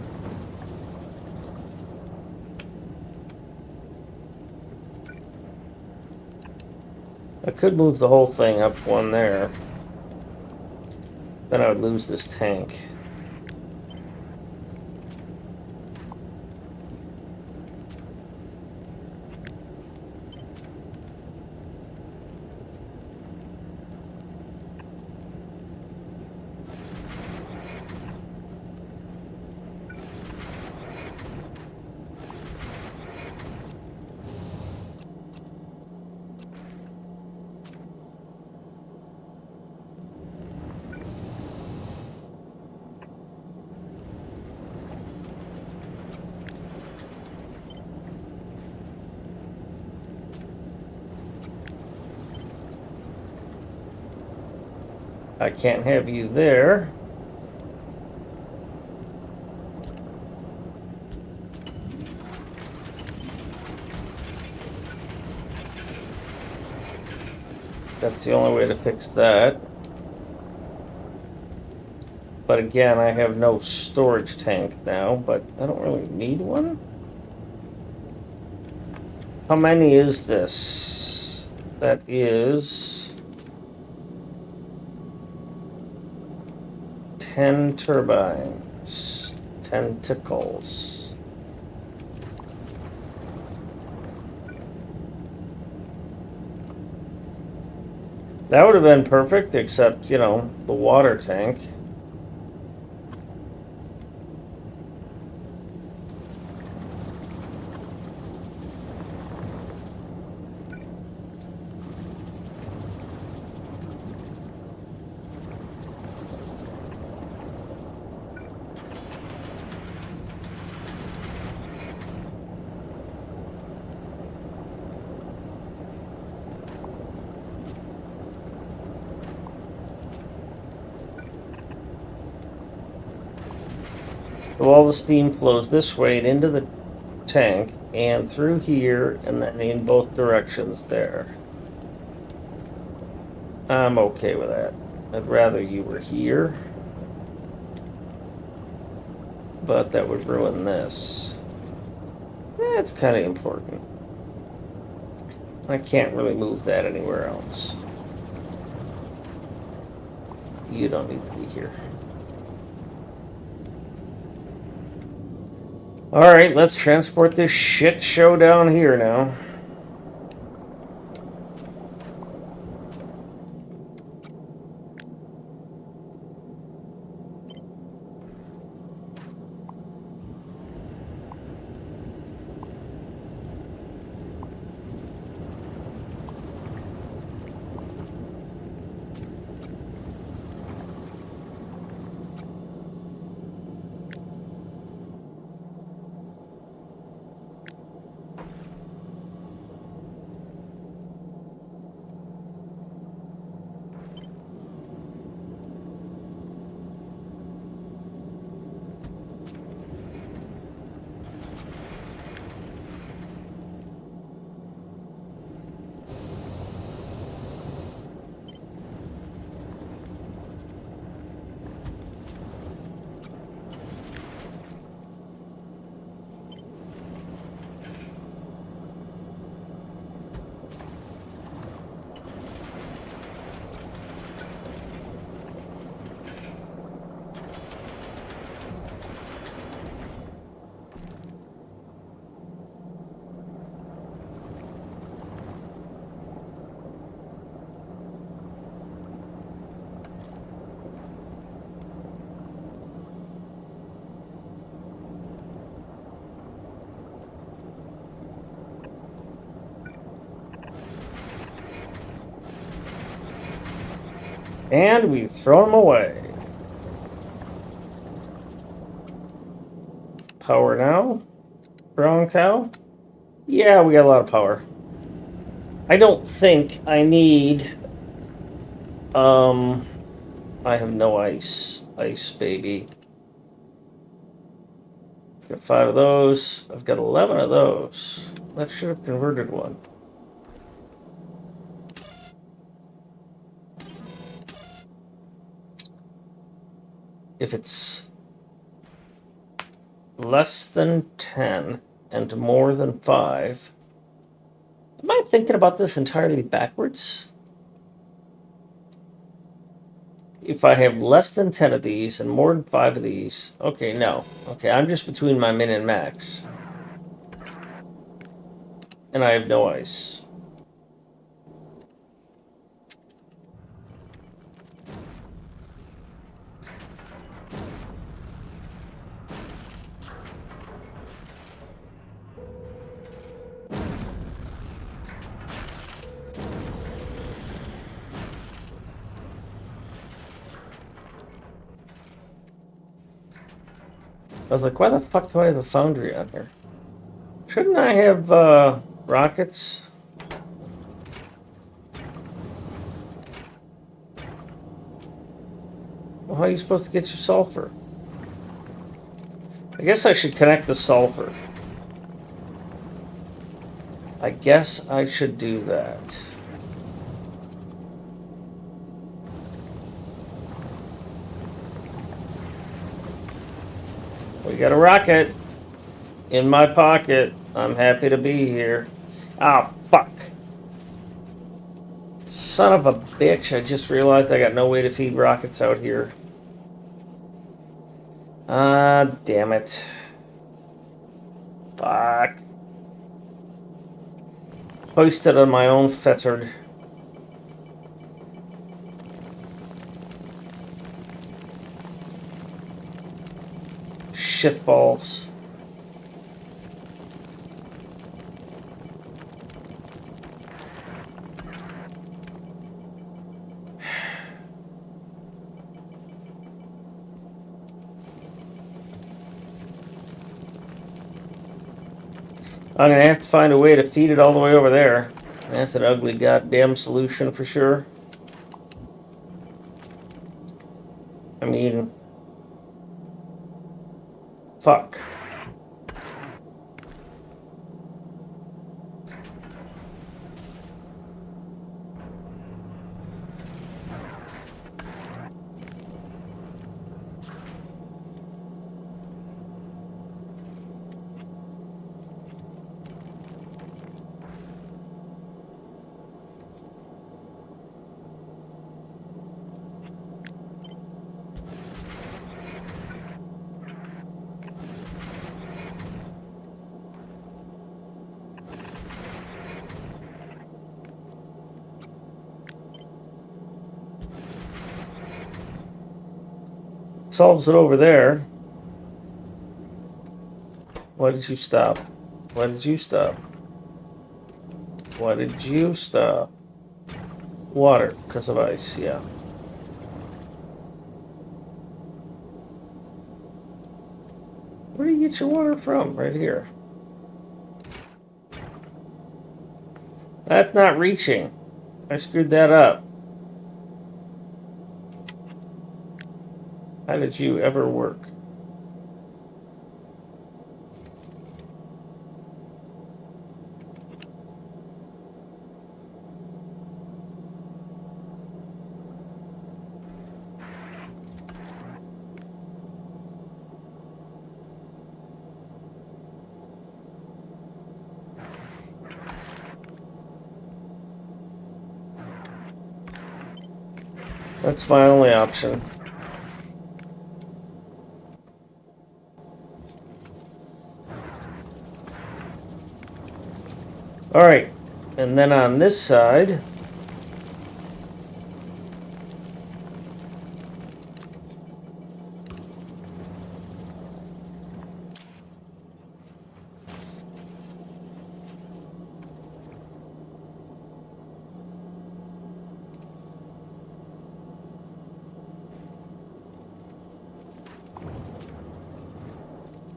I could move the whole thing up one there. Then I would lose this tank. I can't have you there. That's the only way to fix that. But again, I have no storage tank now, but I don't really need one. How many is this? That is 10 turbines, tentacles. That would have been perfect, except, you know, the water tank. So all the steam flows this way and into the tank and through here and then in both directions there. I'm okay with that. I'd rather you were here, but that would ruin this. It's kind of important. I can't really move that anywhere else. You don't need to be here. Alright, let's transport this shit show down here now. And we throw them away. Power now? Brown cow? Yeah, we got a lot of power. I don't think I need... I have no ice. Ice, baby. I've got 5 of those. I've got 11 of those. That should have converted one. if it's less than 10 and more than 5. Am I thinking about this entirely backwards? If I have less than 10 of these and more than 5 of these... Okay, no. Okay, I'm just between my min and max. And I have no ice. I was like, why the fuck do I have a foundry on here? Shouldn't I have rockets? Well, how are you supposed to get your sulfur? I guess I should connect the sulfur. I guess I should do that. We got a rocket in my pocket. I'm happy to be here. Ah, fuck. Son of a bitch, I just realized I got no way to feed rockets out here. Ah, damn it. Fuck. Hoisted on my own fettered. Shitballs. I'm gonna have to find a way to feed it all the way over there. That's an ugly goddamn solution for sure. I mean... Fuck. Solves it over there. Why did you stop? Why did you stop? Why did you stop? Water, because of ice, yeah. Where do you get your water from? Right here. That's not reaching. I screwed that up. How did you ever work? That's my only option. Alright, and then on this side...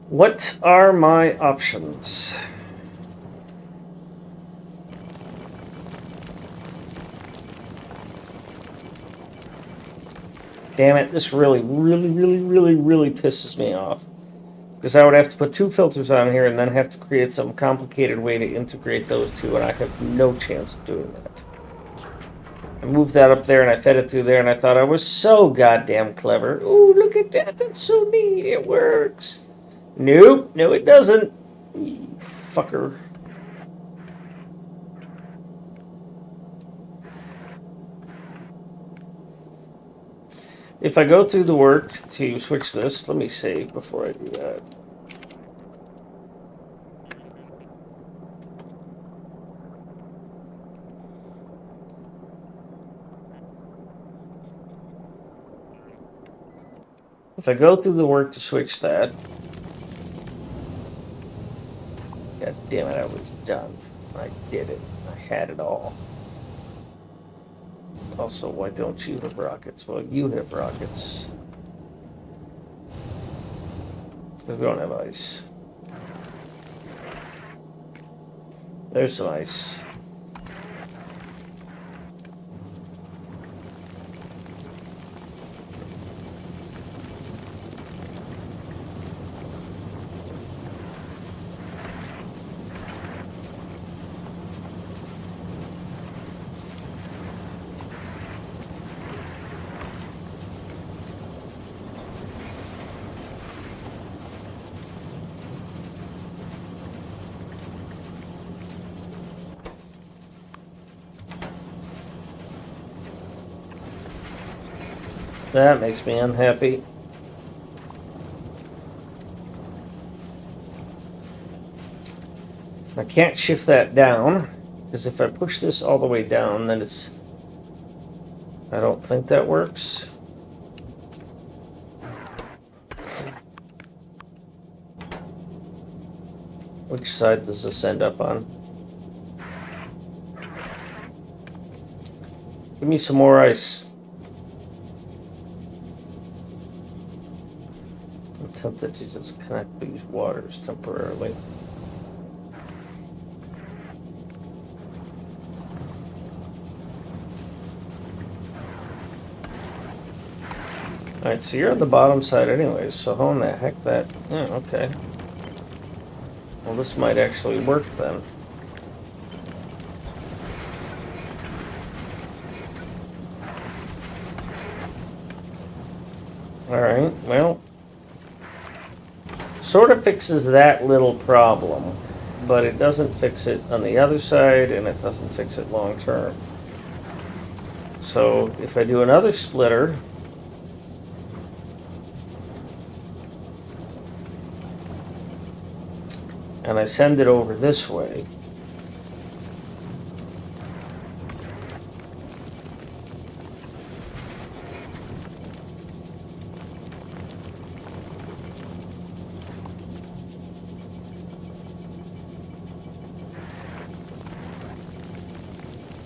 What are my options? Damn it, this really pisses me off. Because I would have to put 2 filters on here and then have to create some complicated way to integrate those two, and I have no chance of doing that. I moved that up there and I fed it through there, and I thought I was so goddamn clever. Ooh, look at that. That's so neat. It works. Nope. No, it doesn't. You fucker. If I go through the work to switch this, let me save before I do that. If I go through the work to switch that, god damn it, I was done. I did it. I had it all. Also, why don't you have rockets? Well, you have rockets. Because we don't have ice. There's some ice. That makes me unhappy. I can't shift that down, because if I push this all the way down, then it's... I don't think that works. Which side does this end up on? Give me some more ice. I'm tempted to just connect these waters temporarily. Alright, so you're on the bottom side anyways, so how in the heck that... Yeah, okay. Well, this might actually work then. Alright, well... Sort of fixes that little problem, but it doesn't fix it on the other side, and it doesn't fix it long term. So, if I do another splitter... and I send it over this way...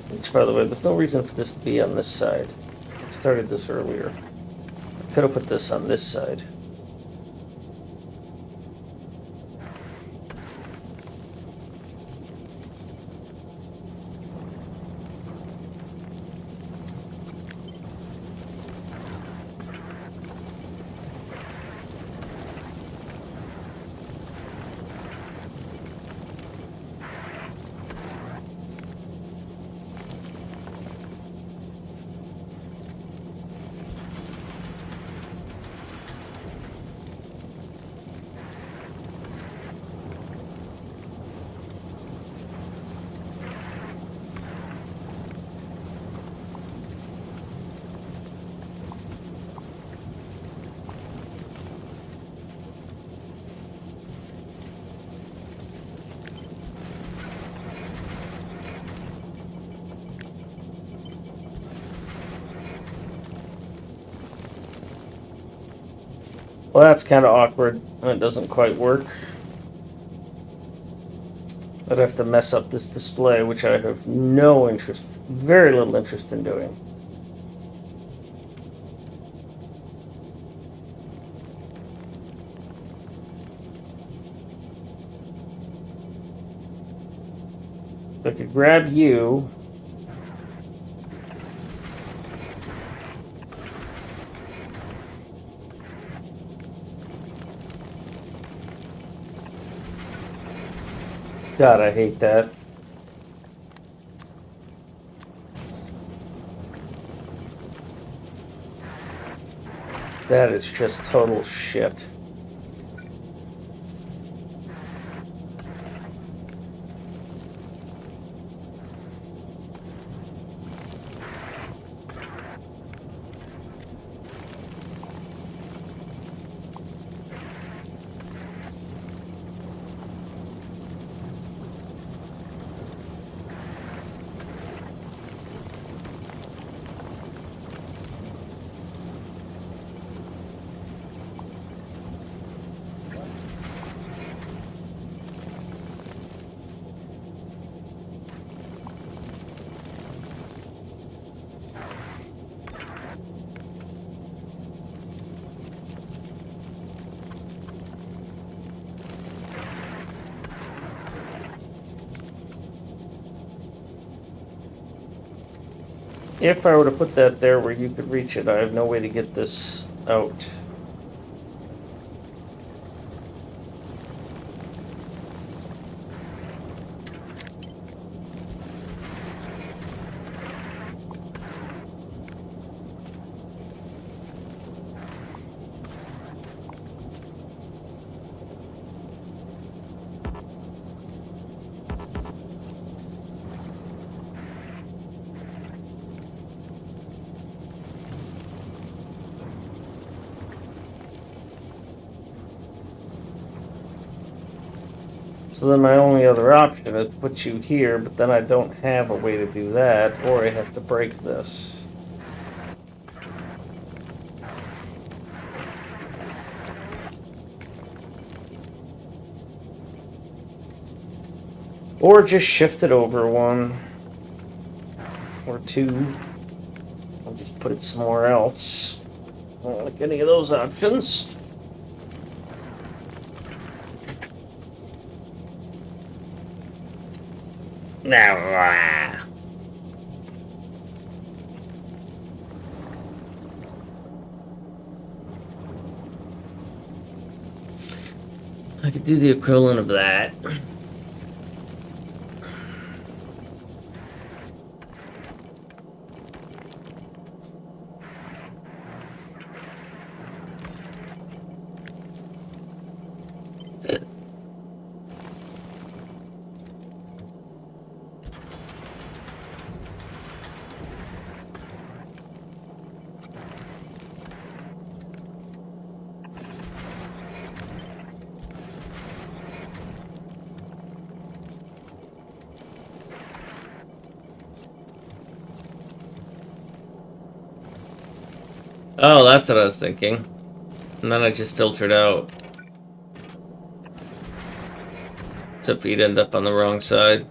Which, by the way, there's no reason for this to be on this side. I started this earlier. I could have put this on this side. Well, that's kind of awkward, and it doesn't quite work. I'd have to mess up this display, which I have no interest, very little interest in doing. So I could grab you. God, I hate that. That is just total shit. If I were to put that there where you could reach it, I have no way to get this out. So then my only other option is to put you here, but then I don't have a way to do that, or I have to break this. Or just shift it over one. Or two. I'll just put it somewhere else. I don't like any of those options. Now, I could do the equivalent of that. Oh, that's what I was thinking. And then I just filtered out. Except for you'd end up on the wrong side.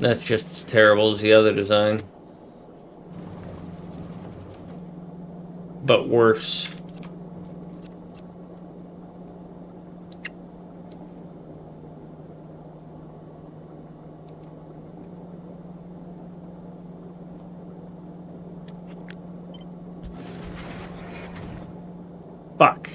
That's just as terrible as the other design. But worse. Fuck.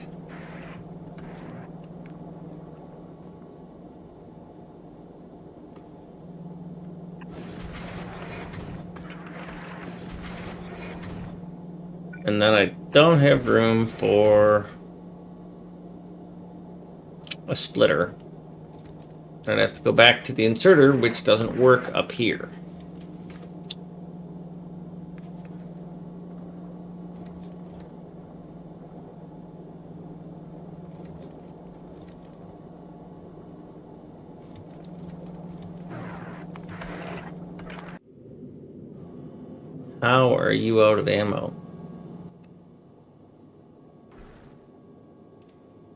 And then I don't have room for a splitter. I'd have to go back to the inserter, which doesn't work up here. How are you out of ammo?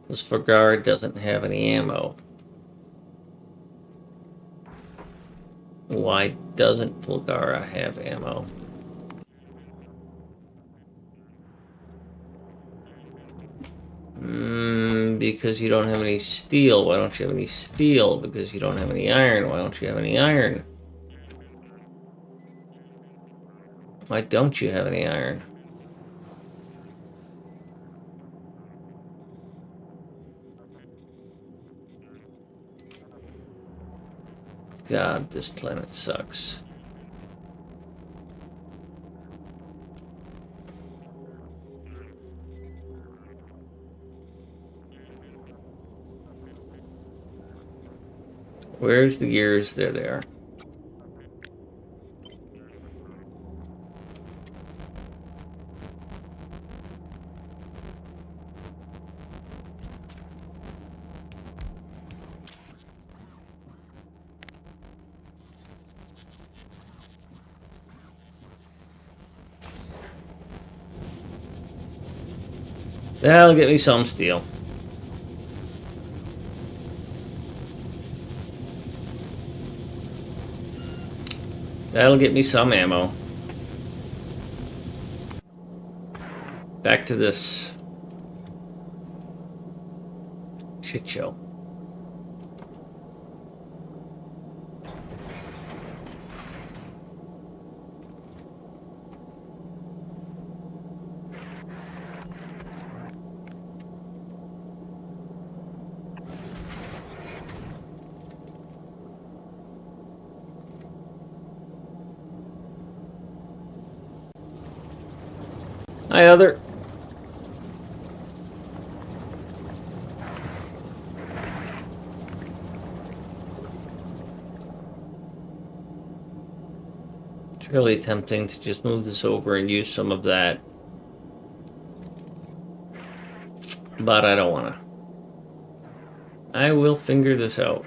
This Fugard doesn't have any ammo. Why doesn't Fulgara have ammo? Because you don't have any steel. Why don't you have any steel? Because you don't have any iron. Why don't you have any iron? Why don't you have any iron? God, this planet sucks. Where's the gears? There they are. That'll get me some steel. That'll get me some ammo. Back to this shit show. Hi, other. It's really tempting to just move this over and use some of that. But I don't want to. I will figure this out.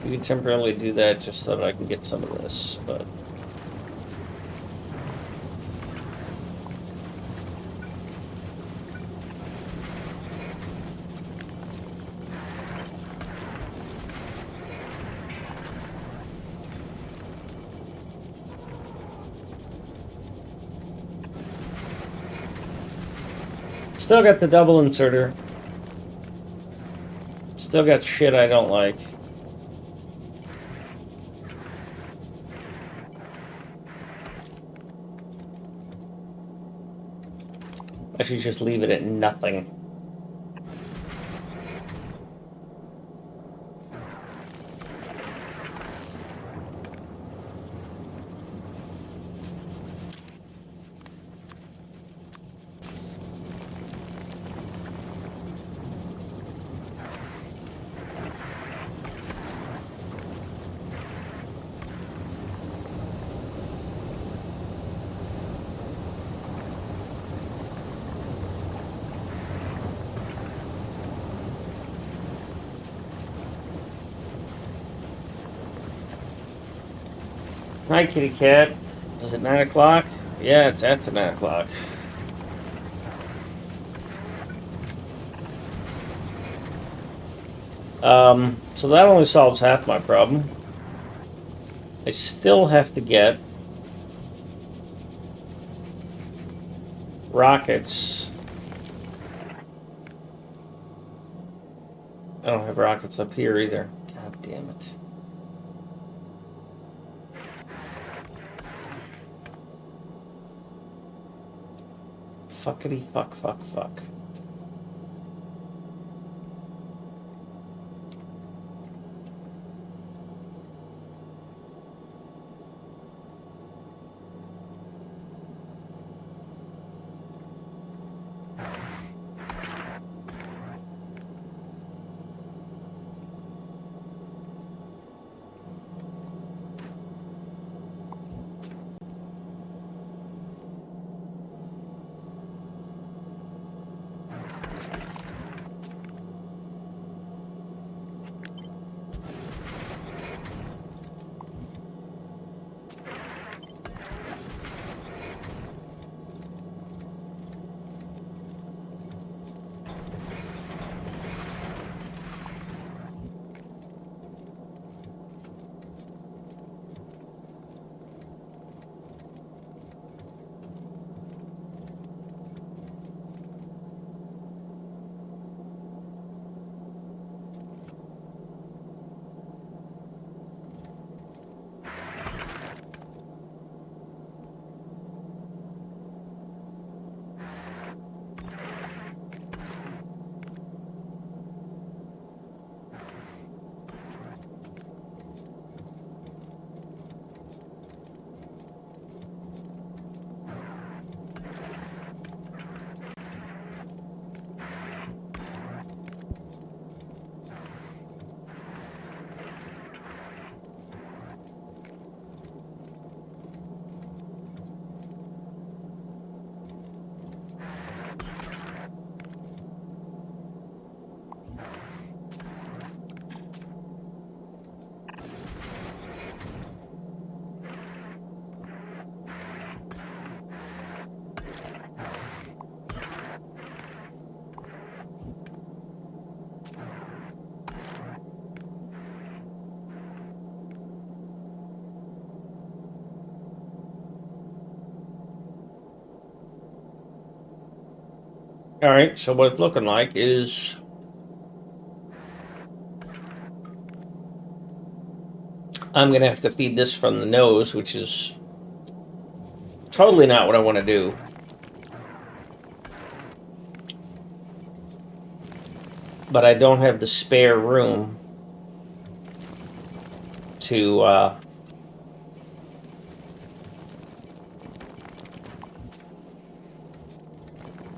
You can temporarily do that just so that I can get some of this, but... Still got the double inserter. Still got shit I don't like. I should just leave it at nothing. Hi, kitty cat. Is it 9 o'clock? Yeah, it's after 9 o'clock. So that only solves half my problem. I still have to get rockets. I don't have rockets up here either. God damn it. Fuckity fuck fuck fuck. All right, so what it's looking like is I'm going to have to feed this from the nose, which is totally not what I want to do. But I don't have the spare room to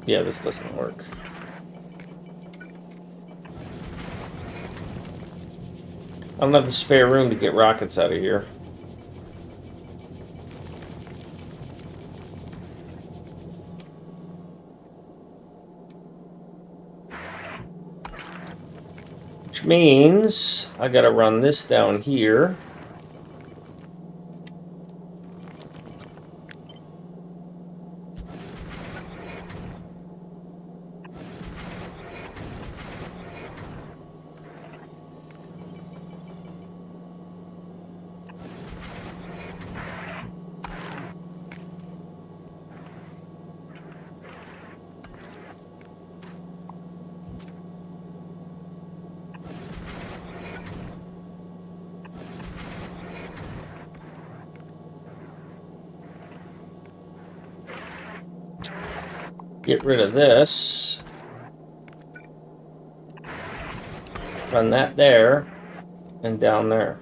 yeah, this doesn't work. I don't have the spare room to get rockets out of here. Which means I gotta run this down here. Get rid of this. Run that there and down there.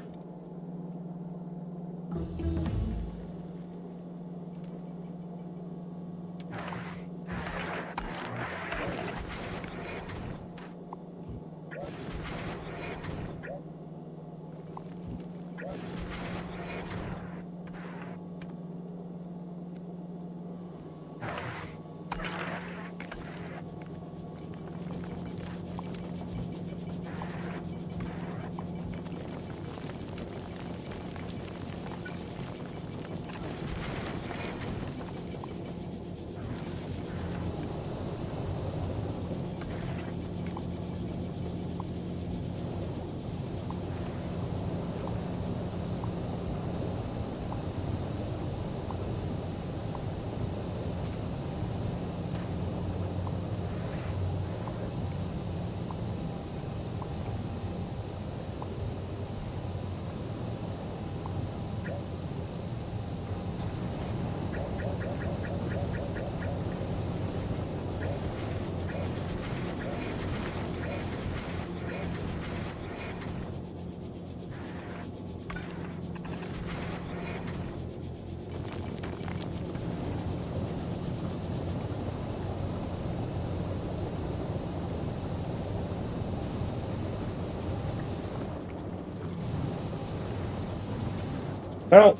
Well,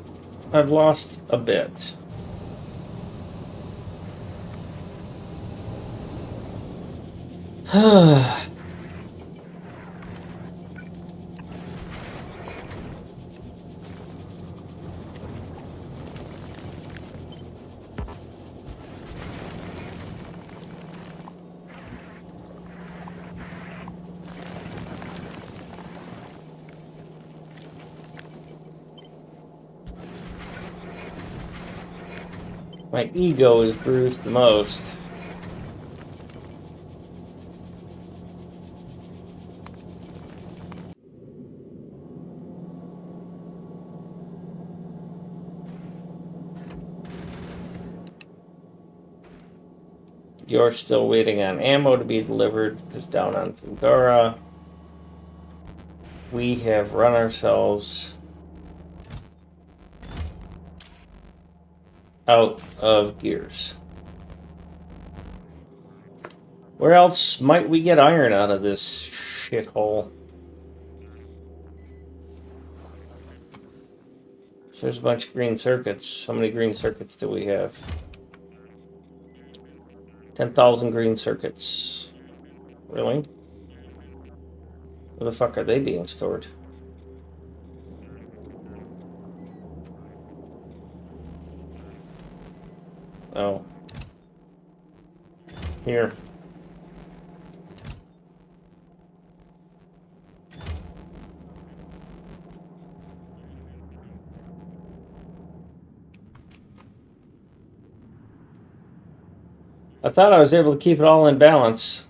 I've lost a bit. My ego is bruised the most. You're still waiting on ammo to be delivered because down on Fundora, we have run ourselves out of gears. Where else might we get iron out of this shithole? So there's a bunch of green circuits. How many green circuits do we have? 10,000 green circuits. Really? Where the fuck are they being stored? Oh. Here. I thought I was able to keep it all in balance.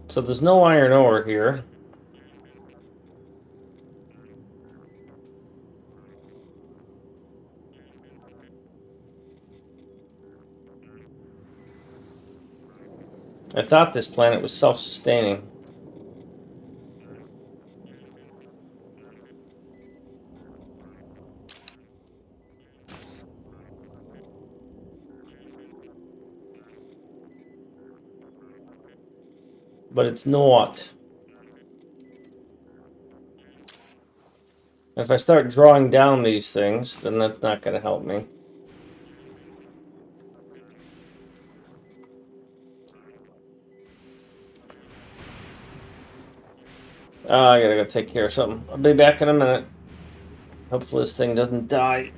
So there's no iron ore here. I thought this planet was self-sustaining. But it's not. If I start drawing down these things, then that's not going to help me. I gotta go take care of something. I'll be back in a minute. Hopefully this thing doesn't die.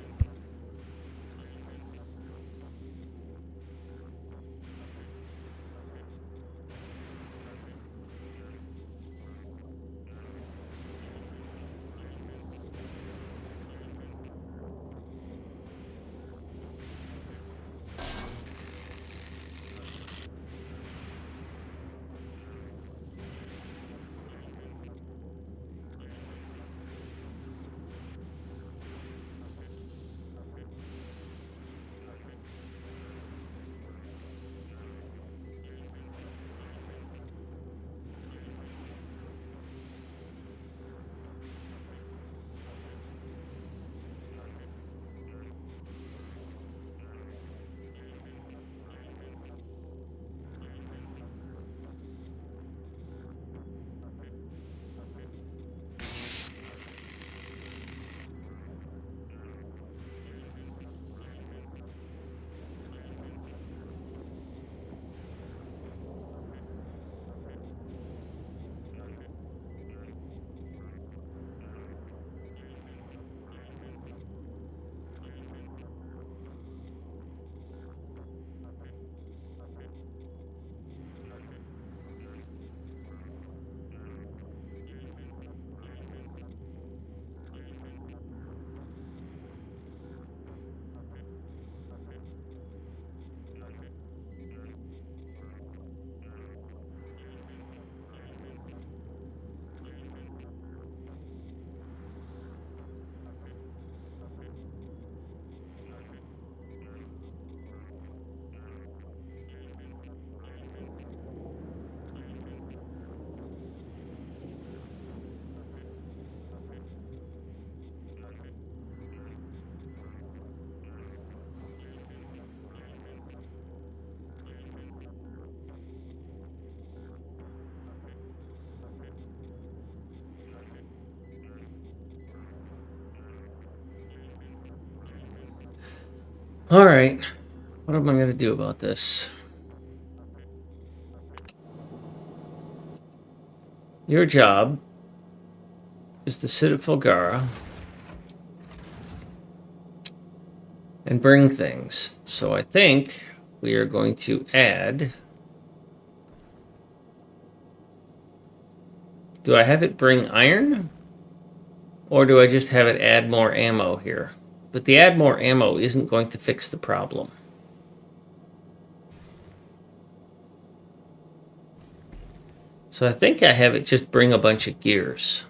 Alright. What am I going to do about this? Your job is to sit at Fulgara and bring things. So I think we are going to add... Do I have it bring iron? Or do I just have it add more ammo here? But the add more ammo isn't going to fix the problem. So I think I have it just bring a bunch of gears.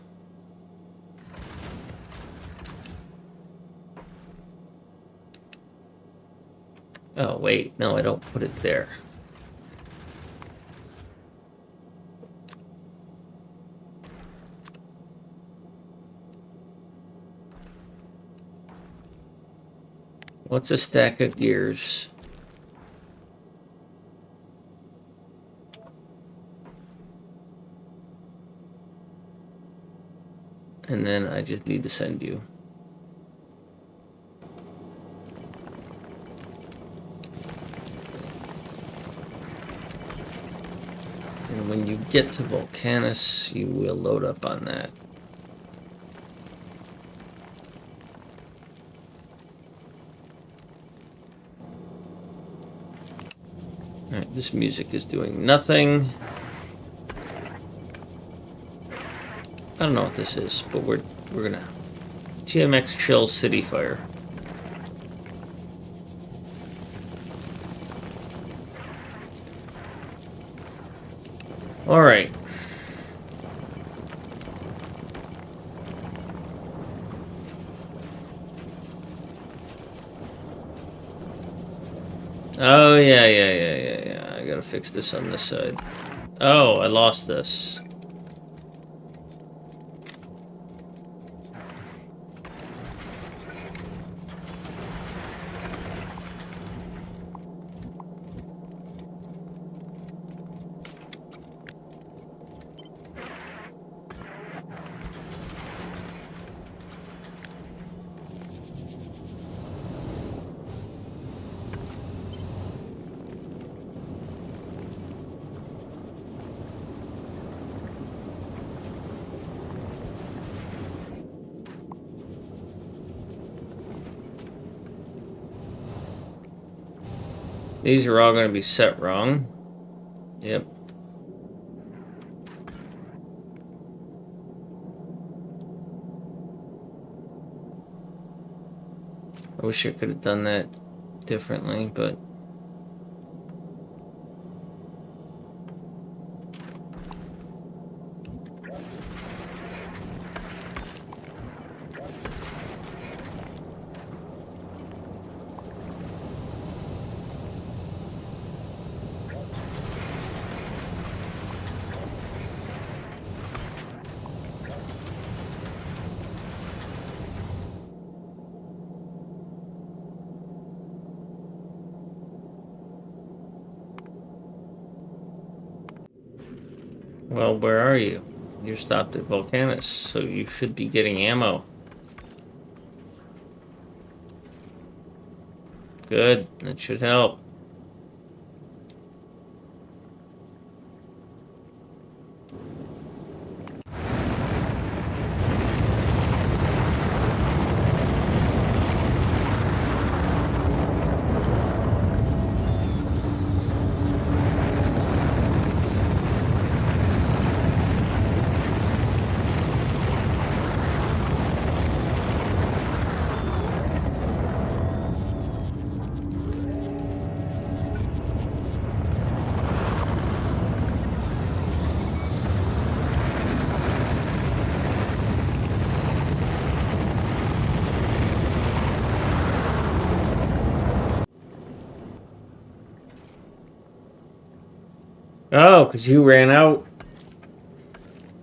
Oh, wait. No, I don't put it there. What's a stack of gears? And then I just need to send you. And when you get to Volcanus, you will load up on that. Alright, this music is doing nothing. I don't know what this is, but we're gonna GMX Chill City Fire. All right. Oh, yeah. I gotta fix this on this side. Oh, I lost this. These are all going to be set wrong. Yep. I wish I could have done that differently, but... Well, where are you? You're stopped at Volcanus, so you should be getting ammo. Good, that should help. Oh, because you ran out.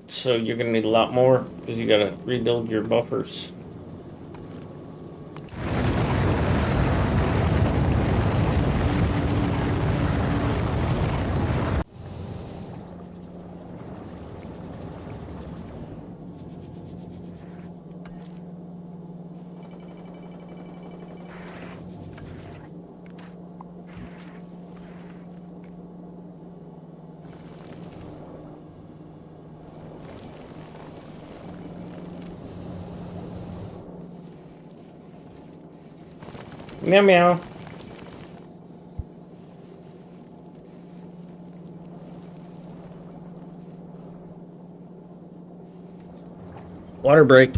So you're going to need a lot more, because you got to rebuild your buffers. Meow meow. Water break.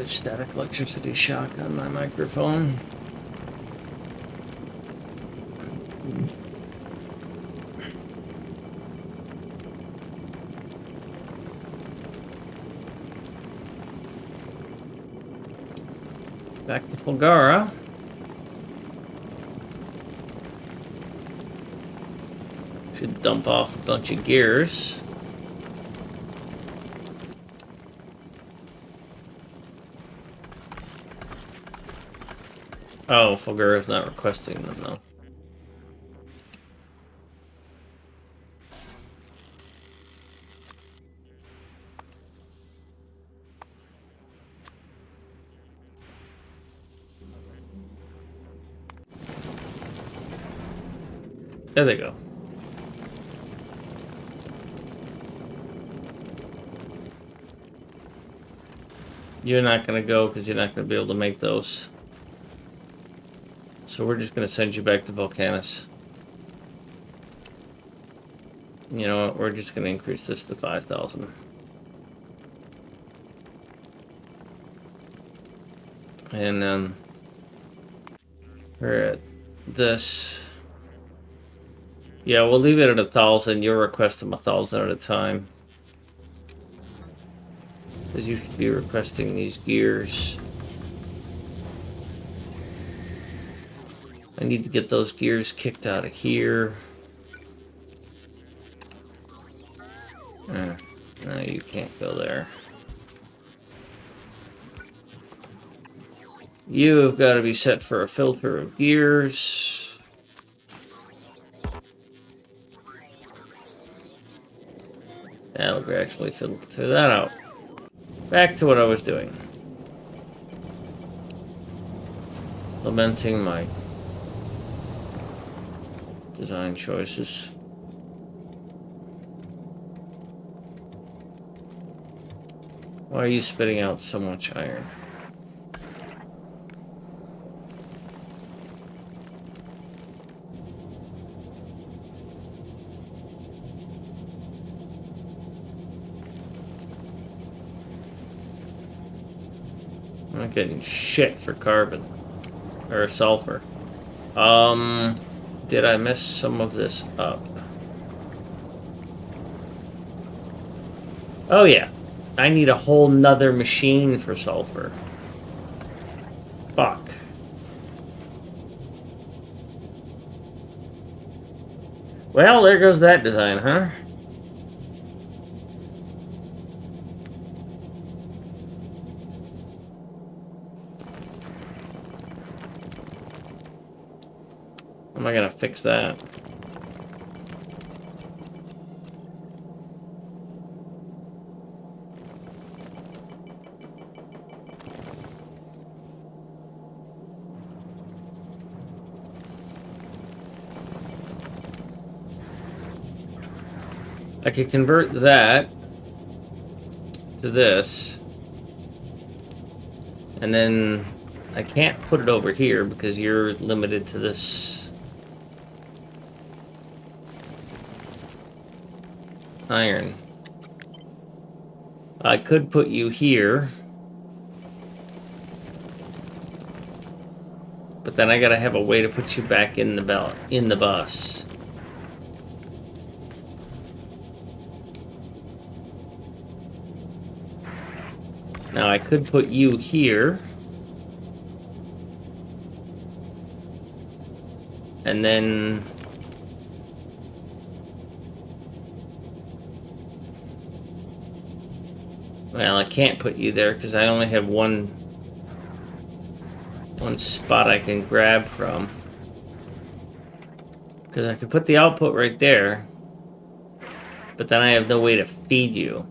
There's static electricity shock on my microphone. Back to Fulgara. Should dump off a bunch of gears. Oh, Fulgara's not requesting them though. There they go. You're not going to go because you're not going to be able to make those. So we're just going to send you back to Volcanus. You know what? We're just going to increase this to 5,000. And then we're at this. Yeah, we'll leave it at 1,000. You'll request them 1,000 at a time. Because you should be requesting these gears. I need to get those gears kicked out of here. No, you can't go there. You've got to be set for a filter of gears. That'll gradually filter that out. Back to what I was doing. Lamenting my design choices. Why are you spitting out so much iron? I'm not getting shit for carbon. Or sulfur. Did I mess some of this up? Oh yeah. I need a whole nother machine for sulfur. Fuck. Well, there goes that design, huh? How am I gonna fix that? I could convert that to this. And then I can't put it over here because you're limited to this iron. I could put you here. But then I gotta have a way to put you back in the bus. Now I could put you here. And then well, I can't put you there because I only have one spot I can grab from. Because I could put the output right there, but then I have no way to feed you.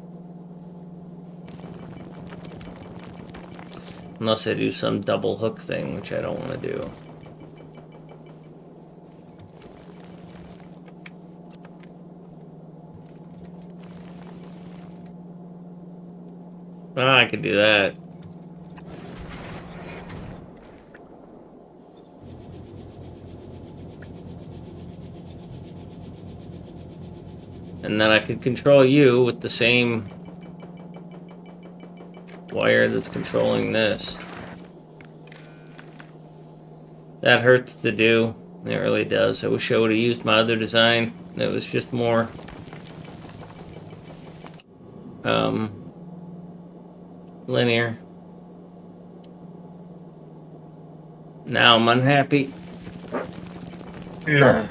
Unless I do some double hook thing, which I don't want to do. Ah, I could do that. And then I could control you with the same wire that's controlling this. That hurts to do. It really does. I wish I would have used my other design. It was just more linear. Now I'm unhappy. No.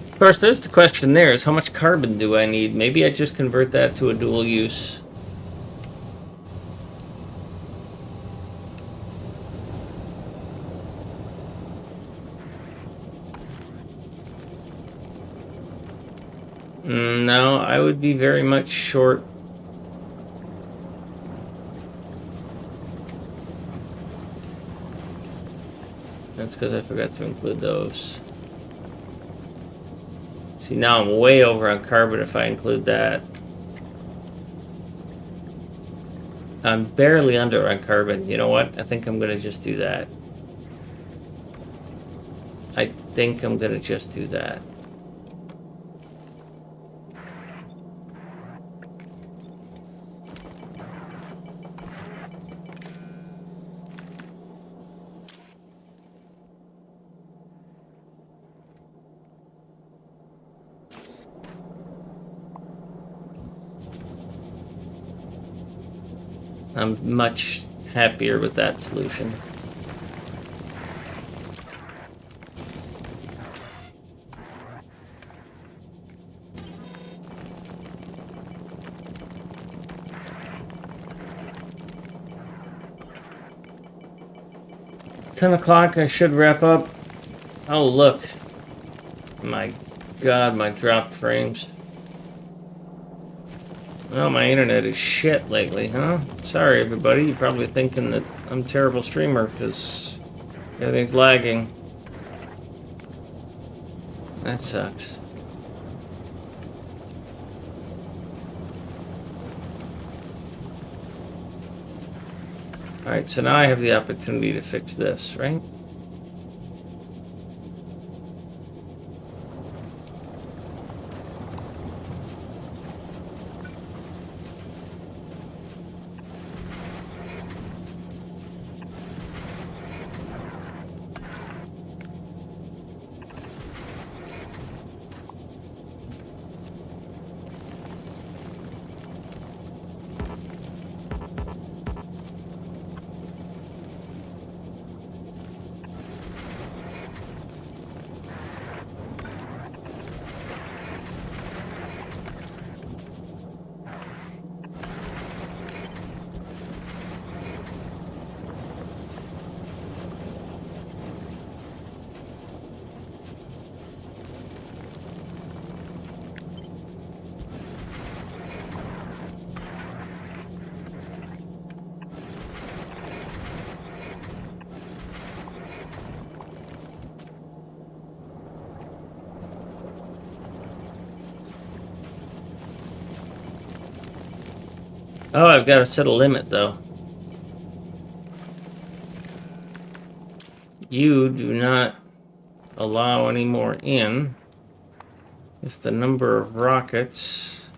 Of course, there's the question there is how much carbon do I need? Maybe I just convert that to a dual use. No, I would be very much short. That's because I forgot to include those. See, now I'm way over on carbon if I include that. I'm barely under on carbon. You know what? I think I'm going to just do that. I think I'm going to just do that. I'm much happier with that solution. $10 I should wrap up. Oh, look. My God, my dropped frames. Well, my internet is shit lately, huh? Sorry, everybody. You're probably thinking that I'm a terrible streamer because everything's lagging. That sucks. Alright, so now I have the opportunity to fix this, right? Oh, I've got to set a limit, though. You do not allow any more in if the number of rockets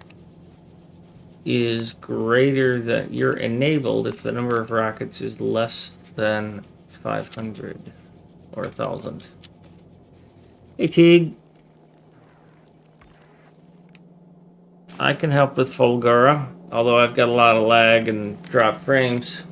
is greater than... You're enabled if the number of rockets is less than 500 or 1,000. Hey, Teague. I can help with Fulgura, although I've got a lot of lag and drop frames.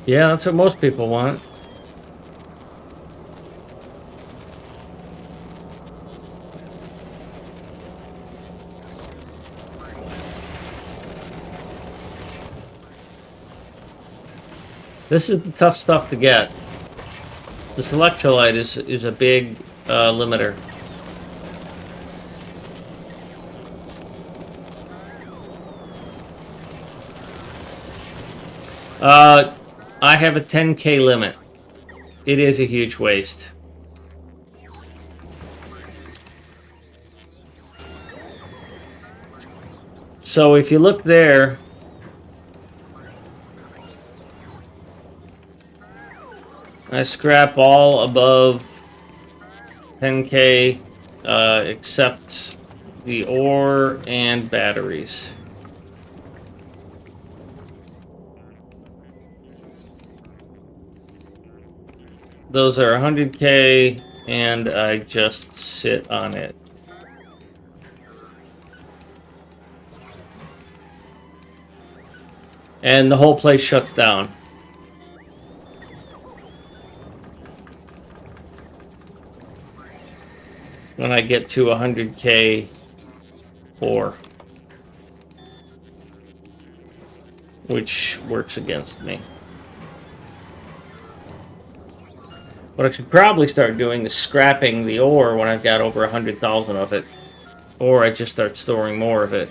Yeah, that's what most people want. This is the tough stuff to get. This electrolyte is a big limiter. I have a 10K limit. It is a huge waste. So if you look there, I scrap all above 10K except the ore and batteries. Those are 100K, and I just sit on it. And the whole place shuts down. When I get to 100K ore. Which works against me. What I should probably start doing is scrapping the ore when I've got over 100,000 of it. Or I just start storing more of it.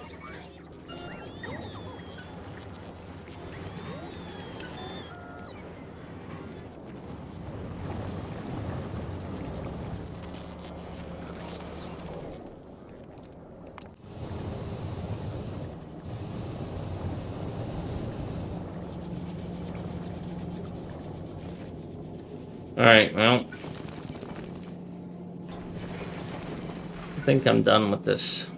Alright, well. I think I'm done with this.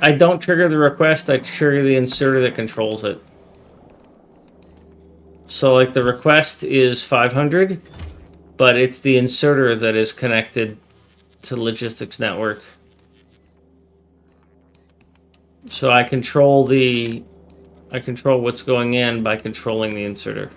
I don't trigger the request, I trigger the inserter that controls it. So, like, the request is 500, but it's the inserter that is connected to the logistics network. So I control what's going in by controlling the inserter.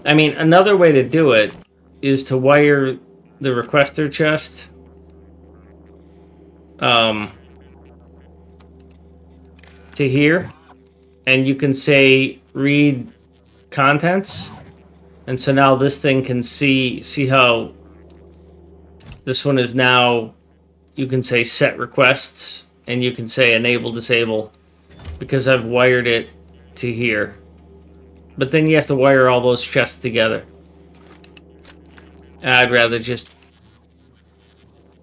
I mean, another way to do it is to wire the requester chest to here, and you can say read contents, and so now this thing can see how this one is now. You can say set requests, and you can say enable disable, because I've wired it to here. But then you have to wire all those chests together. I'd rather just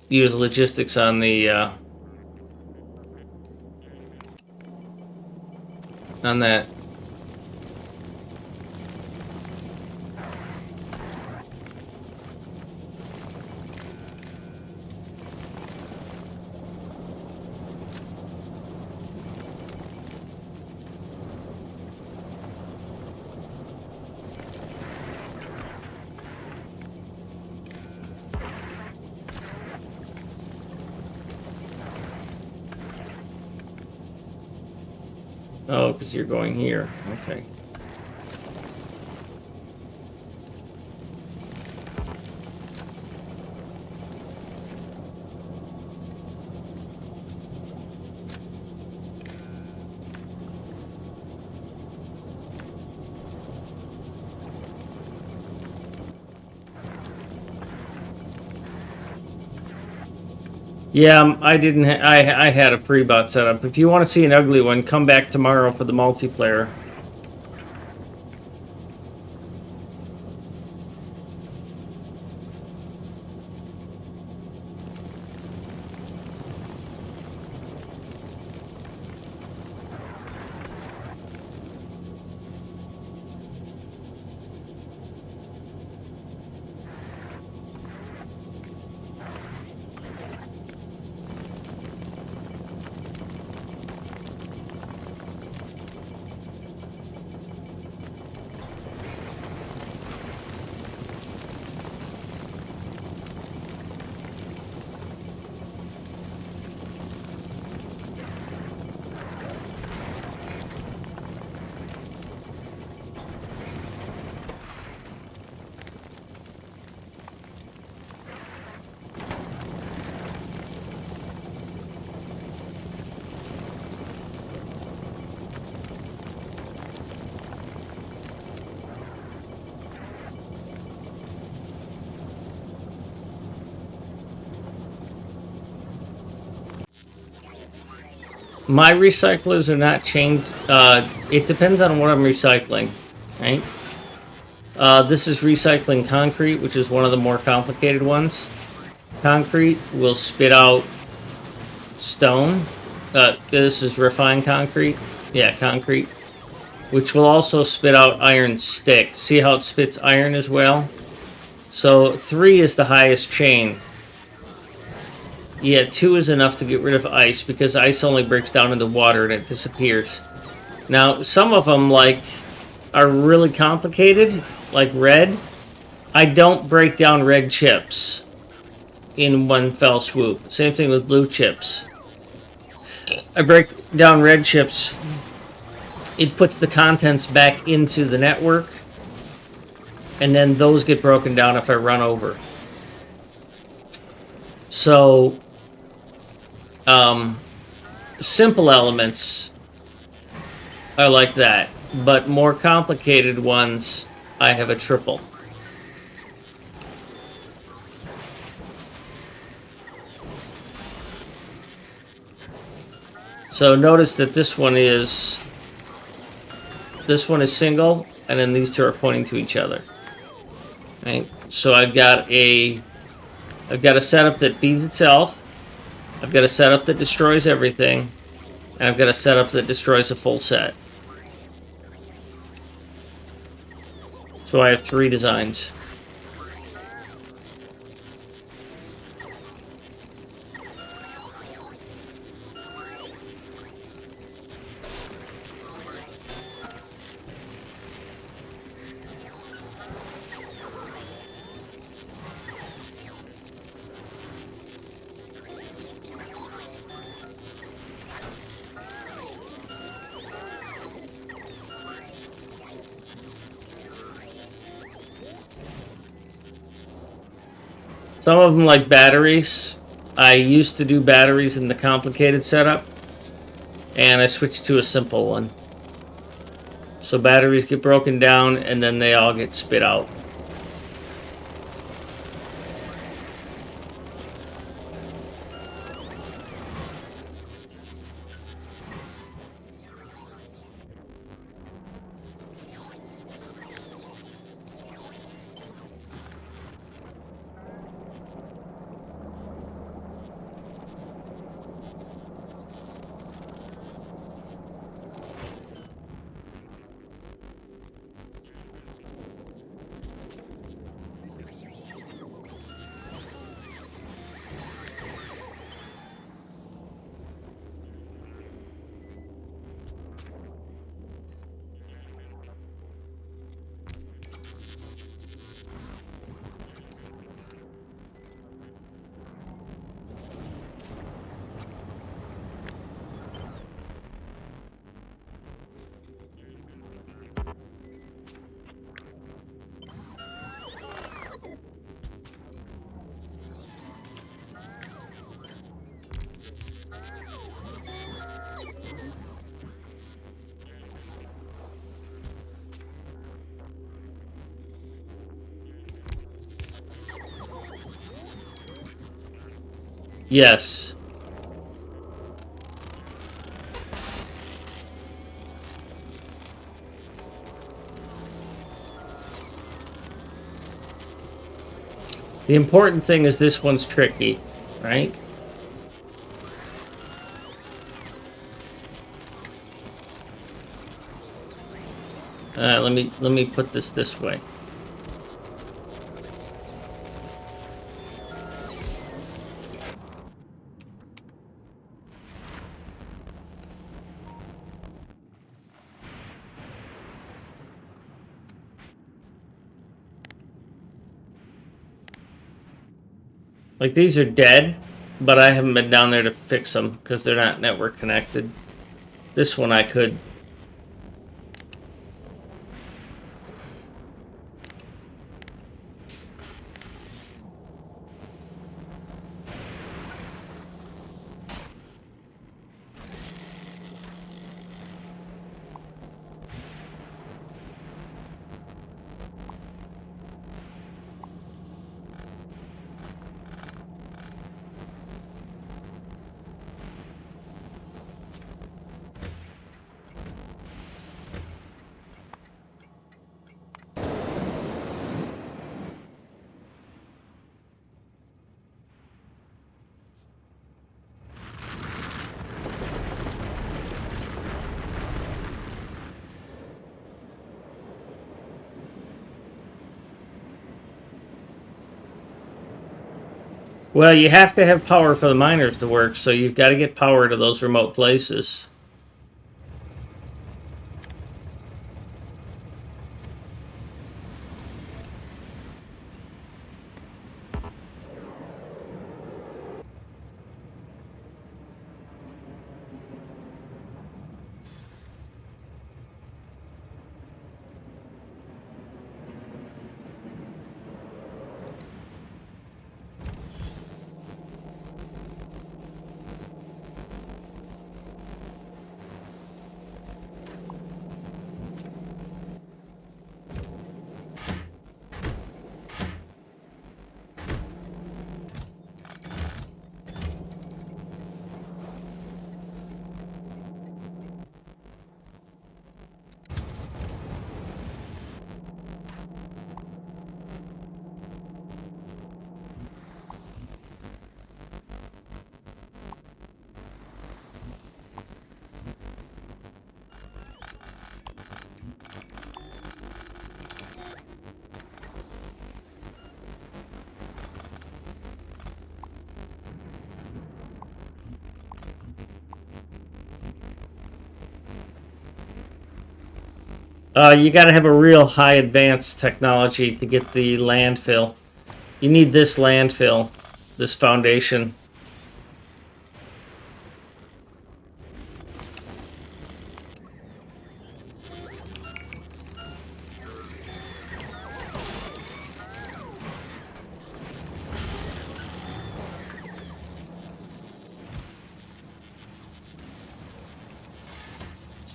use logistics on the on that. Oh, because you're going here. Okay. Yeah, I didn't. I had a pre-bot setup. If you want to see an ugly one, come back tomorrow for the multiplayer. My recyclers are not chained. It depends on what I'm recycling, right? This is recycling concrete, which is one of the more complicated ones. Concrete will spit out stone. This is refined concrete. Yeah, concrete. Which will also spit out iron stick. See how it spits iron as well? So 3 is the highest chain. Yeah, 2 is enough to get rid of ice, because ice only breaks down into water and it disappears. Now, some of them, like, are really complicated, like red. I don't break down red chips in one fell swoop. Same thing with blue chips. I break down red chips. It puts the contents back into the network, and then those get broken down if I run over. So, simple elements are like that, but more complicated ones, I have a triple. So notice that this one is single, and then these two are pointing to each other. Right? So I've got a setup that feeds itself. I've got a setup that destroys everything, and I've got a setup that destroys a full set. So I have 3 designs. Some of them, like batteries. I used to do batteries in the complicated setup, and I switched to a simple one. So batteries get broken down, and then they all get spit out. Yes. The important thing is this one's tricky, right? Let me put this way. Like, these are dead, but I haven't been down there to fix them because they're not network connected. This one I could. Well, you have to have power for the miners to work, so you've got to get power to those remote places. You got to have a real high advanced technology to get the landfill. You need this landfill, this foundation.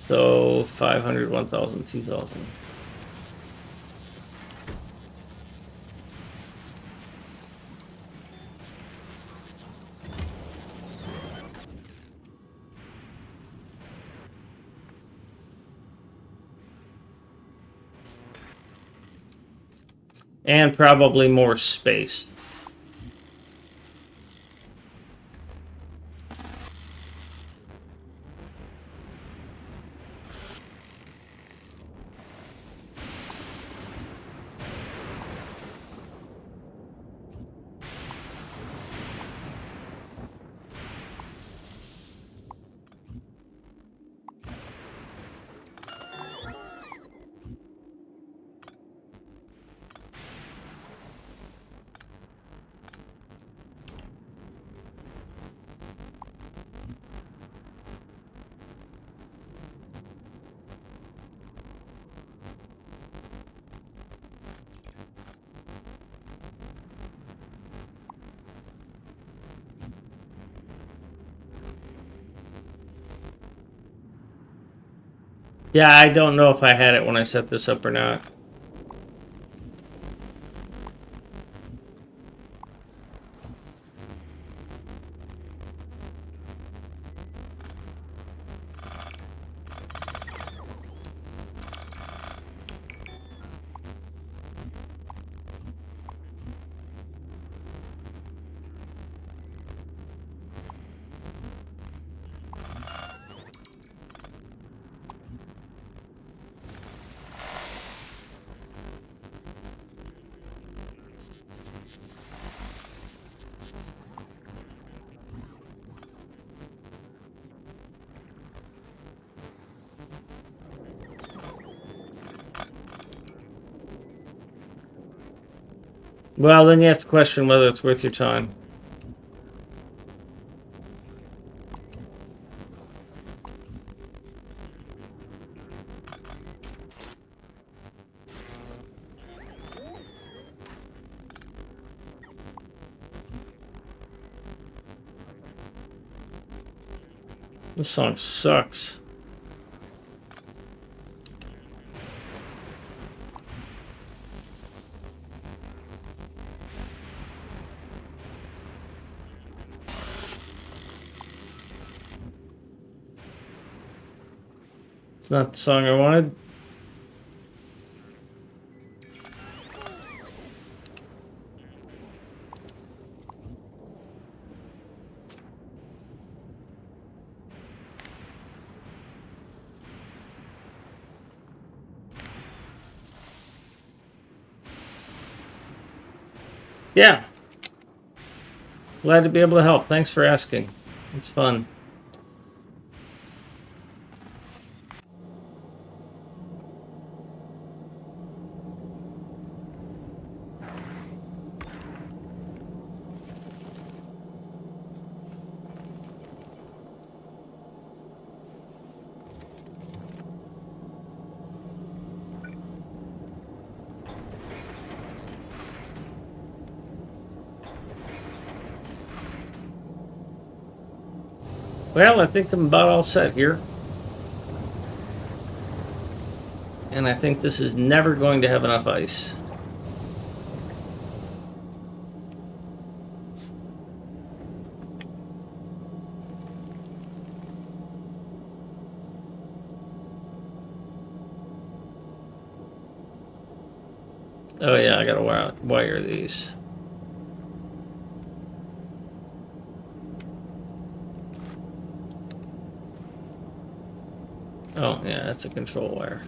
So 500, 1,000, 2,000. And probably more space. Yeah, I don't know if I had it when I set this up or not. Well, then you have to question whether it's worth your time. This song sucks. It's not the song I wanted. Yeah. Glad to be able to help. Thanks for asking. It's fun. Well, I think I'm about all set here. And I think this is never going to have enough ice. Oh yeah, I gotta wire these. Oh yeah, that's a control wire.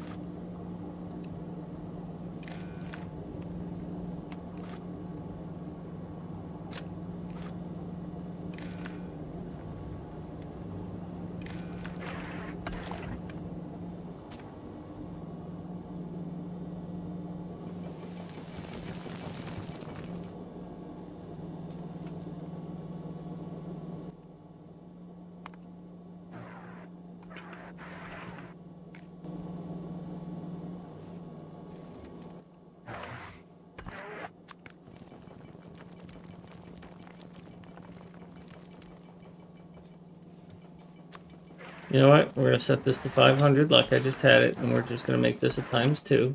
You know what? We're gonna set this to 500 like I just had it, and we're just gonna make this a ×2.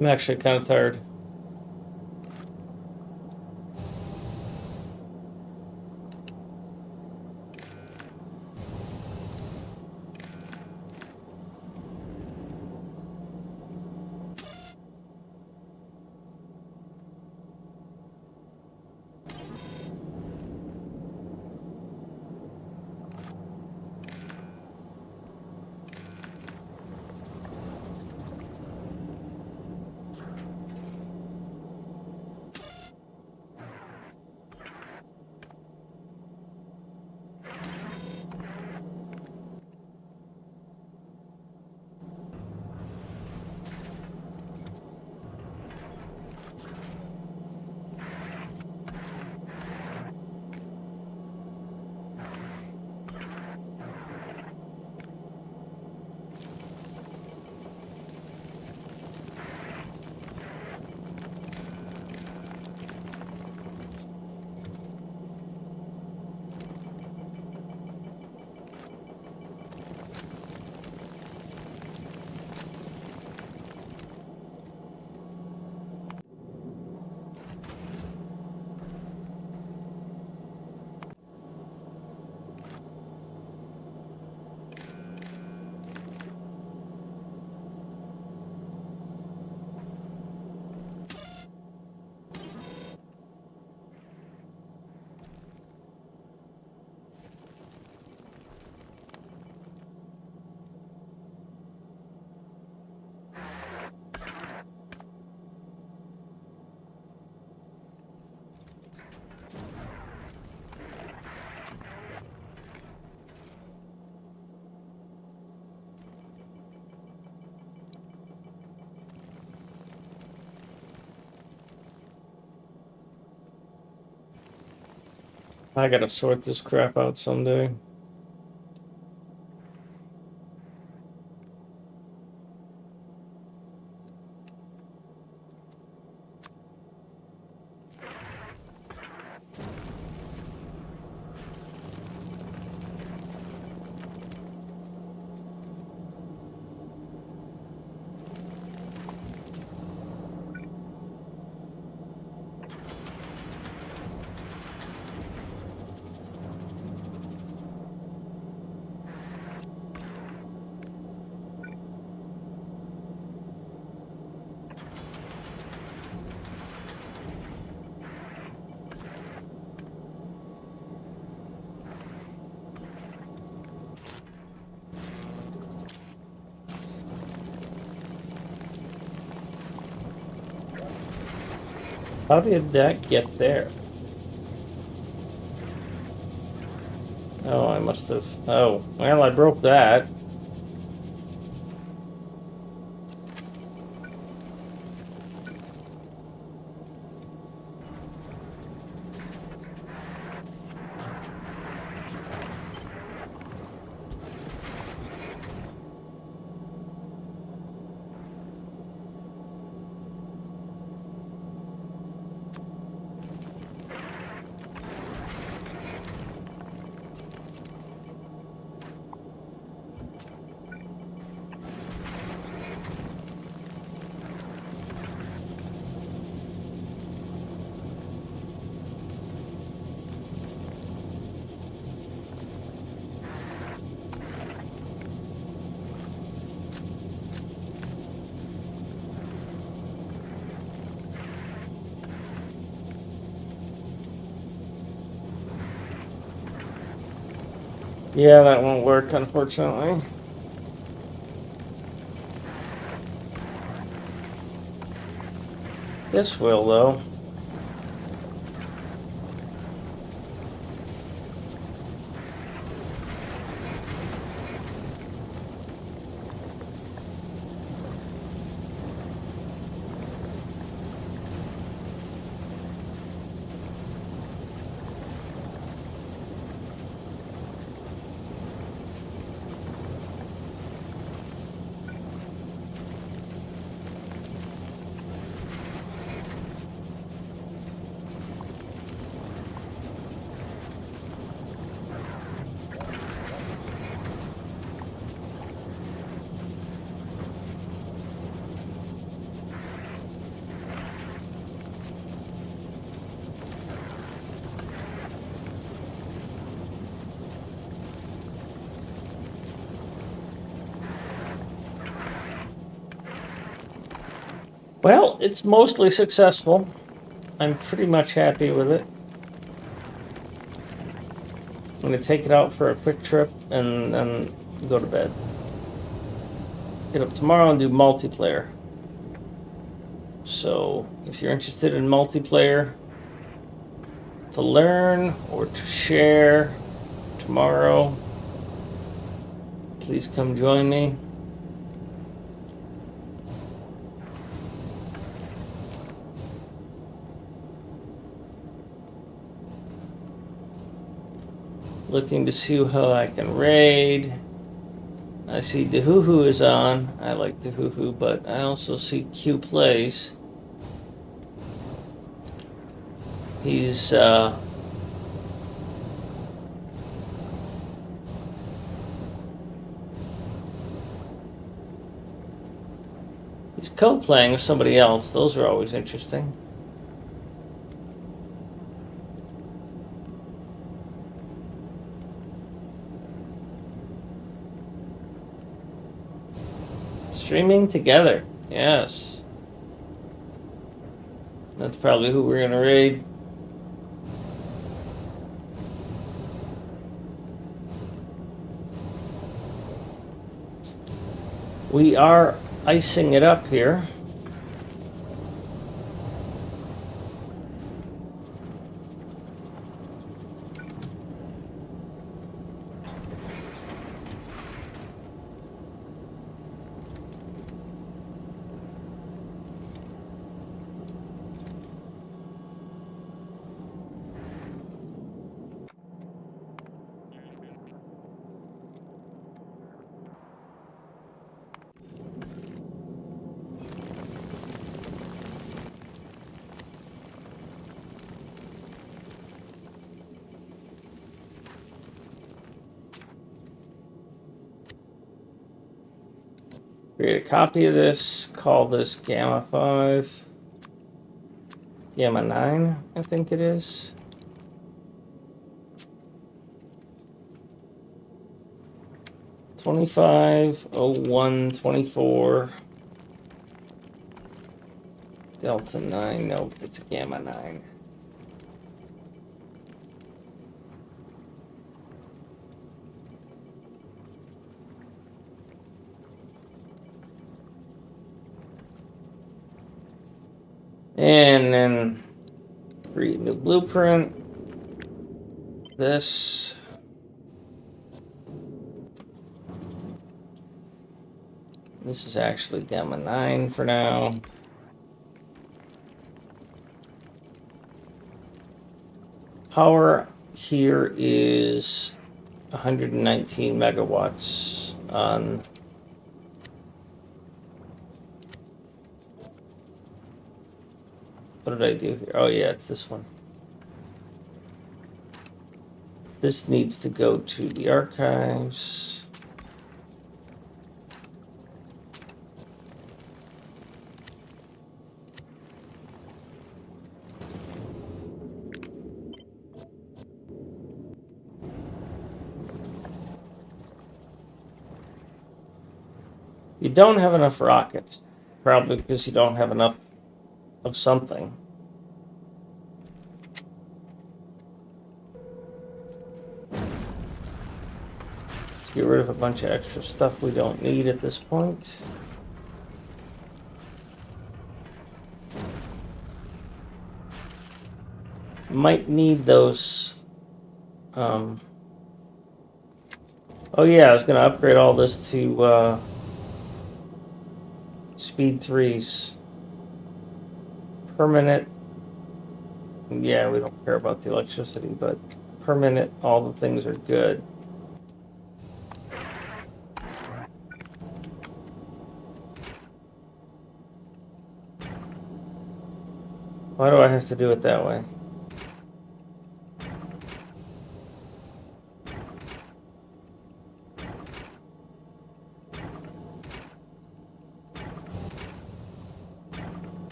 I'm actually kind of tired. I gotta sort this crap out someday. How did that get there? Oh, I must have... Oh, well, I broke that. Yeah, that won't work, unfortunately. This will, though. Well, it's mostly successful. I'm pretty much happy with it. I'm going to take it out for a quick trip and then go to bed. Get up tomorrow and do multiplayer. So, if you're interested in multiplayer to learn or to share tomorrow, please come join me. Looking to see how I can raid. I see DeHuhu is on. I like DeHuhu, but I also see Q Plays. He's co-playing with somebody else. Those are always interesting. Streaming together. Yes. That's probably who we're going to raid. We are icing it up here. Create a copy of this, call this Gamma 5. Gamma 9, I think it is. $25.01.24. Delta 9, nope, it's a Gamma 9. And then create a new blueprint. This. This is actually Gamma 9 for now. Power here is 119 megawatts on what did I do here? Oh yeah, it's this one. This needs to go to the archives. You don't have enough rockets, probably because you don't have enough of something. Let's get rid of a bunch of extra stuff we don't need at this point. Might need those. Oh yeah, I was going to upgrade all this to speed 3s. Per minute. Yeah, we don't care about the electricity, but per minute, all the things are good. Why do I have to do it that way?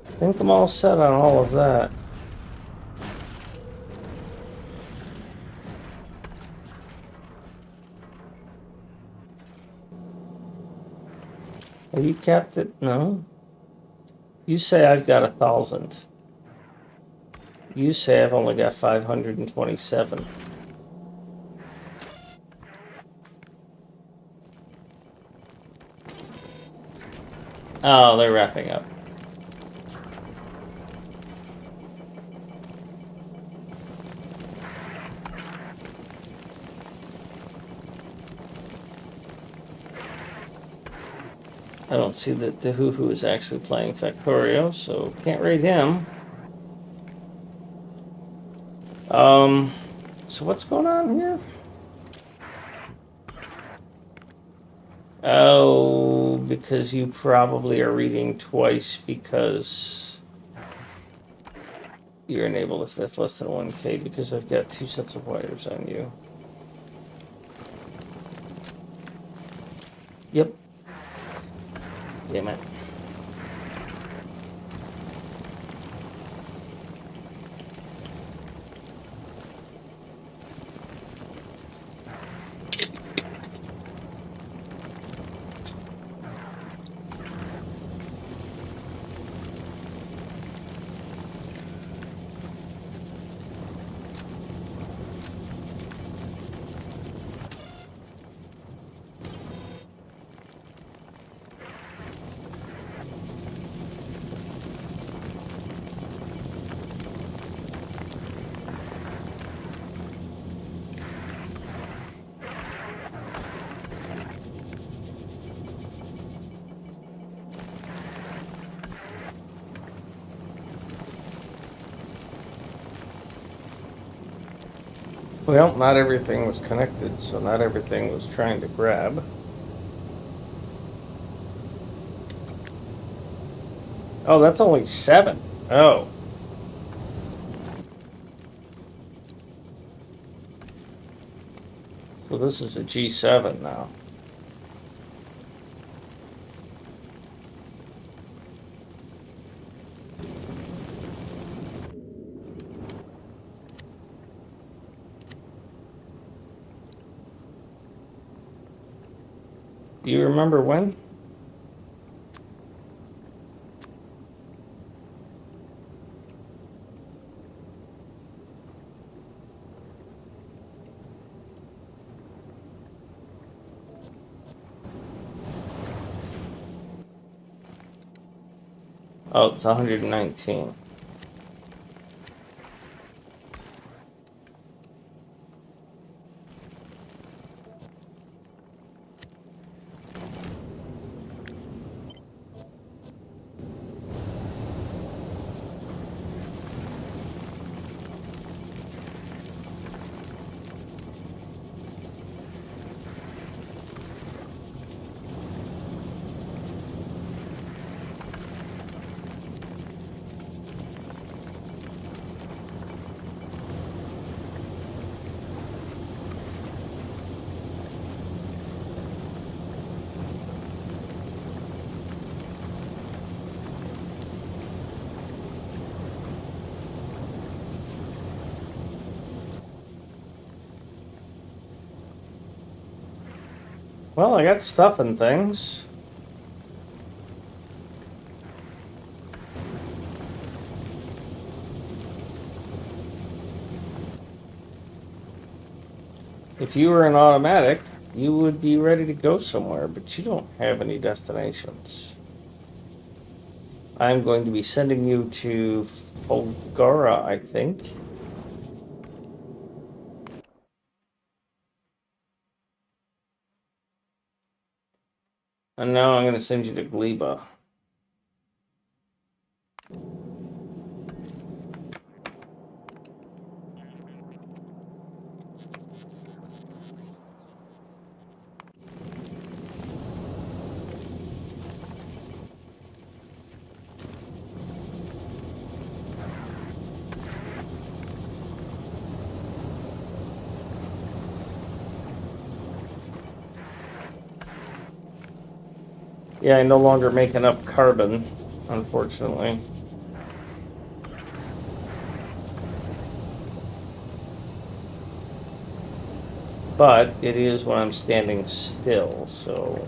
I think I'm all set on all of that. Have you capped it? No. You say I've got 1,000. You say I've only got 527. Oh, they're wrapping up. I don't see that Dehuhu is actually playing Factorio, so can't rate him. So what's going on here? Oh, because you probably are reading twice because you're enabled if that's less than 1K because I've got 2 sets of wires on you. Yep. Damn it. Well, not everything was connected, so not everything was trying to grab. Oh, that's only 7. Oh. So this is a G7 now. Do you remember when? Oh, it's 119. Well, I got stuff and things. If you were an automatic, you would be ready to go somewhere, but you don't have any destinations. I'm going to be sending you to Folgara, I think. And now I'm going to send you to Gleba. Yeah, I no longer make enough carbon, unfortunately. But it is when I'm standing still, so...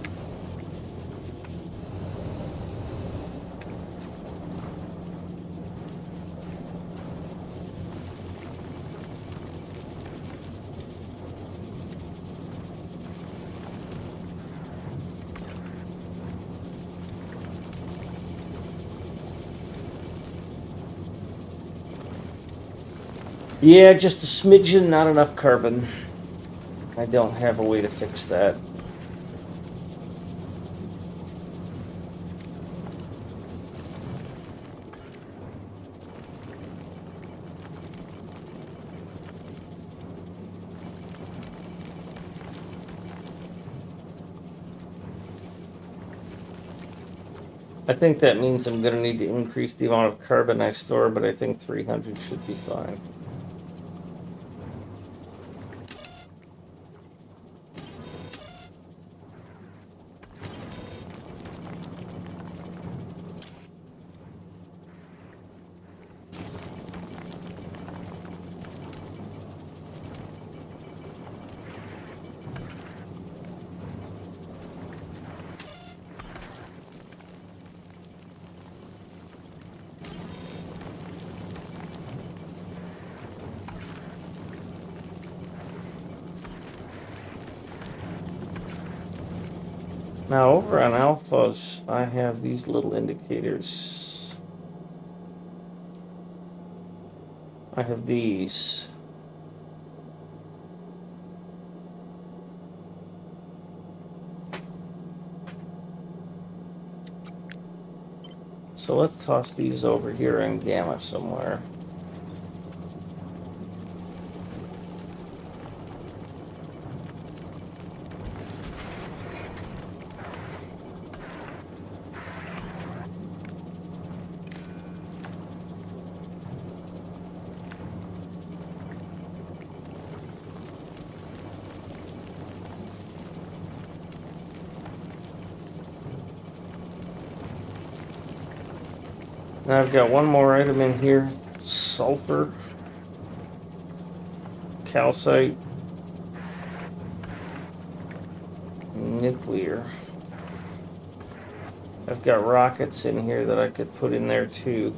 Yeah, just a smidgen, not enough carbon. I don't have a way to fix that. I think that means I'm going to need to increase the amount of carbon I store, but I think 300 should be fine. Now over on alphas, I have these little indicators. I have these. So let's toss these over here in gamma somewhere. And I've got one more item in here: sulfur, calcite, nuclear. I've got rockets in here that I could put in there too.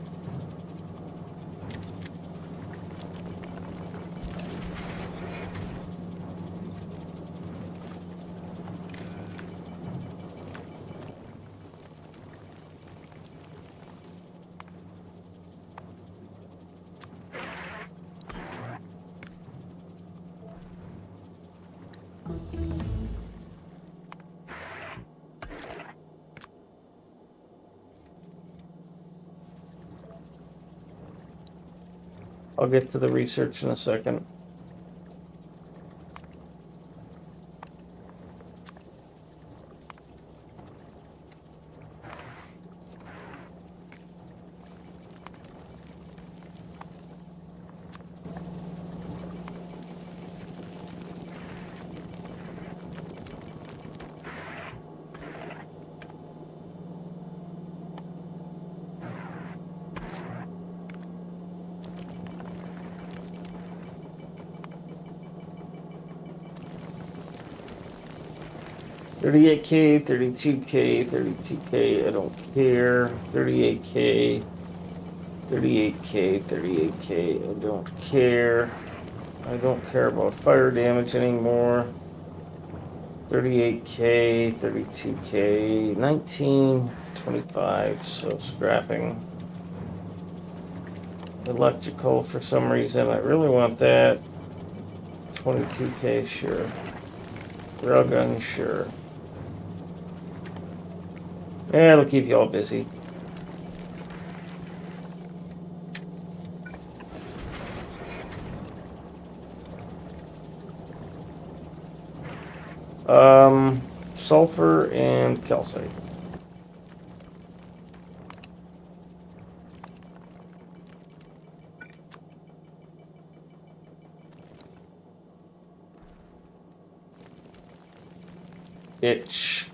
I'll get to the research in a second. $38K, $32K, $32K, I don't care. $38K, $38K, $38K, I don't care. I don't care about fire damage anymore. $38K, $32K, 19, 25, so scrapping. Electrical for some reason, I really want that. 22K, sure. Railgun, sure. Yeah, it'll keep you all busy. Sulfur and calcite. Itch.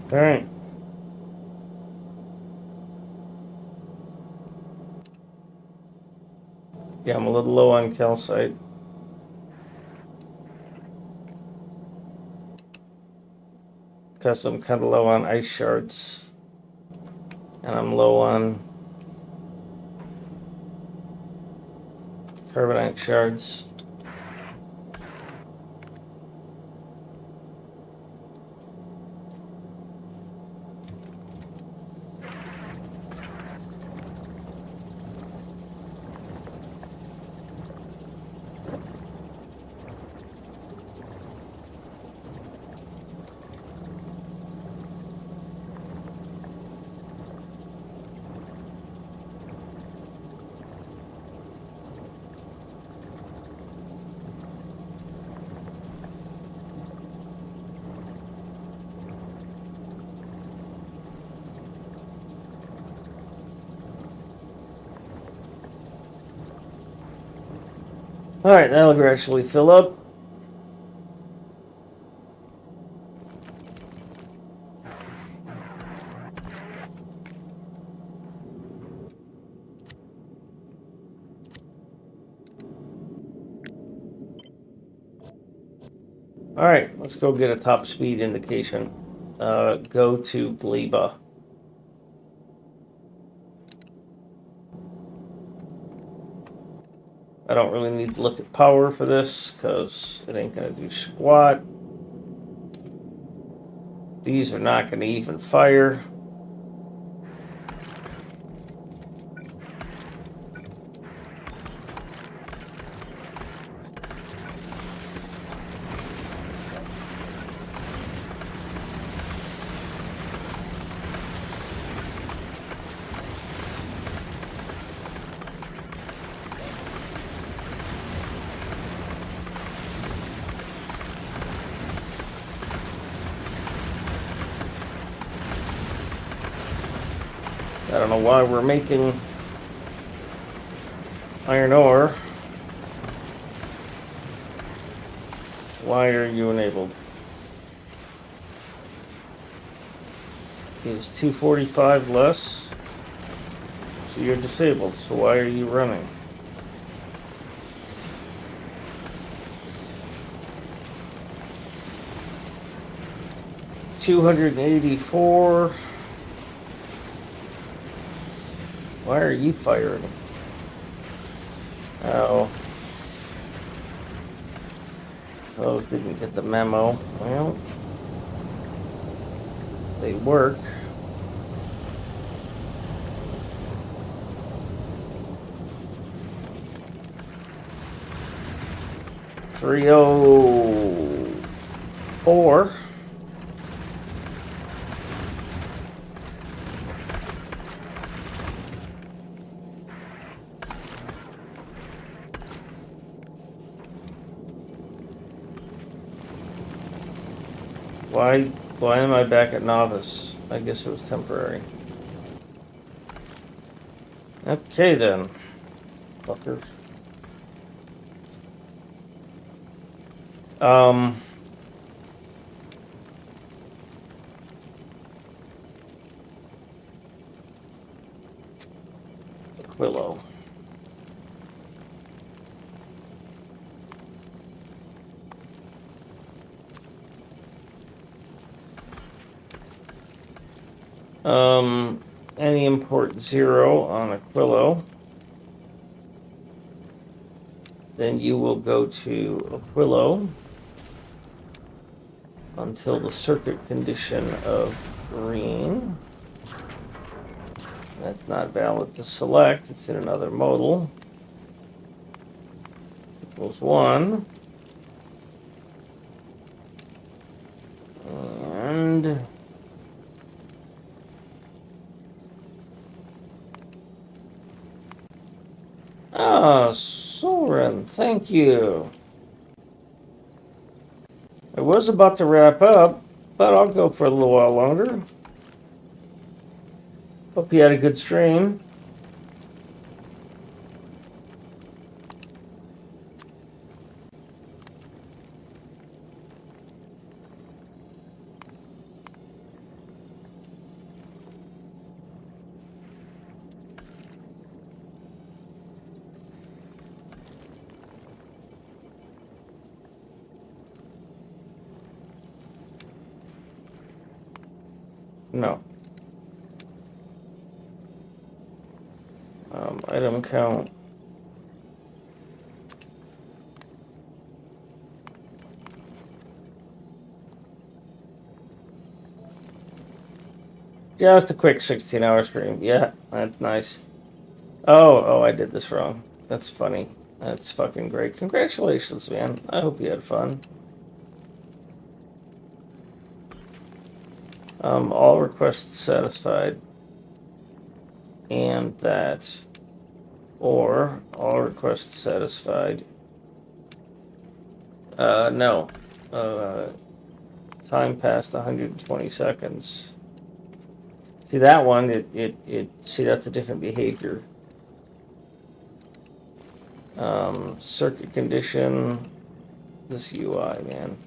All right. Yeah, I'm a little low on calcite. Because I'm kind of low on ice shards. And I'm low on carbonite shards. All right, that'll gradually fill up. All right, let's go get a top speed indication. Go to Gleba. I don't really need to look at power for this because it ain't gonna do squat. These are not gonna even fire. I don't know why we're making iron ore. Why are you enabled? Is 245 less? So you're disabled, so why are you running? $284. Why are you firing? Oh. Those didn't get the memo. Well, they work. $304. Why am I back at novice? I guess it was temporary. Okay then. Fucker. Aquilo. Any import 0 on Aquilo. Then you will go to Aquilo until the circuit condition of green. That's not valid to select. It's in another modal. Equals 1. And Soren, thank you. I was about to wrap up, but I'll go for a little while longer. Hope you had a good stream. No. Item count. Just a quick 16-hour stream. Yeah, that's nice. Oh, I did this wrong. That's funny. That's fucking great. Congratulations, man. I hope you had fun. All requests satisfied. And that. Or all requests satisfied. No. Time past 120 seconds. See that one, see that's a different behavior. Circuit condition, this UI, man.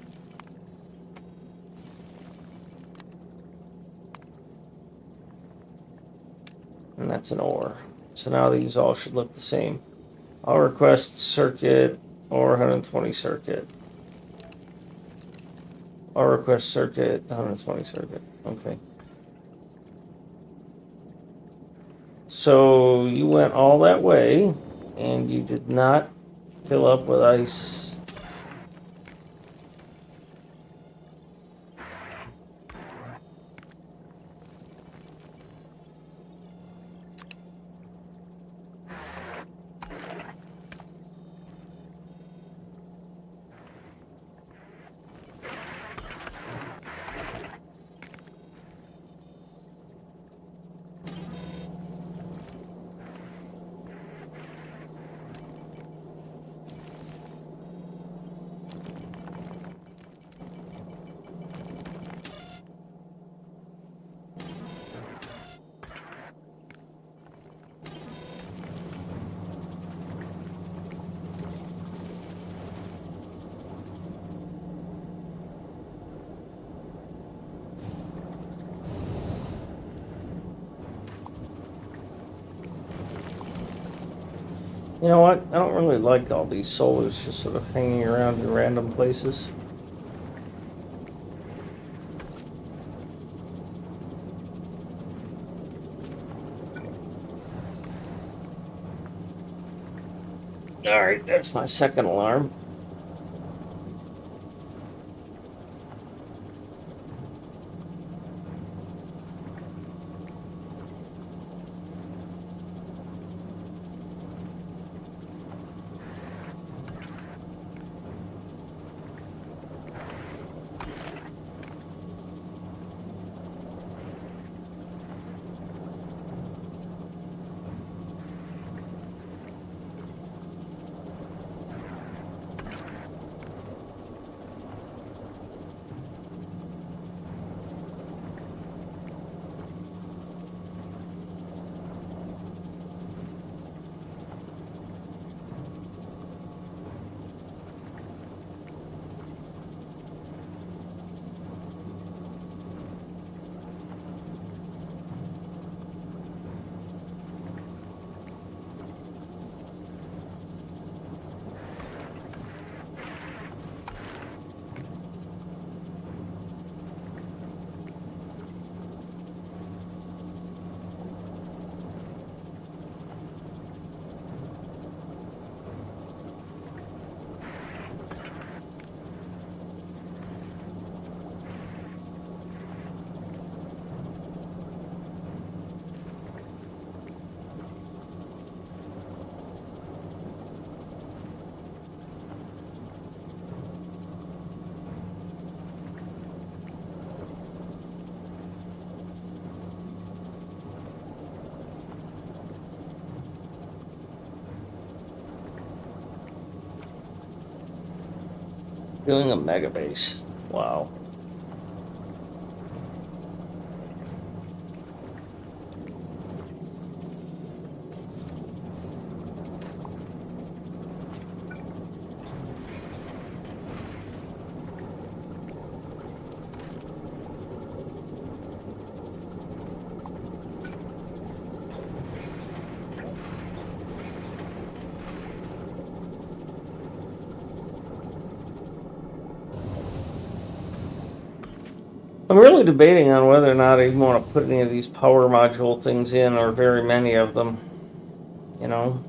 And that's an OR. So now these all should look the same. All request circuit or 120 circuit. Or request circuit, 120 circuit. Okay. So you went all that way and you did not fill up with ice. You know what? I don't really like all these solars just sort of hanging around in random places. Alright, that's my second alarm. Doing a mega base. Wow. I'm really debating on whether or not I even want to put any of these power module things in, or very many of them. You know?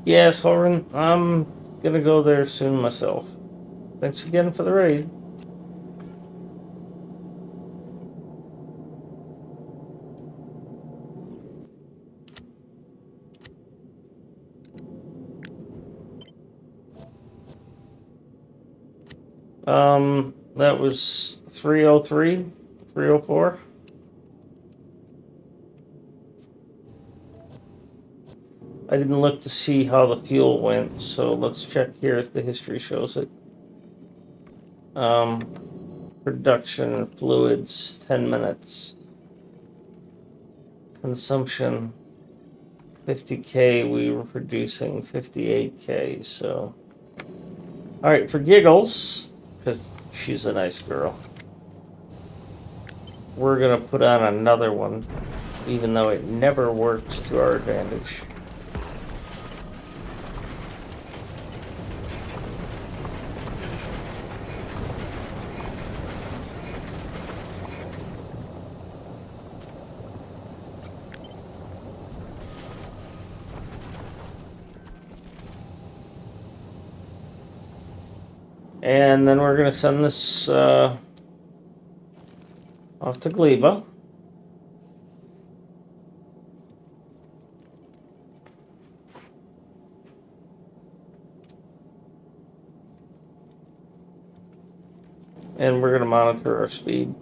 Yeah, Soren, I'm gonna go there soon myself. Thanks again for the raid. That was 303, 304. I didn't look to see how the fuel went, so let's check here as the history shows it. Production fluids, 10 minutes. Consumption, 50K. We were producing 58K, so. All right, for giggles, because she's a nice girl, we're gonna put on another one, even though it never works to our advantage. And then we're gonna send this off to Gleba. And we're gonna monitor our speed.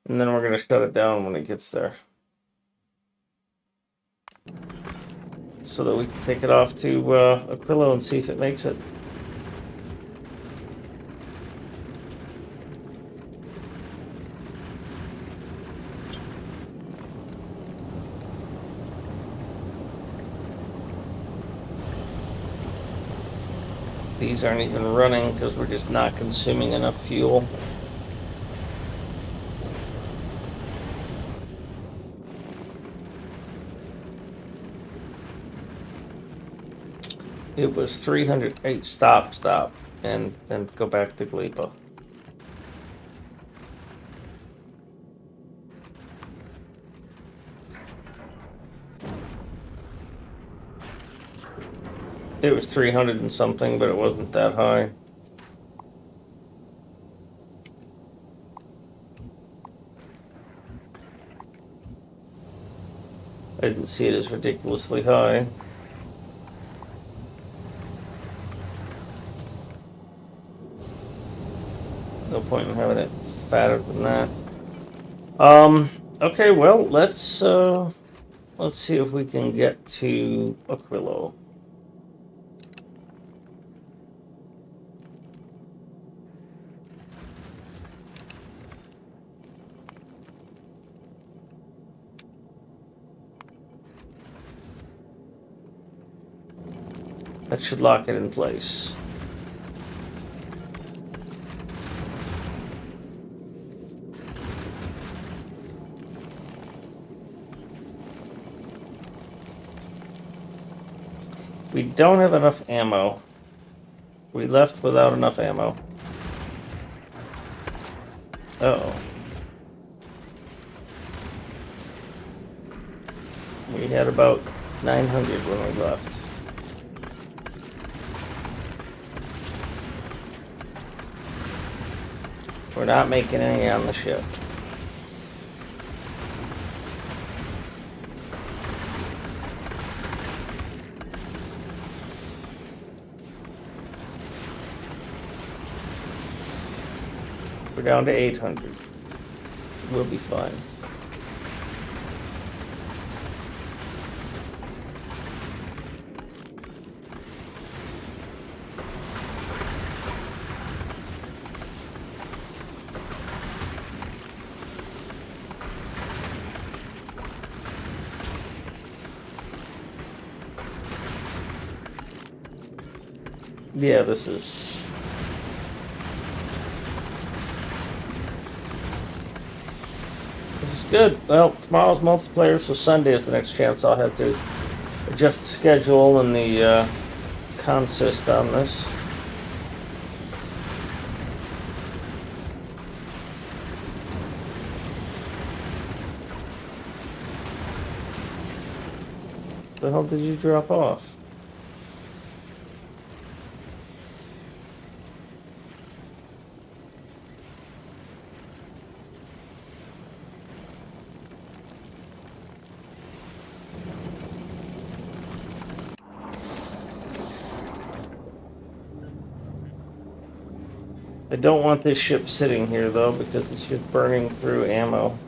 And then we're gonna shut it down when it gets there, so that we can take it off to Aquilo and see if it makes it. These aren't even running because we're just not consuming enough fuel. It was 308. Stop, and then go back to Gleba. It was 300 and something, but it wasn't that high. I didn't see it as ridiculously high. No point in having it fatter than that. Okay, well, let's see if we can get to Aquilo. That should lock it in place. We don't have enough ammo. We left without enough ammo. Uh-oh. We had about 900 when we left. We're not making any on the ship. We're down to 800. We'll be fine. Yeah, this is good. Well, tomorrow's multiplayer, so Sunday is the next chance I'll have to adjust the schedule and the consist on this. The hell did you drop off? I don't want this ship sitting here, though, because it's just burning through ammo.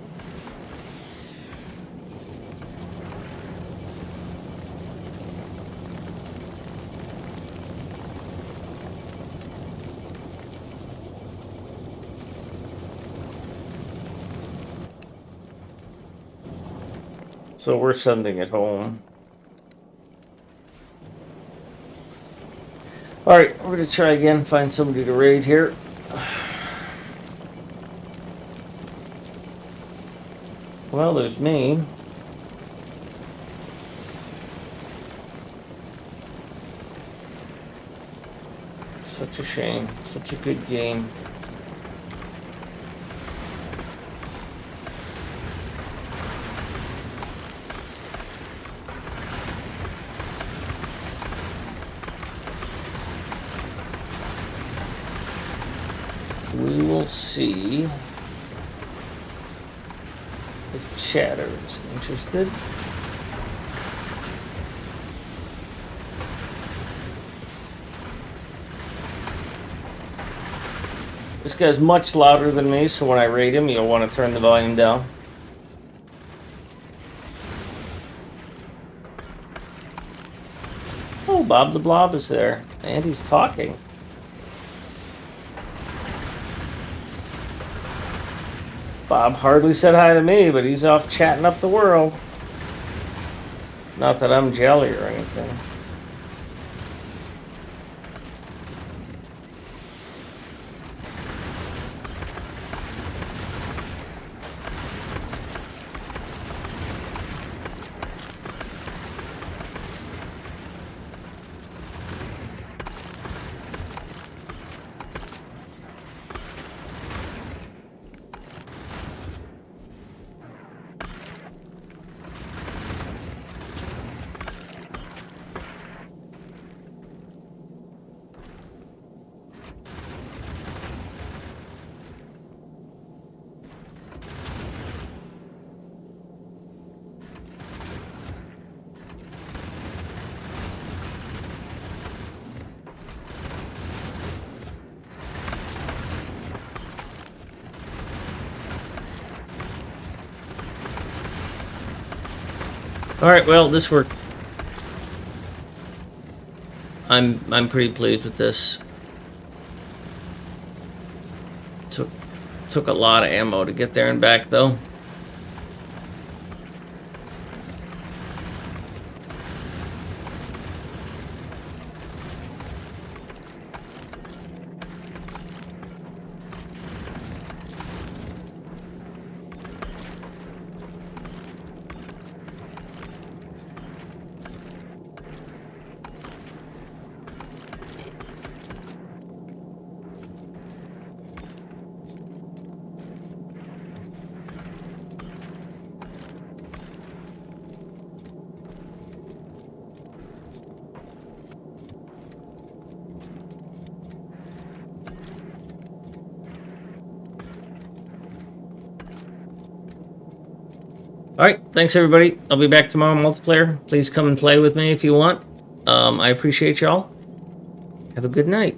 So we're sending it home. Alright, we're going to try again, find somebody to raid here. Well, there's me. Such a shame. Such a good game. We will see if Chatter is interested. This guy's much louder than me, so when I raid him, you'll want to turn the volume down. Oh, Bob the Blob is there, and he's talking. Bob hardly said hi to me, but he's off chatting up the world. Not that I'm jelly or anything. Alright, well, this worked. I'm pretty pleased with this. Took a lot of ammo to get there and back, though. Alright, thanks everybody. I'll be back tomorrow multiplayer. Please come and play with me if you want. I appreciate y'all. Have a good night.